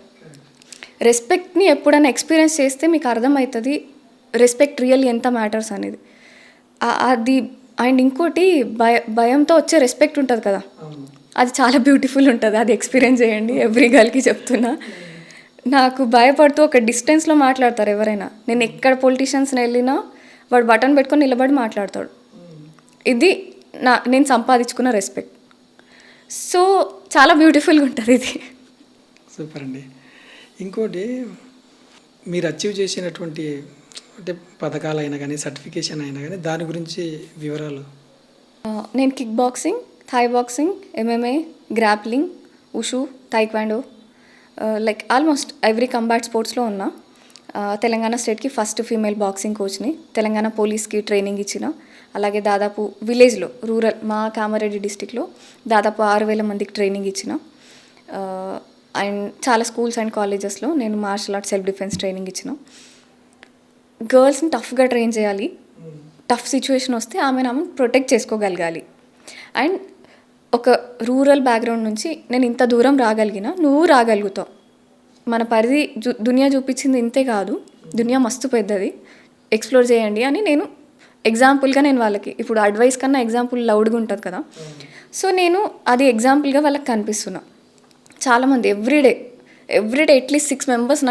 రెస్పెక్ట్ని ఎప్పుడైనా ఎక్స్పీరియన్స్ చేస్తే మీకు అర్థమవుతుంది రెస్పెక్ట్ రియల్ ఎంత మ్యాటర్స్ అనేది. అది అండ్ ఇంకోటి భయంతో వచ్చే రెస్పెక్ట్ ఉంటుంది కదా, అది చాలా బ్యూటిఫుల్ ఉంటుంది. అది ఎక్స్పీరియన్స్ చేయండి, ఎవ్రీ గర్ల్కి చెప్తున్నా. నాకు భయపడుతూ ఒక డిస్టెన్స్లో మాట్లాడతారు ఎవరైనా. నేను ఎక్కడ పొలిటీషియన్స్ని వెళ్ళినా వాడు బటన్ పెట్టుకొని నిలబడి మాట్లాడతాడు. ఇది నేను సంపాదించుకున్న రెస్పెక్ట్. సో చాలా బ్యూటిఫుల్గా ఉంటుంది ఇది. సూపర్ అండి. ఇంకోటి మీరు అచీవ్ చేసినటువంటి అంటే పథకాలు అయినా కానీ సర్టిఫికేషన్ అయినా కానీ దాని గురించి వివరాలు. నేను kick boxing, Thai boxing, MMA, grappling, wushu, taekwondo, like almost every combat స్పోర్ట్స్లో ఉన్నా. తెలంగాణ స్టేట్కి ఫస్ట్ ఫీమేల్ బాక్సింగ్ కోచ్ని, తెలంగాణ పోలీస్కి ట్రైనింగ్ ఇచ్చిన. అలాగే దాదాపు విలేజ్లో రూరల్ మా కామారెడ్డి డిస్టిక్లో దాదాపు 6,000 మందికి ట్రైనింగ్ ఇచ్చిన. అండ్ చాలా స్కూల్స్ అండ్ కాలేజెస్లో నేను martial arts self defence training ఇచ్చిన. గర్ల్స్ని టఫ్గా ట్రైన్ చేయాలి, టఫ్ సిచ్యువేషన్ వస్తే ఆమెను ప్రొటెక్ట్ చేసుకోగలగాలి. అండ్ ఒక రూరల్ బ్యాక్గ్రౌండ్ నుంచి నేను ఇంత దూరం రాగలిగిన, నువ్వు రాగలుగుతావు. మన పరిధి దునియా చూపించింది ఇంతే కాదు, దునియా మస్తు పెద్దది, ఎక్స్ప్లోర్ చేయండి అని నేను ఎగ్జాంపుల్గా నేను వాళ్ళకి, ఇప్పుడు అడ్వైస్ కన్నా ఎగ్జాంపుల్ లౌడ్గా ఉంటుంది కదా, సో నేను అది ఎగ్జాంపుల్గా వాళ్ళకి కనిపిస్తున్నా. చాలామంది ఎవ్రీడే అట్లీస్ట్ 6 మెంబర్స్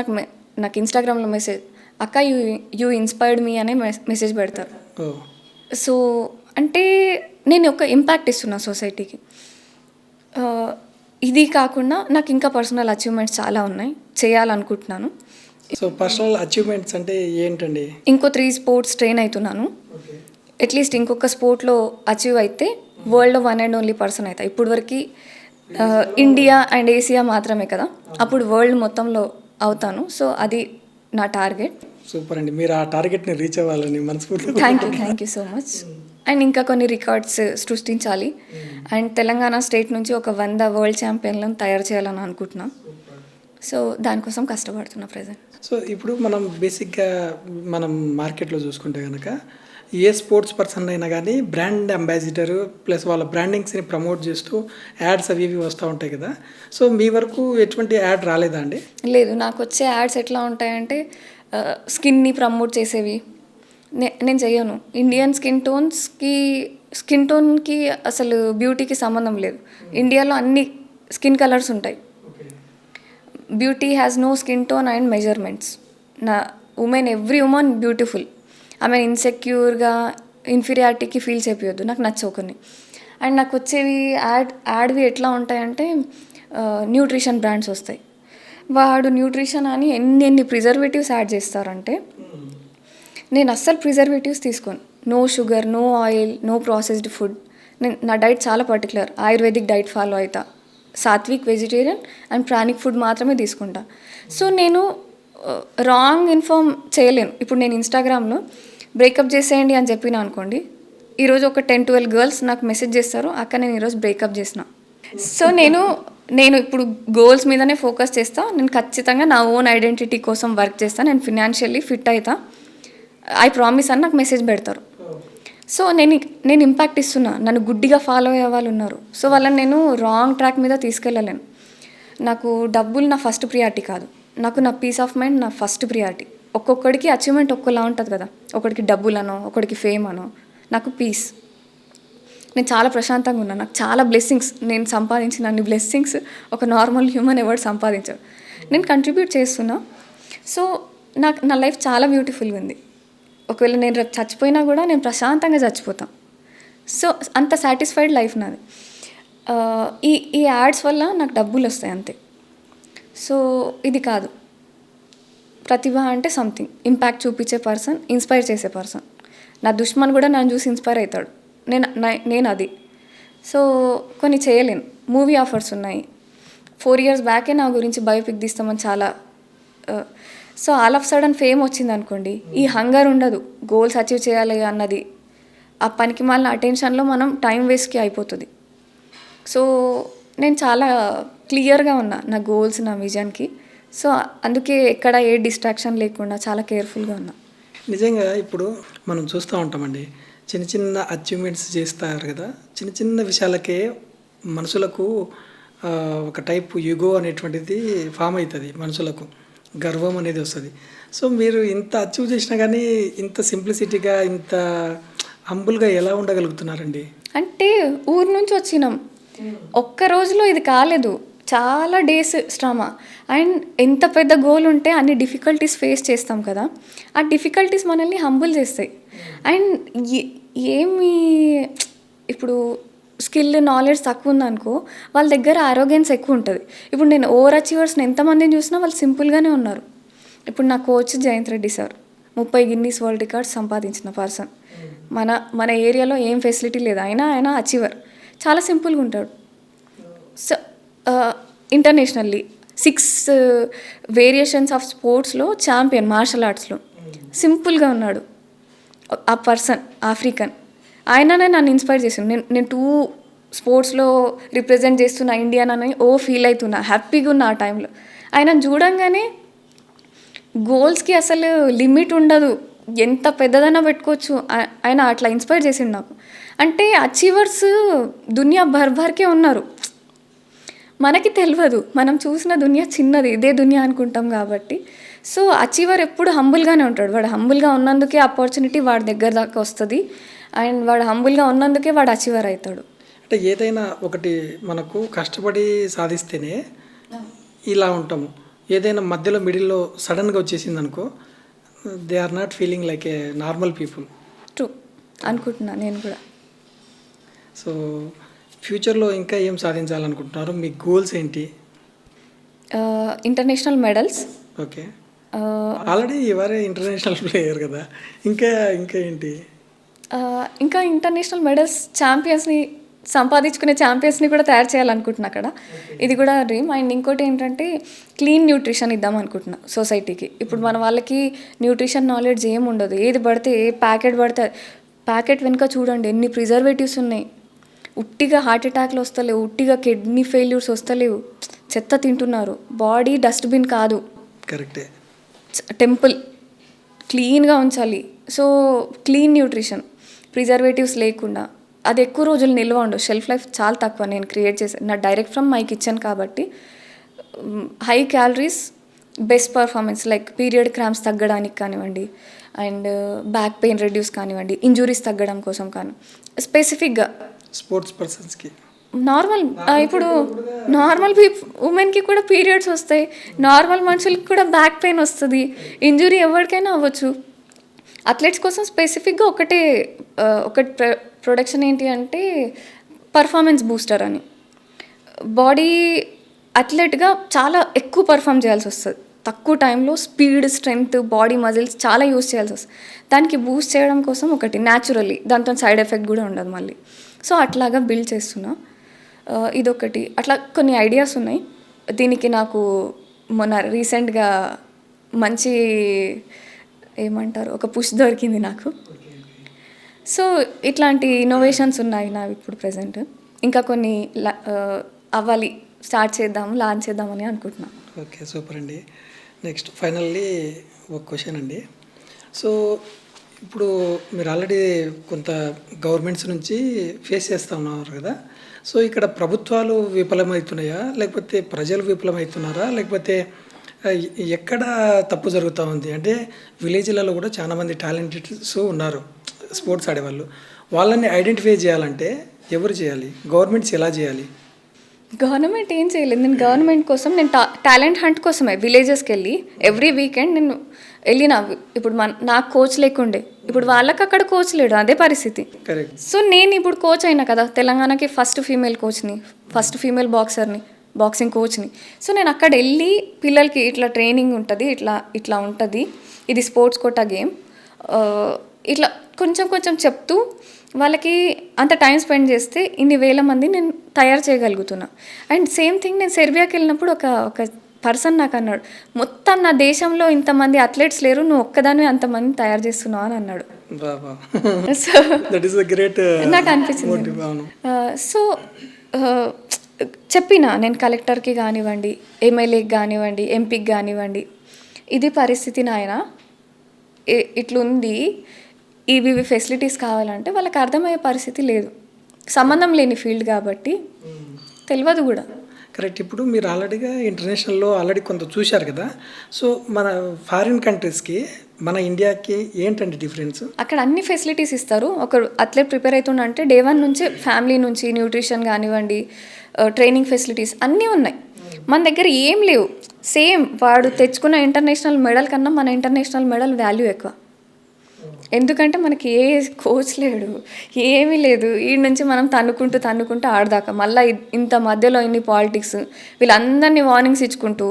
నాకు ఇన్స్టాగ్రామ్లో మెసేజ్, అక్క యూ ఇన్స్పైర్డ్ మీ అనే మెసేజ్ పెడతారు. సో అంటే నేను ఒక ఇంపాక్ట్ ఇస్తున్నా సొసైటీకి. ఇది కాకుండా నాకు ఇంకా పర్సనల్ అచీవ్మెంట్స్ చాలా ఉన్నాయి, చేయాలనుకుంటున్నాను. సో పర్సనల్ అచీవ్మెంట్స్ అంటే ఏంటండి? ఇంకో 3 స్పోర్ట్స్ ట్రైన్ అవుతున్నాను. అట్లీస్ట్ ఇంకొక స్పోర్ట్లో అచీవ్ అయితే వరల్డ్లో 1 and only పర్సన్ అవుతా. ఇప్పుడు వరకు ఇండియా అండ్ ఏసియా మాత్రమే కదా, అప్పుడు వరల్డ్ మొత్తంలో అవుతాను. సో అది నా టార్గెట్. సూపర్ అండి, మీరు ఆ టార్గెట్ని రీచ్ అవ్వాలని మనస్ఫూర్తిగా. Thank you so much. And ఇంకా కొన్ని రికార్డ్స్ సృష్టించాలి. అండ్ తెలంగాణ స్టేట్ నుంచి ఒక 100 వరల్డ్ ఛాంపియన్లను తయారు చేయాలని అనుకుంటున్నా. సో దానికోసం కష్టపడుతున్నా ప్రజెంట్. సో ఇప్పుడు మనం బేసిక్గా మనం మార్కెట్లో చూసుకుంటే కనుక ఏ స్పోర్ట్స్ పర్సన్ అయినా కానీ బ్రాండ్ అంబాసిడర్ ప్లస్ వాళ్ళ బ్రాండింగ్స్ని ప్రమోట్ చేస్తూ యాడ్స్ అవి ఇవి వస్తూ ఉంటాయి కదా. సో మీ వరకు ఎటువంటి యాడ్ రాలేదా అండి? లేదు, నాకు వచ్చే యాడ్స్ ఎట్లా ఉంటాయంటే స్కిన్ని ప్రమోట్ చేసేవి నేను చెయ్యను. ఇండియన్ స్కిన్ టోన్కి అసలు బ్యూటీకి సంబంధం లేదు. ఇండియాలో అన్ని స్కిన్ కలర్స్ ఉంటాయి. Beauty has no skin tone and measurements. Every women beautiful. ఆమె ఇన్సెక్యూర్గా ఇన్ఫీరియారిటీకి ఫీల్ చేపియొద్దు, నాకు నచ్చవు కొన్ని. అండ్ నాకు వచ్చేవి యాడ్వి ఎట్లా ఉంటాయంటే న్యూట్రిషన్ బ్రాండ్స్ వస్తాయి. వాడు న్యూట్రిషన్ అని ఎన్ని ప్రిజర్వేటివ్స్ యాడ్ చేస్తారంటే నేను అస్సలు ప్రిజర్వేటివ్స్ తీసుకోను. No sugar, no oil, no processed food. నా డైట్ చాలా పర్టికులర్, ఆయుర్వేదిక్ డైట్ ఫాలో అవుతా. Sattvic vegetarian and pranic food మాత్రమే తీసుకుంటా. సో నేను రాంగ్ ఇన్ఫార్మ్ చేయలేను. ఇప్పుడు నేను ఇన్స్టాగ్రామ్లో బ్రేకప్ చేసేయండి అని చెప్పిన అనుకోండి, ఈరోజు ఒక 10-12 గర్ల్స్ నాకు మెసేజ్ చేస్తారు, అక్క నేను ఈరోజు బ్రేకప్ చేసిన. సో నేను ఇప్పుడు గోల్స్ మీదనే ఫోకస్ చేస్తా. నేను ఖచ్చితంగా నా ఓన్ ఐడెంటిటీ కోసం వర్క్ చేస్తాను. నేను ఫినాన్షియల్లీ ఫిట్ అవుతా, ఐ ప్రామిస్ అని నాకు మెసేజ్ పెడతారు. సో నేను ఇంపాక్ట్ ఇస్తున్నా. నన్ను గుడ్డిగా ఫాలో అయ్యే వాళ్ళు ఉన్నారు. సో వాళ్ళని నేను రాంగ్ ట్రాక్ మీద తీసుకెళ్ళలేను. నాకు డబ్బులు నా ఫస్ట్ ప్రియారిటీ కాదు, నాకు నా పీస్ ఆఫ్ మైండ్ నా ఫస్ట్ ప్రియారిటీ. ఒక్కొక్కడికి అచీవ్మెంట్ ఒక్కోలా ఉంటుంది కదా, ఒకడికి డబ్బులనో ఒకడికి ఫేమ్ అనో, నాకు పీస్. నేను చాలా ప్రశాంతంగా ఉన్నాను. నాకు చాలా బ్లెస్సింగ్స్, నేను సంపాదించిన అన్ని బ్లెస్సింగ్స్ ఒక నార్మల్ హ్యూమన్ ఎవరు సంపాదించారు. నేను కంట్రిబ్యూట్ చేస్తున్నా. సో నా లైఫ్ చాలా బ్యూటిఫుల్గా ఉంది. ఒకవేళ నేను రేపు చచ్చిపోయినా కూడా నేను ప్రశాంతంగా చచ్చిపోతాను. సో అంత సాటిస్ఫైడ్ లైఫ్ నాది. ఈ యాడ్స్ వల్ల నాకు డబ్బులు వస్తాయి అంతే. సో ఇది కాదు. ప్రతిభ అంటే సంథింగ్ ఇంపాక్ట్ చూపించే పర్సన్, ఇన్స్పైర్ చేసే పర్సన్. నా దుష్మన్ కూడా నన్ను చూసి ఇన్స్పైర్ అవుతాడు. నేను అది. సో కొన్ని చేయలేను. మూవీ ఆఫర్స్ ఉన్నాయి. 4 years బ్యాకే నా గురించి బయోపిక్ తీస్తామని చాలా. So all of sudden fame వచ్చింది అనుకోండి, ఈ హంగర్ ఉండదు, గోల్స్ అచీవ్ చేయాలి అన్నది. ఆ పనికి మాలిన అటెన్షన్లో మనం టైం వేస్ట్కి అయిపోతుంది. సో నేను చాలా క్లియర్గా ఉన్నా నా గోల్స్, నా విజన్కి. సో అందుకే ఎక్కడ ఏ డిస్ట్రాక్షన్ లేకుండా చాలా కేర్ఫుల్గా ఉన్నా. నిజంగా ఇప్పుడు మనం చూస్తూ ఉంటామండి, చిన్న చిన్న అచీవ్మెంట్స్ చేస్తారు కదా, చిన్న చిన్న విషయాలకే మనుషులకు ఒక టైప్ యుగో అనేటువంటిది ఫామ్ అవుతుంది, మనుషులకు గర్వం అనేది వస్తుంది. సో మీరు ఇంత అచీవ్ చేసినా కానీ ఇంత సింప్లిసిటీగా, ఇంత హంబుల్గా ఎలా ఉండగలుగుతున్నారండి? అంటే ఊరు నుంచి వచ్చినాం, ఒక్క రోజులో ఇది కాలేదు, చాలా డేస్ శ్రమ. అండ్ ఎంత పెద్ద గోల్ ఉంటే అన్ని డిఫికల్టీస్ ఫేస్ చేస్తాం కదా, ఆ డిఫికల్టీస్ మనల్ని హంబుల్ చేస్తాయి. అండ్ ఏమి ఇప్పుడు స్కిల్ నాలెడ్జ్ తక్కువ ఉందనుకో, వాళ్ళ దగ్గర ఆరోగ్యన్స్ ఎక్కువ ఉంటుంది. ఇప్పుడు నేను ఓవర్ అచీవర్స్ని ఎంతమందిని చూసినా వాళ్ళు సింపుల్గానే ఉన్నారు. ఇప్పుడు నా coach Jayant Reddy sir 30 Guinness world records సంపాదించిన పర్సన్. మన ఏరియాలో ఏం ఫెసిలిటీ లేదు, ఆయన అచీవర్, చాలా సింపుల్గా ఉంటాడు. సో ఇంటర్నేషనల్లీ 6 వేరియేషన్స్ ఆఫ్ స్పోర్ట్స్లో ఛాంపియన్, మార్షల్ ఆర్ట్స్లో సింపుల్గా ఉన్నాడు ఆ పర్సన్, ఆఫ్రికన్. ఆయననే నన్ను ఇన్స్పైర్ చేసిండు. నేను 2 స్పోర్ట్స్లో రిప్రజెంట్ చేస్తున్నా ఇండియానని ఫీల్ అవుతున్నా, హ్యాపీగా ఉన్నా ఆ టైంలో. ఆయనను చూడంగానే గోల్స్కి అసలు లిమిట్ ఉండదు, ఎంత పెద్దదైనా పెట్టుకోవచ్చు. ఆయన అట్లా ఇన్స్పైర్ చేసిండు నాకు. అంటే అచీవర్స్ దునియా భర్భర్కే ఉన్నారు, మనకి తెలియదు, మనం చూసిన దునియా చిన్నది, ఇదే దునియా అనుకుంటాం కాబట్టి. సో అచీవర్ ఎప్పుడు హంబుల్గానే ఉంటాడు. వాడు హంబుల్గా ఉన్నందుకే ఆపర్చునిటీ వాడి దగ్గర దాకా వస్తుంది, అండ్ వాడు హంబుల్గా ఉన్నందుకే వాడు అచీవర్ అవుతాడు. అంటే ఏదైనా ఒకటి మనకు కష్టపడి సాధిస్తేనే ఇలా ఉంటాము. ఏదైనా మధ్యలో మిడిల్లో సడన్గా వచ్చేసింది అనుకో, they are not feeling like a normal people. True అనుకుంటున్నా నేను కూడా. సో ఫ్యూచర్లో ఇంకా ఏం సాధించాలనుకుంటున్నారు? మీ గోల్స్ ఏంటి? International medals. ఓకే, ఆల్రెడీ ఇవరే ఇంటర్నేషనల్ ప్లేయర్ కదా, ఇంకా ఏంటి? ఇంకా ఇంటర్నేషనల్ మెడల్స్, ఛాంపియన్స్ని సంపాదించుకునే ఛాంపియన్స్ని కూడా తయారు చేయాలనుకుంటున్నా అక్కడ. ఇది కూడా డ్రీమ్. అండ్ ఇంకోటి ఏంటంటే క్లీన్ న్యూట్రిషన్ ఇద్దాం అనుకుంటున్నా సొసైటీకి. ఇప్పుడు మన వాళ్ళకి న్యూట్రిషన్ నాలెడ్జ్ ఏమి ఉండదు, ఏది పడితే ఏ ప్యాకెట్ పడితే ప్యాకెట్ వెనుక చూడండి ఎన్ని ప్రిజర్వేటివ్స్ ఉన్నాయి. ఉట్టిగా హార్ట్ అటాక్లు వస్తలేవు, ఉట్టిగా కిడ్నీ ఫెయిల్యూర్స్ వస్తలేవు, చెత్త తింటున్నారు. బాడీ డస్ట్బిన్ కాదు, కరెక్టే, టెంపుల్. క్లీన్గా ఉంచాలి. సో క్లీన్ న్యూట్రిషన్, ప్రిజర్వేటివ్స్ లేకుండా, అది ఎక్కువ రోజులు నిల్వ ఉండవు, షెల్ఫ్ లైఫ్ చాలా తక్కువ. నేను క్రియేట్ చేశాను నా డైరెక్ట్ ఫ్రమ్ మై కిచెన్ కాబట్టి. High calories, best performance, like period cramps తగ్గడానికి కానివ్వండి, అండ్ బ్యాక్ పెయిన్ రెడ్యూస్ కానివ్వండి, ఇంజురీస్ తగ్గడం కోసం కానీ స్పెసిఫిక్గా స్పోర్ట్స్ పర్సన్స్కి. నార్మల్ ఇప్పుడు నార్మల్ ఉమెన్కి కూడా పీరియడ్స్ వస్తాయి, నార్మల్ మనుషులకి కూడా బ్యాక్ పెయిన్ వస్తుంది, ఇంజురీ ఎవరికైనా అవ్వచ్చు. అథ్లెట్స్ కోసం స్పెసిఫిక్గా ఒకటి ప్రొడక్షన్ ఏంటి అంటే పర్ఫార్మెన్స్ బూస్టర్ అని. బాడీ అథ్లెట్గా చాలా ఎక్కువ పర్ఫామ్ చేయాల్సి వస్తుంది, తక్కువ టైంలో స్పీడ్, స్ట్రెంగ్త్, బాడీ మజిల్స్ చాలా యూస్ చేయాల్సి వస్తుంది. దానికి బూస్ట్ చేయడం కోసం ఒకటి న్యాచురల్లీ, దాంతో సైడ్ ఎఫెక్ట్ కూడా ఉండదు మళ్ళీ. సో అట్లాగా బిల్డ్ చేస్తున్నా. ఇదొకటి, అట్లా కొన్ని ఐడియాస్ ఉన్నాయి. దీనికి నాకు మొన్న రీసెంట్గా మంచి ఏమంటారు ఒక పుష్ దొరికింది నాకు. సో ఇట్లాంటి ఇన్నోవేషన్స్ ఉన్నాయి నావి ఇప్పుడు ప్రజెంట్. ఇంకా కొన్ని అవ్వాలి, స్టార్ట్ చేద్దాము, లాంచ్ చేద్దామని అనుకుంటున్నాను. ఓకే, సూపర్ అండి. నెక్స్ట్ ఫైనల్లీ ఒక క్వశ్చన్ అండి. సో ఇప్పుడు మీరు ఆల్రెడీ కొంత గవర్నమెంట్స్ నుంచి ఫేస్ చేస్తూ ఉన్నారు కదా, సో ఇక్కడ ప్రభుత్వాలు విఫలమవుతున్నాయా, లేకపోతే ప్రజలు విఫలమవుతున్నారా, లేకపోతే ఎక్కడ తప్పు జరుగుతూ ఉంది? అంటే విలేజ్లలో కూడా చాలామంది టాలెంటెడ్స్ ఉన్నారు స్పోర్ట్స్ ఆడేవాళ్ళు, వాళ్ళని ఐడెంటిఫై చేయాలంటే ఎవరు చేయాలి? గవర్నమెంట్స్ ఎలా చేయాలి? గవర్నమెంట్ ఏం చేయలేదు. నేను గవర్నమెంట్ కోసం, నేను టాలెంట్ హంట్ కోసమే విలేజెస్కి వెళ్ళి ఎవ్రీ వీకెండ్ నేను వెళ్ళిన. ఇప్పుడు నాకు కోచ్ లేకుండే, ఇప్పుడు వాళ్ళకి అక్కడ కోచ్ లేడు, అదే పరిస్థితి. కరెక్ట్. సో నేను ఇప్పుడు కోచ్ అయినా కదా, తెలంగాణకి ఫస్ట్ ఫీమేల్ కోచ్ని, ఫస్ట్ ఫీమేల్ బాక్సర్ని, బాక్సింగ్ కోచ్ని. సో నేను అక్కడ వెళ్ళి పిల్లలకి ఇట్లా ట్రైనింగ్ ఉంటుంది, ఇట్లా ఉంటుంది, ఇది స్పోర్ట్స్ కోటా గేమ్, ఇట్లా కొంచెం చెప్తూ వాళ్ళకి అంత టైం స్పెండ్ చేస్తే ఇన్ని వేల మంది నేను తయారు చేయగలుగుతున్నా. అండ్ సేమ్ థింగ్ నేను సెర్బియాకి వెళ్ళినప్పుడు ఒక పర్సన్ నాకు అన్నాడు, మొత్తం నా దేశంలో ఇంతమంది అథ్లెట్స్ లేరు, నువ్వు ఒక్కదాన్ని అంతమంది తయారు చేస్తున్నావు అని అన్నాడు. సో నాకు అనిపించింది. సో చెప్పిన నేను కలెక్టర్కి కానివ్వండి, ఎమ్మెల్యేకి కానివ్వండి, ఎంపీకి కానివ్వండి, ఇది పరిస్థితి నాయన, ఇట్లుంది, ఇవి ఫెసిలిటీస్ కావాలంటే వాళ్ళకి అర్థమయ్యే పరిస్థితి లేదు, సంబంధం లేని ఫీల్డ్ కాబట్టి తెలియదు కూడా. కరెక్ట్. ఇప్పుడు మీరు ఆల్రెడీగా ఇంటర్నేషనల్లో ఆల్రెడీ కొంత చూశారు కదా. సో మన ఫారిన్ కంట్రీస్కి మన ఇండియాకి ఏంటండి డిఫరెన్స్? అక్కడ అన్ని ఫెసిలిటీస్ ఇస్తారు. ఒక అథ్లెట్ ప్రిపేర్ అవుతుందంటే డే 1 నుంచి ఫ్యామిలీ నుంచి న్యూట్రిషన్ కానివ్వండి, ట్రైనింగ్ ఫెసిలిటీస్ అన్నీ ఉన్నాయి. మన దగ్గర ఏం లేవు. సేమ్ వాడు తెచ్చుకున్న ఇంటర్నేషనల్ మెడల్ కన్నా మన ఇంటర్నేషనల్ మెడల్ వాల్యూ ఎక్కువ. ఎందుకంటే మనకి ఏ కోచ్ లేడు, ఏమీ లేదు. ఈ నుంచి మనం తన్నుకుంటూ ఆడదాకా మళ్ళీ ఇంత మధ్యలో ఇన్ని పాలిటిక్స్, వీళ్ళందరినీ వార్నింగ్స్ ఇచ్చుకుంటూ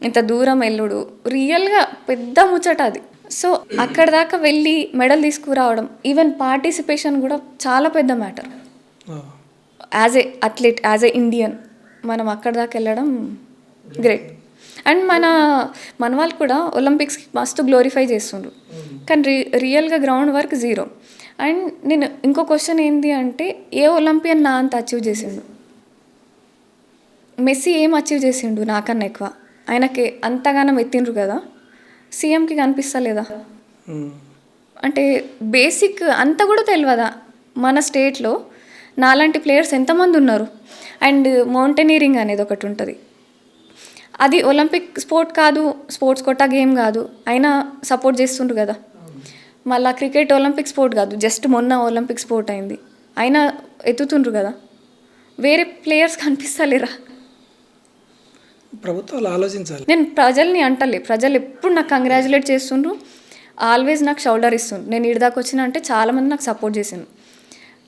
ఇంత దూరం వెళ్ళుడు రియల్గా పెద్ద ముచ్చట అది. సో అక్కడ దాకా వెళ్ళి మెడల్ తీసుకురావడం, ఈవెన్ పార్టిసిపేషన్ కూడా చాలా పెద్ద matter. As a athlete, as a Indian మనం అక్కడ దాకా వెళ్ళడం గ్రేట్. అండ్ మన వాళ్ళు కూడా ఒలింపిక్స్కి మస్తు గ్లోరిఫై చేస్తుండ్రు, కానీ రియల్గా గ్రౌండ్ వర్క్ జీరో. అండ్ నేను ఇంకో క్వశ్చన్ ఏంటి అంటే, ఏ ఒలింపియన్ నా అంత అచీవ్ చేసిండు? మెస్సీ ఏం అచీవ్ చేసిండు నాకన్నా ఎక్కువ? ఆయనకి అంతగానం ఎత్తిండ్రు కదా, సీఎంకి కనిపిస్తలేదా? అంటే బేసిక్ అంత కూడా తెలియదా? మన స్టేట్లో నాలాంటి ప్లేయర్స్ ఎంతమంది ఉన్నారు? అండ్ మౌంటైనీరింగ్ అనేది ఒకటి ఉంటుంది, అది ఒలింపిక్ స్పోర్ట్ కాదు, స్పోర్ట్స్ కోటా గేమ్ కాదు, అయినా సపోర్ట్ చేస్తుండ్రు కదా. మళ్ళీ క్రికెట్ ఒలింపిక్ స్పోర్ట్ కాదు, జస్ట్ మొన్న ఒలింపిక్ స్పోర్ట్ అయింది, అయినా ఎత్తుతుండ్రు కదా. వేరే ప్లేయర్స్ కనిపిస్తలేరా? ప్రభుత్వాలు ఆలోచించాలి. నేను ప్రజల్ని అంటలే, ప్రజలు ఎప్పుడు నాకు కంగ్రాచులేట్ చేస్తుండ్రు, ఆల్వేస్ నాకు షౌల్డర్ ఇస్తుండ్రు. నేను ఇడిదాకా వచ్చిన అంటే చాలామంది నాకు సపోర్ట్ చేసిండ్రు.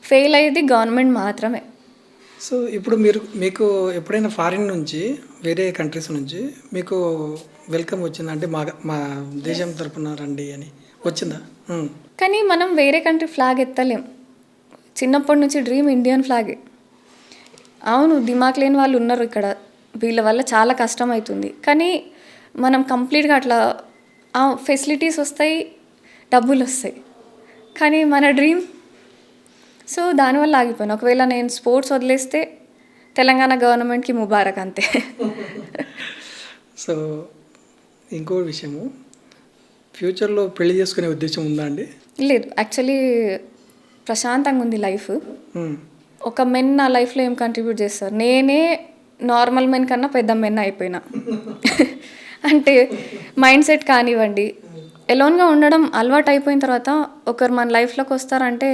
ఫెయిల్ అయ్యేది గవర్నమెంట్ మాత్రమే. సో ఇప్పుడు మీకు ఎప్పుడైనా ఫారిన్ నుంచి, వేరే కంట్రీస్ నుంచి మీకు వెల్కమ్ వచ్చిందా? అంటే మా దేశం తరపున రండి అని వచ్చిందా? కానీ మనం వేరే కంట్రీ ఫ్లాగ్ ఎత్తలేం. చిన్నప్పటి నుంచి డ్రీమ్ ఇండియన్ ఫ్లాగే. అవును, దిమాక్ లేని వాళ్ళు ఉన్నారు ఇక్కడ, వీళ్ళ వల్ల చాలా కష్టం అవుతుంది. కానీ మనం కంప్లీట్గా అట్లా ఫెసిలిటీస్ వస్తాయి, డబ్బులు వస్తాయి, కానీ మన డ్రీమ్. సో దానివల్ల ఆగిపోయాను. ఒకవేళ నేను స్పోర్ట్స్ వదిలేస్తే తెలంగాణ గవర్నమెంట్కి ముబారక్, అంతే. సో ఇంకో విషయము, ఫ్యూచర్లో పెళ్లి చేసుకునే ఉద్దేశం ఉందా అండి? లేదు, యాక్చువల్లీ ప్రశాంతంగా ఉంది లైఫ్. ఒక మెన్ నా లైఫ్లో ఏం కంట్రిబ్యూట్ చేస్తారు? నేనే నార్మల్ మెన్ కన్నా పెద్ద మెన్ అయిపోయినా. అంటే మైండ్ సెట్ కానివ్వండి, ఎలోన్గా ఉండడం అలవాటు అయిపోయిన తర్వాత ఒకరు మన లైఫ్లోకి వస్తారంటే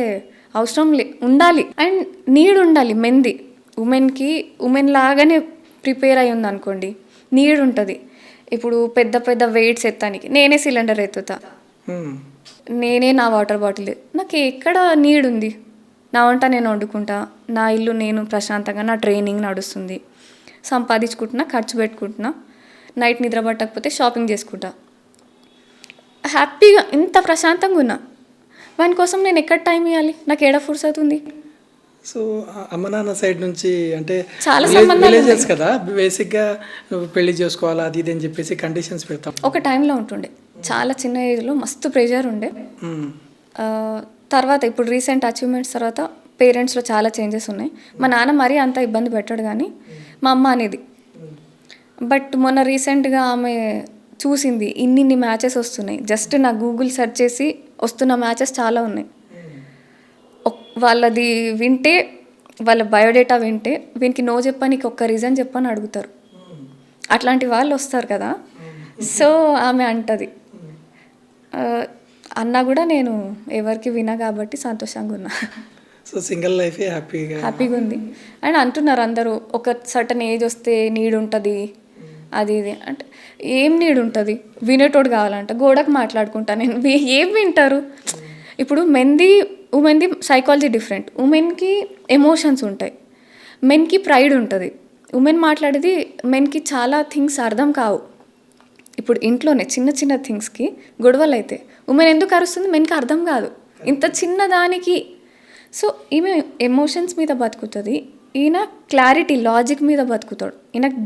అవసరం ఉండాలి అండ్ నీడ్ ఉండాలి. మెన్ది ఉమెన్ లాగానే ప్రిపేర్ అయి ఉంది అనుకోండి, నీడ్ ఉంటుంది. ఇప్పుడు పెద్ద పెద్ద వెయిట్స్ ఎత్తానికి నేనే సిలిండర్ ఎత్తుతా, నేనే నా వాటర్ బాటిల్, నాకు ఎక్కడ నీడ్ ఉంది? నా వంట నేను వండుకుంటా, నా ఇల్లు నేను ప్రశాంతంగా, నా ట్రైనింగ్ నడుస్తుంది, సంపాదించుకుంటున్నా, ఖర్చు పెట్టుకుంటున్నా, నైట్ నిద్ర పట్టకపోతే షాపింగ్ చేసుకుంటా, హ్యాపీగా ఇంత ప్రశాంతంగా ఉన్నా. వాని కోసం నేను ఎక్కడ టైం ఇవ్వాలి? నాకు ఏడ ఫుర్స్ అవుతుంది? సో అమ్మ నాన్న సైడ్ నుంచి అంటే చాలా విలేజెస్ కదా, బేసిక్గా పెళ్లి చేసుకోవాలా అది ఇది అని చెప్పేసి కండిషన్స్ పెడతాం. ఒక టైంలో ఉంటుండే, చాలా చిన్న ఏజ్లో మస్తు ప్రెషర్ ఉండే. తర్వాత ఇప్పుడు రీసెంట్ అచీవ్మెంట్స్ తర్వాత పేరెంట్స్లో చాలా చేంజెస్ ఉన్నాయి. మా నాన్న మరీ అంత ఇబ్బంది పెట్టాడు, కానీ మా అమ్మ అనేది. బట్ మొన్న రీసెంట్గా ఆమె చూసింది, ఇన్ని మ్యాచెస్ వస్తున్నాయి, జస్ట్ నా గూగుల్ సెర్చ్ చేసి వస్తున్న మ్యాచెస్ చాలా ఉన్నాయి. వాళ్ళది వింటే, వాళ్ళ బయోడేటా వింటే, వీనికి నో చెప్పడానికి ఒక్క రీజన్ చెప్పని అడుగుతారు. అట్లాంటి వాళ్ళు వస్తారు కదా. సో ఆమె అంటది, అన్నా కూడా నేను ఎవరికి వినా కాబట్టి సంతోషంగా ఉన్నా. సో సింగిల్ లైఫే హ్యాపీగా ఉంది. అండ్ అంటున్నారు అందరూ, ఒక సర్టన్ ఏజ్ వస్తే నీడ్ ఉంటుంది అది ఇది అంటే, ఏం నీడ్ ఉంటుంది? వినేటోడు కావాలంట, గోడకు మాట్లాడుకుంటా నేను. ఏం వింటారు? ఇప్పుడు ఉమెన్ది సైకాలజీ డిఫరెంట్. ఉమెన్కి ఎమోషన్స్ ఉంటాయి, మెన్కి ప్రైడ్ ఉంటుంది. ఉమెన్ మాట్లాడేది మెన్కి చాలా థింగ్స్ అర్థం కావు. ఇప్పుడు ఇంట్లోనే చిన్న చిన్న థింగ్స్కి గొడవలు అయితే ఉమెన్ ఎందుకు అరుస్తుంది? మెన్కి అర్థం కాదు ఇంత చిన్న దానికి. సో ఈమె ఎమోషన్స్ మీద బతుకుతుంది, ఈయన క్లారిటీ లాజిక్ మీద బతుకుతాడు. ఈయనకు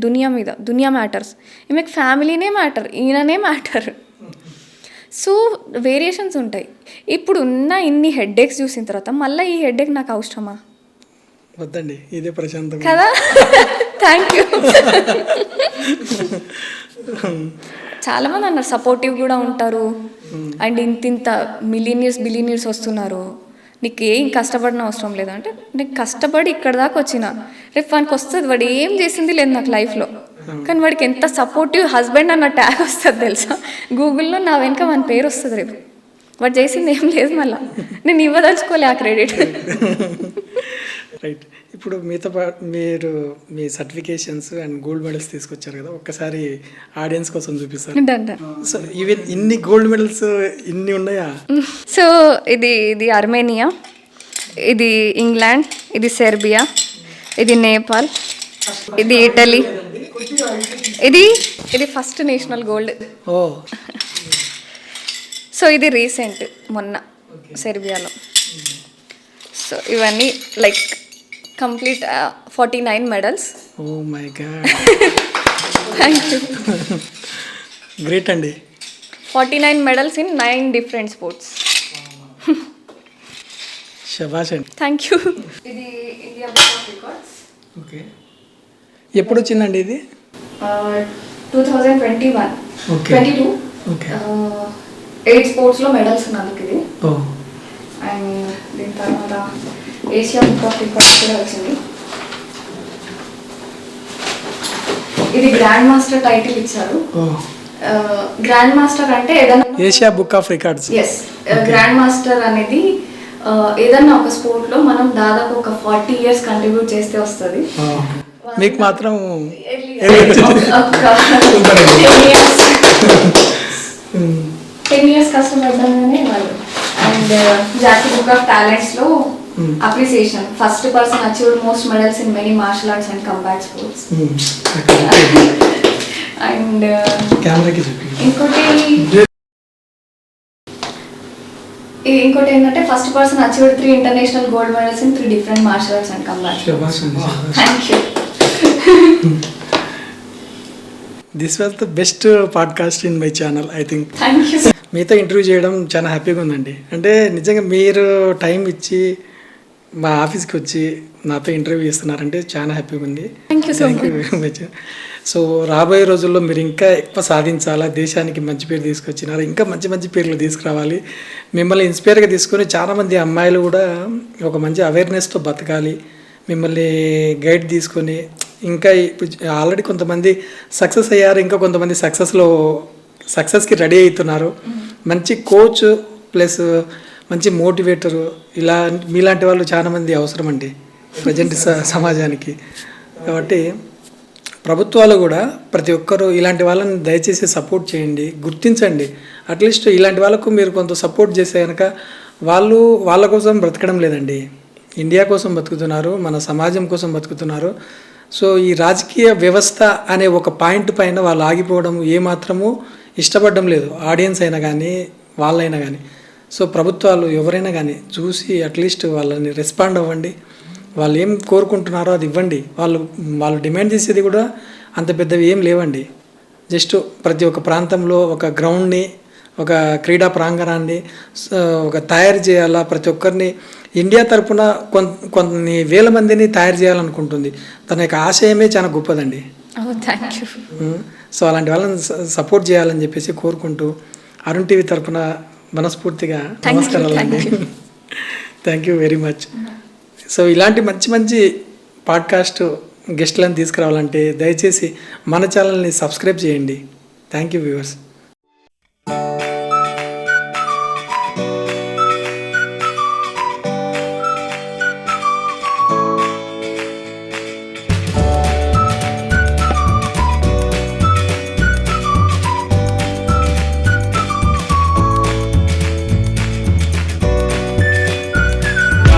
దునియా మ్యాటర్స్, ఈమెకు ఫ్యామిలీనే మ్యాటర్, ఈయననే మ్యాటర్. సో వేరియేషన్స్ ఉంటాయి. ఇప్పుడు ఉన్న ఇన్ని హెడ్ఏక్స్ చూసిన తర్వాత మళ్ళీ ఈ హెడ్ఏక్ నాకు అవసరమా? వద్దండి, ఇదే ప్రశాంతం కదా. Thank you. చాలామంది అన్నారు, సపోర్టివ్ కూడా ఉంటారు, అండ్ ఇంత బిలీనియర్స్ వస్తున్నారు, నీకు ఏం కష్టపడిన అవసరం లేదు అంటే నేను కష్టపడి ఇక్కడ దాకా వచ్చిన రేపు వానికి వస్తుంది, వాడు ఏం చేసింది లేదు నాకు లైఫ్లో, కానీ వాడికి ఎంత సపోర్టివ్ హస్బెండ్ అన్న ట్యాగ్ వస్తుంది తెలుసా, గూగుల్లో నా వెనక మన పేరు వస్తుంది రేపు. వాడు చేసింది ఏం లేదు, మళ్ళీ నేను ఇవ్వదలుచుకోలే ఆ క్రెడిట్. రైట్. ఇప్పుడు మీతో పాటు మీరు మీ సర్టిఫికేషన్స్ అండ్ గోల్డ్ మెడల్స్ తీసుకొచ్చారు కదా, ఒక్కసారి ఆడియన్స్ కోసం చూపిస్తారు. సో ఈవెన్ ఇన్ని గోల్డ్ మెడల్స్ ఇన్ని ఉన్నాయా? సో ఇది అర్మేనియా, ఇది ఇంగ్లాండ్, ఇది సెర్బియా, ఇది నేపాల్, ఇది ఇటలీ, ఇది first national gold. Oh. So ఇది రీసెంట్ మొన్న సెర్బియాలో. సో ఇవన్నీ like complete 49 medals. Oh my God. Thank you. Great అండి. 49 మెడల్స్ ఇన్ 9 డిఫరెంట్ స్పోర్ట్స్. శభాష్ అండి. Thank you. ఇది India book of records. Okay. ఎప్పుడు వచ్చిందండి ఇది? 2021. ఓకే. 22. ఓకే. 8 స్పోర్ట్స్లో మెడల్స్ ఉన్నందుకు ఇది. ఓ. అండ్ దీని తర్వాత ఏషియా బుక్ ఆఫ్ రికార్డ్స్ కూడా వచ్చింది. ఇది గ్రాండ్ మాస్టర్ టైటిల్ ఇచ్చారు. ఓ. గ్రాండ్ మాస్టర్ అంటే ఏదైనా Asia book of records. Yes. Grand master అనేది ఏదన్నా ఒక స్పోర్ట్లో మనం దాదాపు ఒక 40 years కంట్రిబ్యూట్ చేస్తే వస్తుంది. మీకు మాత్రం 10 years కష్టపడ్డానే వాళ్ళు. అండ్ జాతీయ బుక్ ఆఫ్ టాలెంట్స్లో appreciation, first person achieved most medals in many martial arts and combat sports. And ఇంకోటి ఏంటంటే first person achieved 3 international gold medals in 3 different martial arts and combat. Thank you. This was the best podcast in my channel I think. Thank you. మీతో interview చేయడం చాలా హ్యాపీగా ఉందండి. అంటే నిజంగా మీరు టైం ఇచ్చి మా ఆఫీస్కి వచ్చి నాతో ఇంటర్వ్యూ చేస్తున్నారంటే చాలా హ్యాపీగా ఉంది. Thank you so much. Very much. So రాబోయే రోజుల్లో మీరు ఇంకా ఎక్కువ సాధించాలా, దేశానికి మంచి పేరు తీసుకొచ్చినారు, ఇంకా మంచి మంచి పేర్లు తీసుకురావాలి. మిమ్మల్ని ఇన్స్పైర్గా తీసుకొని చాలామంది అమ్మాయిలు కూడా ఒక మంచి అవేర్నెస్తో బతకాలి, మిమ్మల్ని గైడ్ తీసుకొని ఇంకా ఆల్రెడీ కొంతమంది సక్సెస్ అయ్యారు, ఇంకా కొంతమంది సక్సెస్కి రెడీ అవుతున్నారు. మంచి కోచ్ ప్లస్ మంచి మోటివేటరు ఇలా మీలాంటి వాళ్ళు చాలామంది అవసరం అండి ప్రజెంట్ సమాజానికి. కాబట్టి ప్రభుత్వాలు కూడా ప్రతి ఒక్కరూ ఇలాంటి వాళ్ళని దయచేసి సపోర్ట్ చేయండి, గుర్తించండి. అట్లీస్ట్ ఇలాంటి వాళ్ళకు మీరు కొంత సపోర్ట్ చేస్తే కనుక వాళ్ళు వాళ్ళ కోసం బ్రతకడం లేదండి, ఇండియా కోసం బతుకుతున్నారు, మన సమాజం కోసం బతుకుతున్నారు. సో ఈ రాజకీయ వ్యవస్థ అనే ఒక పాయింట్ పైన వాళ్ళు ఆగిపోవడం ఏమాత్రము ఇష్టపడడం లేదు, ఆడియన్స్ అయినా కానీ వాళ్ళైనా కానీ. సో ప్రభుత్వాలు ఎవరైనా కానీ చూసి అట్లీస్ట్ వాళ్ళని రెస్పాండ్ అవ్వండి, వాళ్ళు ఏం కోరుకుంటున్నారో అది ఇవ్వండి. వాళ్ళు డిమాండ్ చేసేది కూడా అంత పెద్దవి ఏం లేవండి. జస్ట్ ప్రతి ఒక్క ప్రాంతంలో ఒక గ్రౌండ్ని, ఒక క్రీడా ప్రాంగణాన్ని ఒక తయారు చేయాలా, ప్రతి ఒక్కరిని ఇండియా తరపున కొన్ని వేల మందిని తయారు చేయాలనుకుంటుంది. తన యొక్క ఆశయమే చాలా గొప్పదండి. Thank you. సో అలాంటి వాళ్ళని సపోర్ట్ చేయాలని చెప్పేసి కోరుకుంటూ అరుణ్ టీవీ తరపున మనస్ఫూర్తిగా నమస్కారాలు అండి. Thank you very much. So ఇలాంటి మంచి మంచి పాడ్కాస్ట్ గెస్ట్లను తీసుకురావాలంటే దయచేసి మన ఛానల్ని సబ్స్క్రైబ్ చేయండి. Thank you viewers.